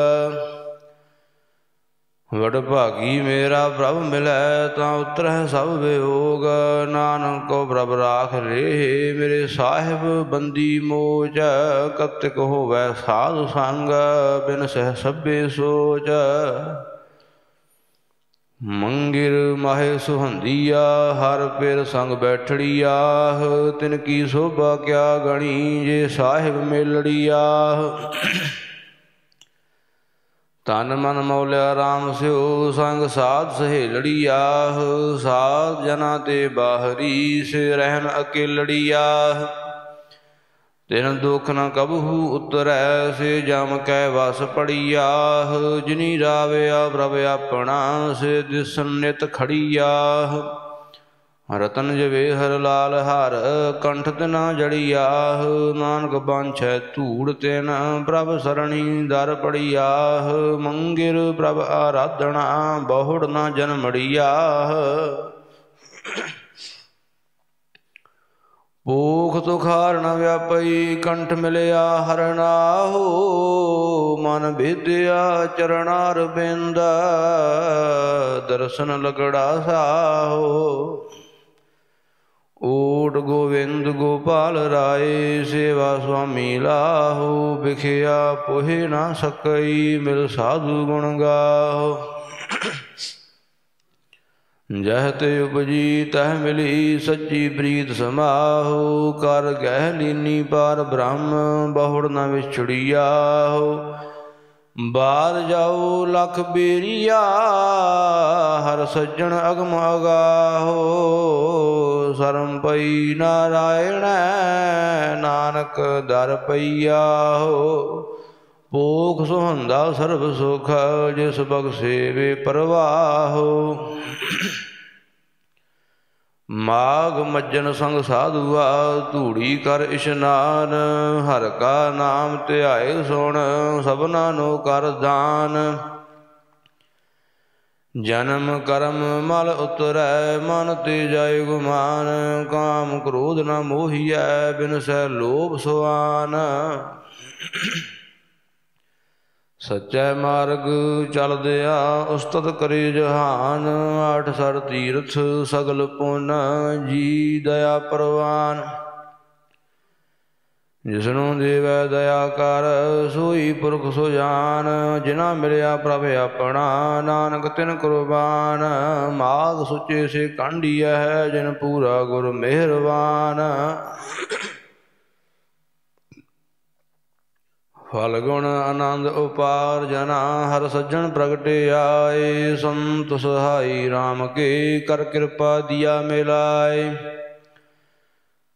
ਵਡ ਭਾਗੀ ਮੇਰਾ ਪ੍ਰਭ ਮਿਲੈ, ਤਾਂ ਉਤਰਹਿ ਸਭ ਵਿਯੋਗ। ਨਾਨਕ ਕੋ ਪ੍ਰਭ ਰਾਖ ਲੇਹਿ, ਮੇਰੇ ਸਾਹਿਬ ਬੰਦੀ ਮੋਚ। ਕਤਿਕ ਹੋਵੈ ਸਾਧੁ ਸੰਗ, ਬਿਨ ਸਹਿ ਸਭੇ ਸੋਚ। ਮੰਗਿਰ ਮਾਹੇ ਸੁਹੰਦੀਆ, ਹਰ ਪਿਰ ਸੰਗ ਬੈਠੜੀਆਹ। ਤਿਨ ਕੀ ਸੋਭਾ ਕਿਆ ਗਣੀ, ਜੇ ਸਾਹਿਬ ਮੇਲੜੀਆਹ। ਤਨ ਮਨ ਮੌਲਿਆ ਰਾਮ ਸਿਉ, ਸੰਗ ਸਾਧ ਸਹੇਲੜੀਆਹ। ਸਾਧ ਜਨਾ ਤੇ ਬਾਹਰੀ, ਸੇ ਰਹਿਨ ਅਕੇਲੜੀਆਹ। ਤਿਨ ਦੁਖ ਨ ਕਬਹੂ ਉਤਰੈ, ਸੇ ਜਮ ਕੈ ਵਸ ਪੜੀਆਹ। ਜਿਨੀ ਰਾਵਿਆ ਪ੍ਰਭ ਆਪਣਾ, ਸੇ ਦਿਸਨ ਨਿਤ ਖੜੀਆਹ। ਰਤਨ ਜਵੇਹਰ ਲਾਲ ਹਰ, ਕੰਠ ਤਿਨਾ ਜੜੀਆਹ। ਨਾਨਕ ਬਾਂਛੈ ਧੂੜ ਤਿਨ, ਪ੍ਰਭ ਸਰਣੀ ਦਰ ਪੜੀਆਹ। ਮੰਗਿਰ ਪ੍ਰਭ ਆਰਾਧਣਾ, ਬਹੁੜ ਨ ਜਨਮੜੀਆਹ। ਭੂਖ ਤੁਖਾਰ ਨ ਵਿਆਪਈ, ਕੰਠ ਮਿਲਿਆ ਹਰਿ ਨਾਹੋ। ਮਨ ਭੇਦਿਆ ਚਰਨਾਰ ਬਿੰਦ, ਦਰਸ਼ਨ ਲਗੜਾ ਸਾਹੋ। ਓਟ ਗੋਵਿੰਦ ਗੋਪਾਲ ਰਾਏ, ਸੇਵਾ ਸੁਆਮੀ ਲਾਹੋ। ਵਿਖਿਆ ਪੋਹਿ ਨਾ ਸਕਈ, ਮਿਲ ਸਾਧੂ ਗੁਣ ਗਾਹੋ। ਜਹ ਤੇ ਉਪਜੀ ਤਹ ਮਿਲੀ, ਸੱਚੀ ਪ੍ਰੀਤ ਸਮਾਹੋ। ਕਰ ਗਹਿ ਲੀਨੀ ਪਾਰ ਬ੍ਰਹਮ, ਬਹੁੜ ਨ ਵਿਛੜੀਆਹੋ। ਬਾਰ ਜਾਓ ਲਖ ਬੇਰੀਆ, ਹਰ ਸੱਜਣ ਅਗਮ ਅਗਾਹੋ। ਸਰਮ ਪਈ ਨਾਰਾਇਣੈ, ਨਾਨਕ ਦਰ ਪਈਆਹੋ। ਭੋਖ ਸੁਹੰਦਾ ਸਰਬ ਸੁਖ, ਜਿਸ ਬਖਸ਼ੇ ਵੇ ਪਰਵਾਹੋ। ਮਾਘ ਮੱਜਨ ਸੰਗ ਸਾਧੂਆ, ਧੂੜੀ ਕਰ ਇਸ਼ਨਾਨ। ਹਰਿ ਕਾ ਨਾਮ ਧਿਆਏ ਸੁਣ, ਸਭਨਾ ਨੂੰ ਕਰ ਦਾਨ। ਜਨਮ ਕਰਮ ਮਲ ਉਤਰੈ, ਮਨ ਤੇ ਜਾਏ ਗੁਮਾਨ। ਕਾਮ ਕ੍ਰੋਧ ਨ ਮੋਹੀਐ, ਬਿਨ ਸੈ ਲੋਭ ਸੁਆਨ। ਸੱਚੈ ਮਾਰਗ ਚਲਦਿਆ, ਉਸਤਤ ਕਰੇ ਜਹਾਨ। ਆਠ ਸਰ ਤੀਰਥ ਸਗਲ ਪੁੰਨ, ਜੀ ਦਇਆ ਪ੍ਰਵਾਨ। ਜਿਸਨੂੰ ਦੇਵੈ ਦਇਆ ਕਰ, ਸੋਈ ਪੁਰਖ ਸੁਜਾਨ। ਜਿਨਾ ਮਿਲਿਆ ਪ੍ਰਭ ਆਪਣਾ, ਨਾਨਕ ਤਿਨ ਕੁਰਬਾਨ। ਮਾਘ ਸੁਚੇ ਸੇ ਕਾਂਢੀਐ, ਜਿਨ ਪੂਰਾ ਗੁਰ ਮਿਹਰਬਾਨ। ਫਲ ਗੁਣ ਆਨੰਦ ਉਪਾਰ ਜਨਾ ਹਰ ਸੱਜਣ ਪ੍ਰਗਟੇ ਆਏ। ਸੰਤ ਸਹਾਈ ਰਾਮ ਕੇ ਕਰ ਕਿਰਪਾ ਦੀਆ ਮਿਲਾਏ।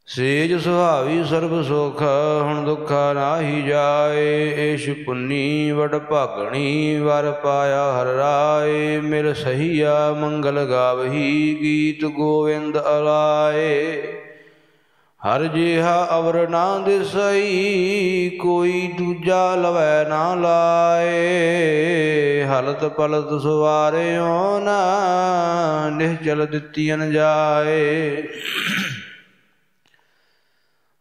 ਸੇਜ ਸੁਹਾਵੀ ਸਰਬ ਸੁਖ ਹੁਣ ਦੁੱਖਾ ਨਾਹੀ ਜਾਏ। ਏਸ਼ ਪੁੰਨੀ ਵਡ ਭਾਗਣੀ ਵਰ ਪਾਇਆ ਹਰ ਰਾਏ। ਮਿਲ ਸਹੀਆ ਮੰਗਲ ਗਾਵਹੀ ਗੀਤ ਗੋਵਿੰਦ ਅਲਾਏ। ਹਰ ਜਿਹਾ ਅਵਰ ਨਾ ਦਿਸਈ ਕੋਈ ਦੂਜਾ ਲਵੈ ਨਾ ਲਾਏ। ਹਲਤ ਪਲਤ ਸਵਾਰਿਓ ਨਾ ਨਿਹਚਲ ਦਿੱਤੀਨ ਜਾਏ।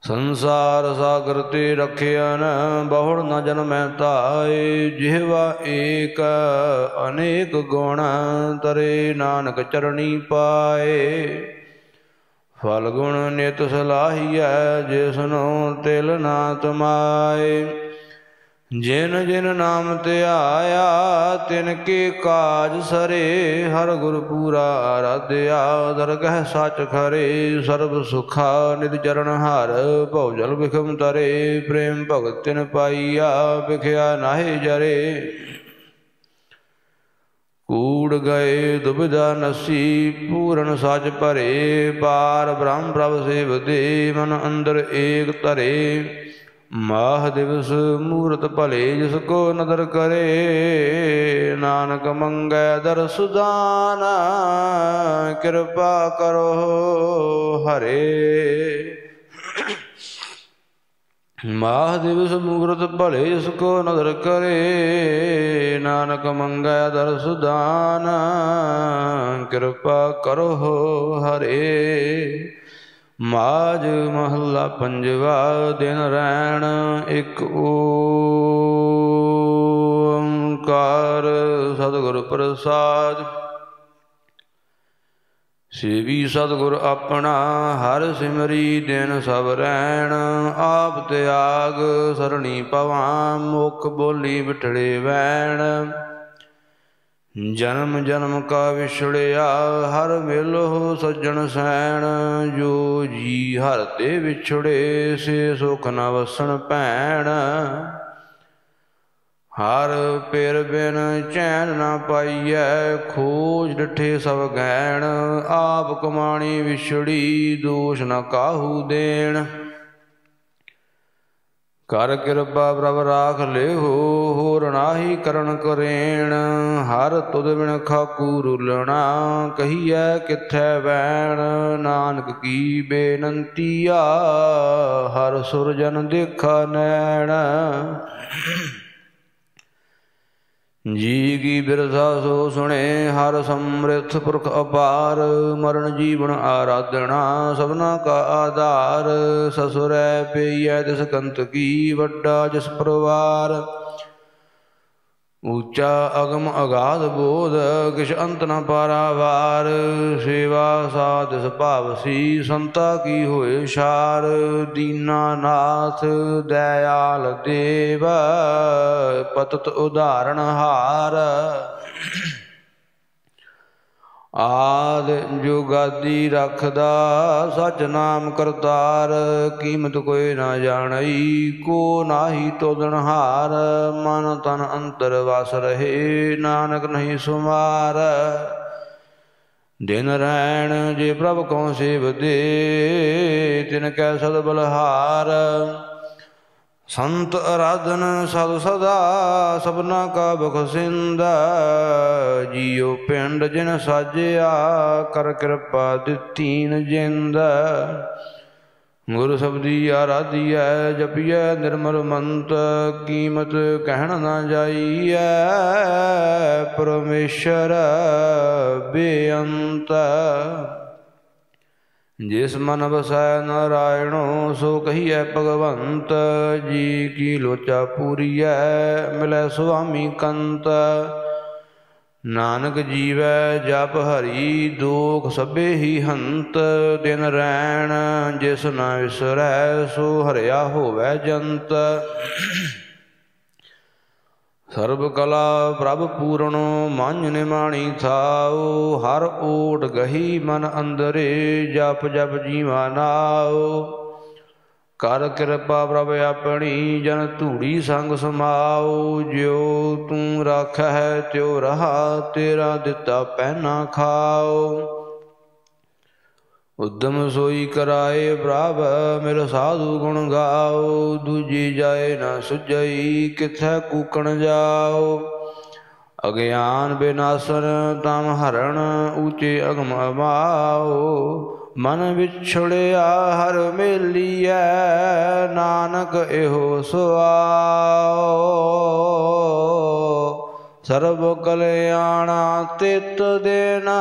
ਸੰਸਾਰ ਸਾਗਰ ਤੇ ਰਖਿਆਨ ਬਹੁੜ ਨ ਜਨਮੈ ਧਾਏ। ਜਿਹਵਾ ਏਕ ਅਨੇਕ ਗੁਣ ਤਰੇ ਨਾਨਕ ਚਰਣੀ ਪਾਏ। ਫਲ ਗੁਣ ਨਿਤ ਸਲਾਹੀਐ ਜਿਸਨੂੰ ਤਿਲ ਨਾ ਤਮਾਏ। ਜਿਨ ਜਿਨ ਨਾਮ ਧਿਆਇਆ ਤਿਨ ਕੇ ਕਾਜ ਸਰੇ। ਹਰ ਗੁਰ ਪੂਰਾ ਆਰਾਧਿਆ ਦਰਗਹਿ ਸੱਚ ਖਰੇ। ਸਰਬ ਸੁਖਾ ਨਿਤ ਚਰਨ ਹਰ ਭਉ ਜਲ ਬਿਖਮ ਤਰੇ। ਪ੍ਰੇਮ ਭਗਤ ਤਿਨ ਪਾਈਆ ਵਿਖਿਆ ਨਾਹਿ ਜਰੇ। ਕੂੜ ਗਏ ਦੁਬਿਧਾ ਨਸੀ ਪੂਰਨ ਸਚ ਭਰੇ। ਪਾਰ ਬ੍ਰਹਮ ਪ੍ਰਭ ਸੇਵਦੇ ਮਨ ਅੰਦਰ ਏਕ ਧਰੇ। ਮਾਹ ਦਿਵਸ ਮੂਰਤ ਭਲੇ ਜਿਸ ਕੋ ਨਦਰ ਕਰੇ। ਨਾਨਕ ਮੰਗੈ ਦਰਸ ਦਾਨ ਕਿਰਪਾ ਕਰੋ ਹਰੇ। ਮਾਹ ਦਿਵਸ ਮੂਰਤ ਭਲੇ ਜਿਸ ਕੋ ਨਦਰ ਕਰੇ। ਨਾਨਕ ਮੰਗੈ ਦਰਸ ਦਾਨ ਕਿਰਪਾ ਕਰੋ ਹਰੇ। ਮਾਝ ਮਹੱਲਾ ਪੰਜਵਾ। ਦਿਨ ਰੈਣ ਇਕ ਓੰਕਾਰ ਸਤਿਗੁਰ ਪ੍ਰਸਾਦ। ਸੇਵੀ ਸਤਿਗੁਰ ਆਪਣਾ ਹਰ ਸਿਮਰੀ ਦਿਨ ਸਭ ਰੈਣ। ਆਪ ਤਿਆਗ ਸਰਣੀ ਪਵਾਂ ਮੁਖ ਬੋਲੀ ਬਿਠੜੇ ਵੈਣ। ਜਨਮ ਜਨਮ ਕਾ ਵਿਛੜਿਆ ਹਰ ਮਿਲੋ ਸੱਜਣ ਸੈਣ। ਜੋ ਜੀ ਹਰ ਤੇ ਵਿਛੜੇ ਸੇ ਸੁਖ ਨ ਵਸਣ ਭੈਣ। ਹਰ ਪਿਰ ਬਿਨ ਚੈਨ ਨਾ ਪਾਈਐ ਖੋਜ ਡਿਠੇ ਸਭ ਗੈਣ। ਆਪ ਕਮਾਣੀ ਵਿਛੜੀ ਦੋਸ਼ ਨ ਕਾਹੂ ਦੇਣ। ਕਰ ਕਿਰਪਾ ਪ੍ਰਭ ਰਾਖ ਲਿਹੋ ਹੋਰ ਨਾਹੀ ਕਰਨ ਕਰੇਣ। ਹਰ ਤੁਧ ਬਿਨ ਖਾਕੂ ਰੁਲਣਾ ਕਹੀਐ ਕਿੱਥੈ ਵੈਣ। ਨਾਨਕ ਕੀ ਬੇਨੰਤੀਆ ਹਰ ਸੁਰਜਨ ਦੇਖਾ ਨੈਣ। ਜੀ ਕੀ ਬਿਰਥਾ ਸੋ ਸੁਣੇ ਹਰ ਸਮ੍ਰਿਥ ਪੁਰਖ ਅਪਾਰ। ਮਰਨ ਜੀਵਨ ਆਰਾਧਨਾ ਸਭਨਾ ਕਾ ਆਧਾਰ। ਸਸੁਰੈ ਪਈਐ ਤਿਸ ਕੰਤ ਕੀ ਵੱਡਾ ਜਿਸ ਪਰਵਾਰ। ਉੱਚਾ ਅਗਮ ਅਗਾਧ ਬੋਧ ਕਿਛ ਅੰਤ ਨ ਪਾਰਾਵਾਰ। ਸੇਵਾ ਸਾਧ ਸੁਭਾਵਸੀ ਸੰਤਾ ਕੀ ਹੋਏ ਛਾਰ। ਦੀਨਾ ਨਾਥ ਦਇਆਲ ਦੇਵ ਪਤਿਤ ਉਦਾਹਰਣ ਹਾਰ। ਆਦ ਜੁਗਾਦੀ ਰਖਦਾ ਸਚ ਨਾਮ ਕਰਤਾਰ। ਕੀਮਤ ਕੋਈ ਨਾ ਜਾਣਈ ਕੋ ਨਾਹੀ ਤੋਦਨਹਾਰ। ਮਨ ਤਨ ਅੰਤਰ ਵਸ ਰਹੇ ਨਾਨਕ ਨਹੀਂ ਸੁਮਾਰ। ਦਿਨ ਰੈਣ ਜੇ ਪ੍ਰਭ ਕਉ ਸੇਵਦੇ ਤਿਨ ਕੈ ਸਦ ਬਲਹਾਰ। ਸੰਤ ਅਰਾਧਨ ਸਦ ਸਦਾ ਸਭਨਾ ਕਾ ਬਖਸ਼ਿੰਦਾ। ਜੀਉ ਪਿੰਡ ਜਿਨ ਸਾਜਿਆ ਕਰ ਕਿਰਪਾ ਦਿੱਤੀਨ ਜਿੰਦ। ਗੁਰ ਸਬਦੀ ਆਰਾਧੀਐ ਜਪੀਐ ਨਿਰਮਲ ਮੰਤ। ਕੀਮਤ ਕਹਿਣ ਨਾ ਜਾਈਐ ਪਰਮੇਸ਼ਰ ਬੇਅੰਤ। ਜਿਸ ਮਨ ਵਸੈ ਨਾਰਾਇਣੋ ਸੋ ਕਹੀਐ ਭਗਵੰਤ। ਜੀ ਕੀ ਲੋਚਾ ਪੂਰੀਐ ਮਿਲੈ ਸੁਆਮੀ ਕੰਤ। ਨਾਨਕ ਜੀਵੈ ਜਪ ਹਰੀ ਦੋਖ ਸਭੇ ਹੀ ਹੰਤ। ਦਿਨ ਰੈਣ ਜਿਸ ਨ ਵਿਸਰੈ ਸੋ ਹਰਿਆ ਹੋਵੈ ਜੰਤ। ਸਰਬ ਕਲਾ ਪ੍ਰਭ ਪੂਰਣੋ ਮਾਂਝ ਨਿਮਾਣੀ ਥਾਉ। ਹਰ ਓਟ ਗਹੀ ਮਨ ਅੰਦਰੇ ਜਪ ਜਪ ਜੀਵਾ ਨਾਉ। ਕਰ ਕਿਰਪਾ ਪ੍ਰਭ ਆਪਣੀ, ਜਨ ਧੂੜੀ ਸੰਗ ਸਮਾਓ। ਜਿਉ ਤੂੰ ਰਾਖੈ ਤਿਉ ਰਹਾ, ਤੇਰਾ ਦਿੱਤਾ ਪਹਿਨਾ ਖਾਓ। ਉਦਮ ਸੋਈ ਕਰਾਏ ਪ੍ਰਭ, ਮੇਰਾ ਸਾਧੂ ਗੁਣ ਗਾਓ। ਦੂਜੀ ਜਾਏ ਨਾ ਸੁਝਈ, ਕਿਥੈ ਕੂਕਣ ਜਾਓ। ਅਗਿਆਨ ਬਿਨਾਸਨ ਤਮ ਹਰਣ, ਊਚੇ ਅਗਮ ਅਮਾਓ। ਮਨ ਵਿਛੜਿਆ ਹਰ ਮੇਲੀਐ, ਨਾਨਕ ਇਹੋ ਸੁਆਓ। ਸਰਬ ਕਲਿਆਣਾ ਤਿਤ ਦੇਨਾ,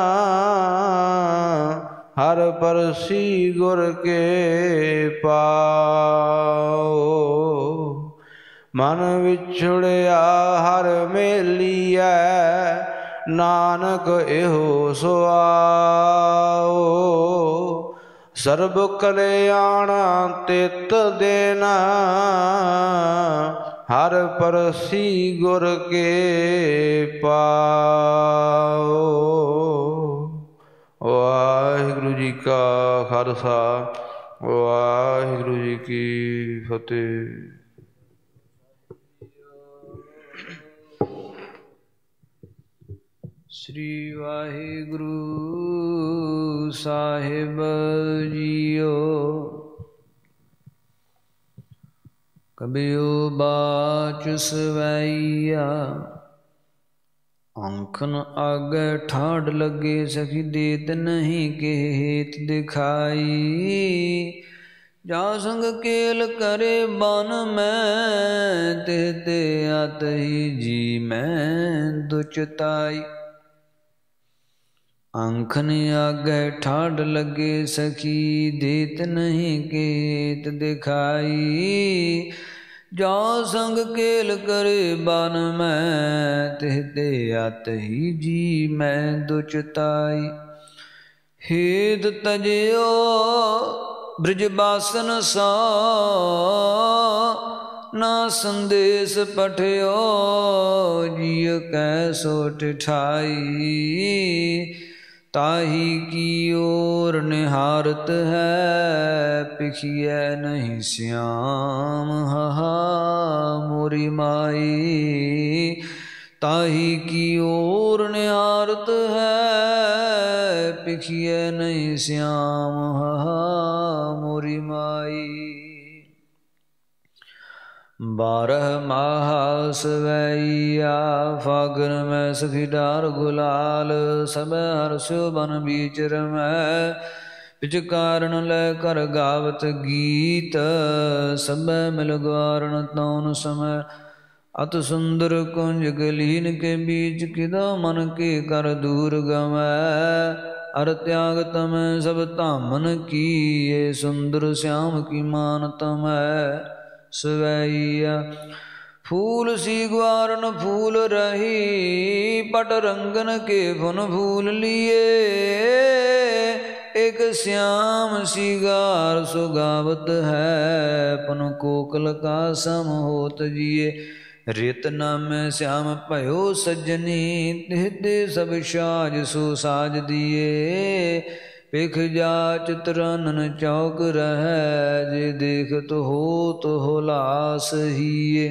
ਹਰ ਪਰਸੀ ਗੁਰ ਕੇ ਪਾਓ। ਮਨ ਵਿਛੜਿਆ ਹਰ ਮੇਲੀਐ, ਨਾਨਕ ਇਹੋ ਸੁਆਓ। ਸਰਬ ਕਲਿਆਣਾ ਤਿਤ ਦੇਨਾ, ਹਰ ਪਰਸੀ ਗੁਰ ਕੇ ਪਾਓ। ਵਾਹਿਗੁਰੂ ਜੀ ਕਾ ਖਾਲਸਾ, ਵਾਹਿਗੁਰੂ ਜੀ ਕੀ ਫਤਿਹ। ਸ੍ਰੀ ਵਾਹਿਗੁਰੂ ਸਾਹਿਬ ਜੀਓ। ਕਬਿਓ ਬਾਚ ਸਵੈਈਆ, ਅੰਖਨ ਆਗੇ ਠਾਢ ਲੱਗੇ। ਸਖੀ ਦੇਤ ਨਹੀਂ ਕੇਤ ਦਿਖਾਈ। ਜਾ ਸੰਗ ਕੇਲ ਕਰੇ ਬਨ ਮੈਂ, ਤਿਹ ਤੇ ਅਤ ਹੀ ਜੀ ਮੈਂ ਦੁਚਤਾਈ। ਅੰਖਨ ਆਗੇ ਠਾਢ ਲੱਗੇ, ਸਖੀ ਦੇਤ ਨਹੀਂ ਕੇਤ ਦਿਖਾਈ। ਜਾ ਸੰਗ ਕੇਲ ਕਰੇ ਬਨ ਮੈਂ, ਤਿਹ ਤੇ ਅਤ ਹੀ ਜੀ ਮੈਂ ਦੁਚਤਾਈ। ਹੇਤ ਤਜਿਓ ਬ੍ਰਿਜ ਬਾਸਨ ਸੋ, ਨਾ ਸੰਦੇਸ ਪਠਿਓ ਜਿਉ ਕੈ ਸੋ ਠਿਠਾਈ। ਤਾਹੀ ਕੀ ओर निहारत है, पिखिए नहीं श्याम हा मोरी माई। ताही की ओर निहारत है, पिखिए नहीं श्याम हा मोरी माई। 12 माह सवैया, फागुन में सखी डार गुलाल। सब हर्षो बन बीच रमै, पिछ कारण लै कर गावत गीत। सब मिल ग्वारण तौन समय, अत सुंदर कुंज गलीन के बीच। किदा मन के कर दूर गवै, अर त्याग तमै सब धामन की। ये सुंदर श्याम की मान तमै सवैया। फूल सी ग्वारन फूल रही, पट रंगन के फुन फूल लिए। एक श्याम सी गार सुगावत है, पन कोकल का सम होत जिए। रेत नामे श्याम भयो सज्जनी, तिह ते सब साज सो साज दिए। पिख जा चितरनन चौक रहै, जे देखत होत हुलास हिए।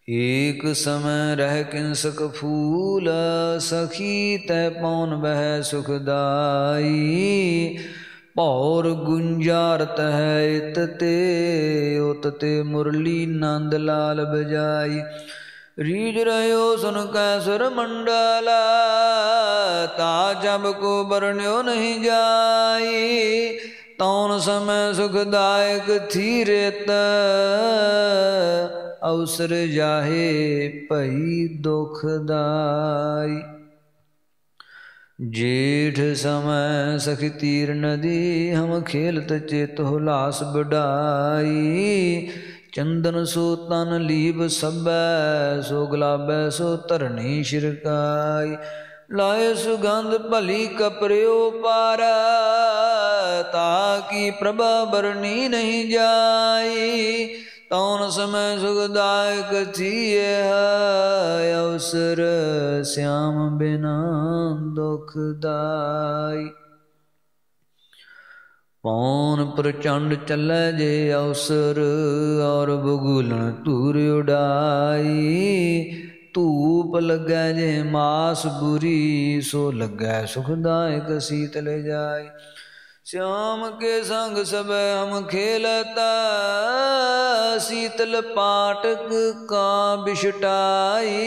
एक समय रह किंसक फूल, सखी तै पौन बह सुखदाई। पौर गुंजारत है इत ते, उत ते मुरली नंद लाल बजाई। रीझ रह्यो सुन कैसर मंडला, ता जब को बरण्यो नहीं जाई। तौन समय सुखदायक थी रेत, अवसर जाहे भई दुखदाई। जेठ समय सखी तीर नदी, हम खेलत चेत हुलास बढ़ाई। चंदन सो तन लीब सबै, सो गुलाबै सो धरणी छिड़काई। लाए सुगंध भली कपड़ियो पार, ताकि प्रभा बरनी नहीं जाई। तौन समय सुखदायक थिए अवसर, श्याम बिना दुखदाई। पौन प्रचंड चलै जे अवसर, और बगुलन धूर उडाई। धूप लगै जे मास बुरी, सो लगै सुखदायक शीतल जाय। श्याम के संग सब हम खेलता, शीतल पाटक का बिछटाई।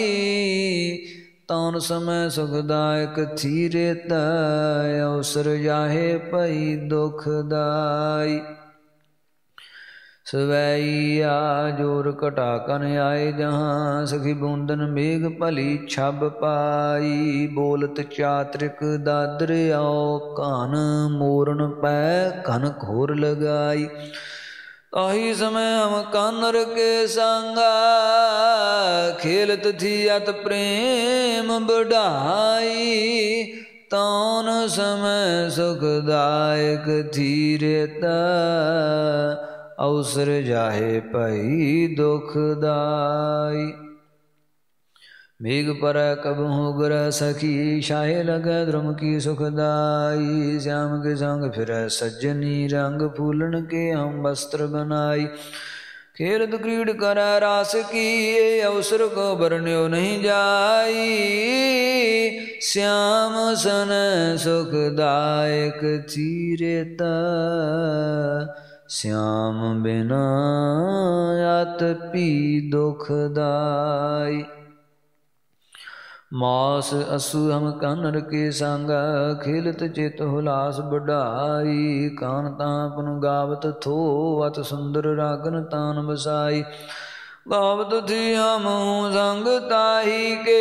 तौन समय सुखदायक थी रेता, अवसर जाहे पई दुखदाई। सवैया जोर घटा कन आए जहाँ, सखी बूंदन मेघ भली छब पाई। बोलत चातरिक दादर आओ कान, मोरन पै कन घोर लगाई। ताही समय हम कानर के संगा, खेलत थी अत प्रेम बढ़ाई। तौन समय सुखदायक थी रेता, अवसर जाहे पई दुखदाई। मेघ पर कबहू ग्रह सखी, छाए लगे ध्रुम की सुखदाई। श्याम के संग फिर सज्जनी, रंग फूलन के हम वस्त्र बनाई। खेलत क्रीड कर रास की, अवसर को बरन्यो नहीं जाई। श्याम सन सुखदायक थी रेता, श्याम बिना अत पी दुखदाई। मास असु हम कानर के संगा, खेलत चित हुलास बढ़ाई। कान तापन गावत थो, अत सुंदर रागन तान बसाई। गावत थी हम संग ताही के,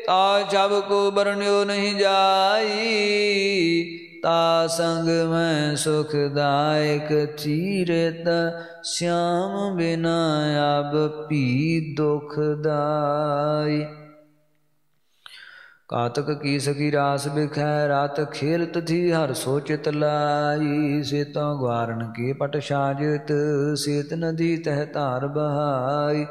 ता छब को बरन्यो नहीं जाई। ता संग में सुखदायक थी रेता, श्याम बिना अब पी दुखदाई। कातक की सखी रास बिखै, रात खेलत थी हर सोचित लाई। सेता ग्वारन के पट साजित, सेत नदी तह तार बहाई।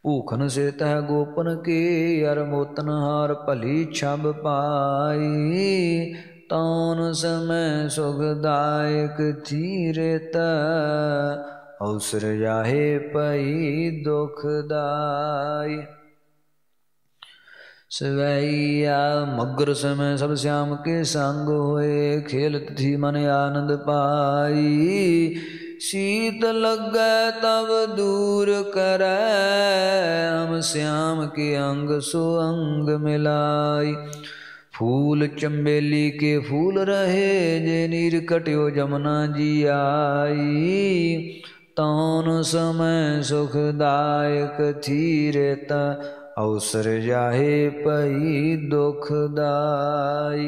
भूखन से तह गोपन के, अर मोतन हार भली छब पाई। तौन समय सुखदायक थी रेता, अवसर जाहे पई दुखदाई। सवैया मगर समय सब श्याम के संग होए, खेलत थी मन आनंद पाई। शीत लगै तब दूर करै, हम श्याम के अंग सो अंग मिलाई। फूल चंबेली के फूल रहे, जे नीर कट्यो जमुना जी आई। तौन समय सुखदायक थी रेता, अवसर जाहे पई दुखदाई।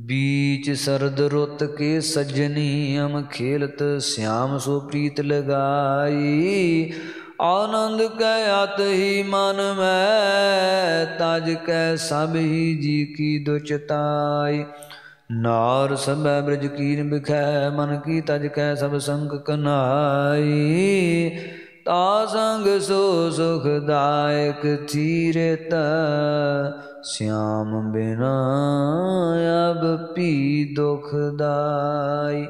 बीच सरद रुत के सज्जनी, हम खेलत श्याम सो प्रीत लगाई। आनंद कै अत ही मन में, तज कै सब ही जी की दुचताई। नार सब ब्रज कीन बिखै, मन की तज कै सब संग कनाई। ता संग सो सुखदायक थी रेता, श्याम बिना अब पी दुखदाई।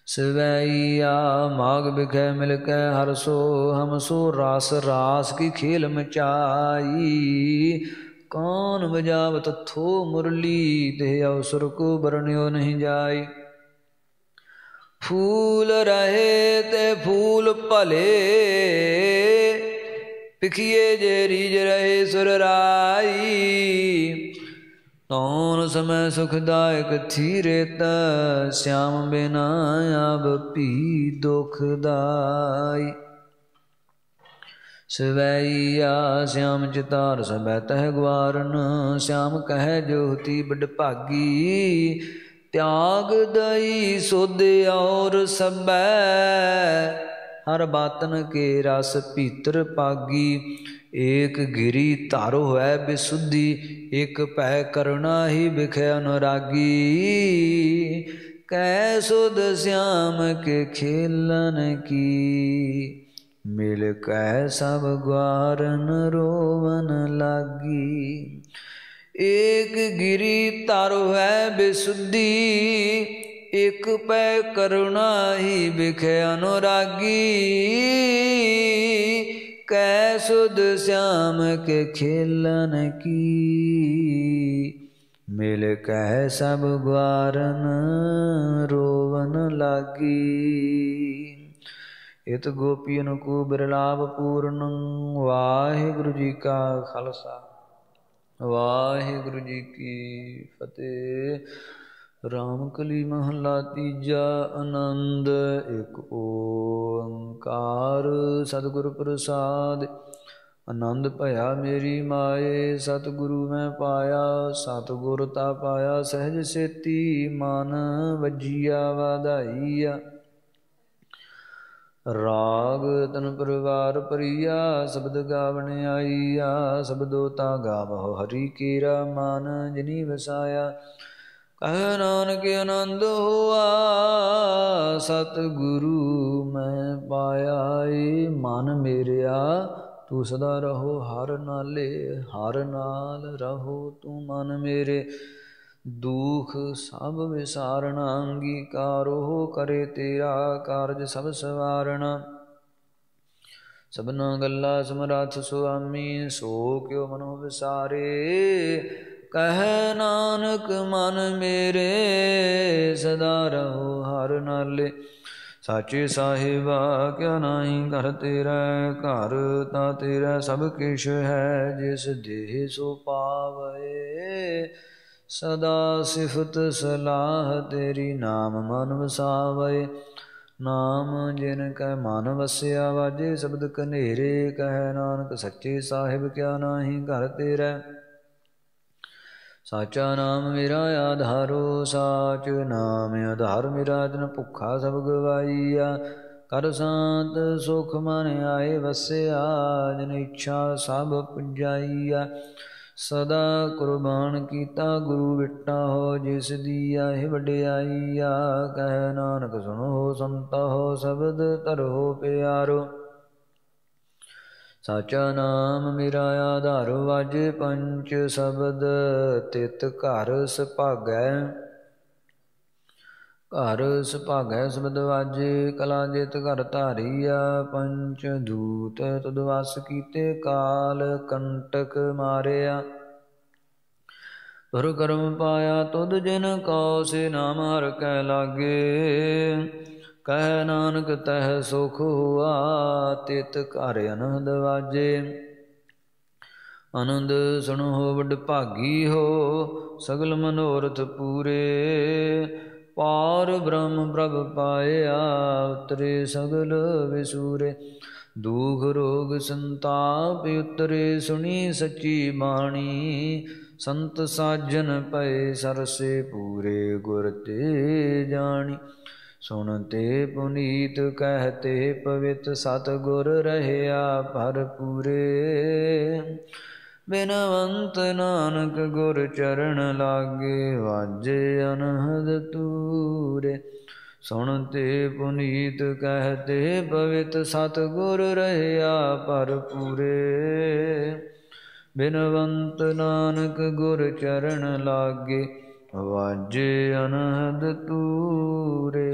सवैया माग बिखै मिलकै हर सो, हम सो रास रास की खेल मचाई। कौन बजावत थो मुरली, ते अवसर को बरन्यो नहीं जाई। फूल रहे ते फूल भले, पिखिए जे रीज रहे सुरराई। तौन समय सुखदायक थी रेता, श्याम बिना अब पी दुखदाई। सवैया श्याम चितार सब तह ग्वारन, श्याम कह जोति बड़ भागी। त्याग दई सोद और सब, हर बातन के रस भीतर पागी। एक गिरी तारो है बिसुद्धि, एक पै करुणा ही बिखै अनुरागी। कै सुध श्याम के खेलन की, मिल कै सब ग्वारन रोवन लागी। ਏਕ ਗਿਰੀ ਧਰ ਹੈ ਬਿਸੁੱਧੀ, ਇਕ ਪੈ ਕਰੁਣਾ ਹੀ ਬਿਖੇ ਅਨੁਰਾਗੀ। ਕੈ ਸੁਧ श्याम के खेलन की, मिल कह सब ग्वारन रोवन लागी। इत गोपियन को बिरलाप पूर्ण। वाहिगुरु जी का खालसा वाहिगुरु जी की फतेह। रामकली महला तीजा। आनंद एक ओंकार सतगुर प्रसाद। आनंद भया मेरी माए, सतगुरु मैं पाया। सतगुर ता पाया सहज सेती, मन वजिया वाधाइया। राग तन परिवार परिया, शब्द गावन आईया। शब्दो ता गावो हरि केरा, मन जिनी वसाया। कह नानक आनंद हुआ, सतगुरु मैं पाया। मन मेरिया तू सदा रहो हर नाले, हर नाल रहो तू मन मेरे। दुख सब विसारना, अंगीकारो करे तेरा। कारज सब सवारना, सबना गल्ला समरथ सुआमी। सो क्यों मनो विसारे, कह नानक मन मेरे। सदा रहो हर नाले, साचे साहिबा क्या नाही घर तेरा। घर ता तेरा सब किश है, जिस देह सो पावे। सदा सिफत सलाह तेरी, नाम मन वसावे। नाम जिन कै मन वसिया, वाजे शब्द कनेरे। कह नानक सच्चे साहिब क्या नाही घर तेरा। साचा नाम मेरा आधारो, साच नाम आधार मेरा। जन भुखा सब गवाईया, कर शांत सुख मन आए वसिया। जन इच्छा सब पुजाईया, सदा कुर्बान कीता गुरु बिटा हो। जिस दिया ही वड्याईया, कह नानक सुनो संता हो। शब्द धरो प्यारो, साचा नाम मेरा आधारो। वाजे पंच शब्द तित घर सुभागै। घर सुभागै शब्द वाजे, कला जित घर धारिया। पंच दूत तुद वस कीते, काल कंटक मारिया। तुर कर्म पाया तुद जिन कौ, से नाम हर कै लागे। कह नानक तह सुख हुआ, तित घर अनहद वाजे। आनंद सुनो बड़ भागी हो, सगल मनोरथ पूरे। पार ब्रह्म प्रभ पाया, उतरे सगल विसूरे। दुख रोग संताप उतरे, सुनी सच्ची बाणी। संत साजन पए सरसे, पूरे गुर ते जानी। सुनते पुनीत कहते पवित, सतगुर रहया भरपूरे। बिनवंत नानक गुर चरण लागे, वाजे अनहद तूरे। सुनते पुनीत कहते पवित, सतगुर रहया भरपूरे। बिनवंत नानक गुर चरण लागे, वाजे अनहद तूरे।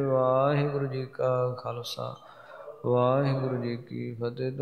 वाहिगुरु जी का खालसा वाहिगुरु जी की फतेह।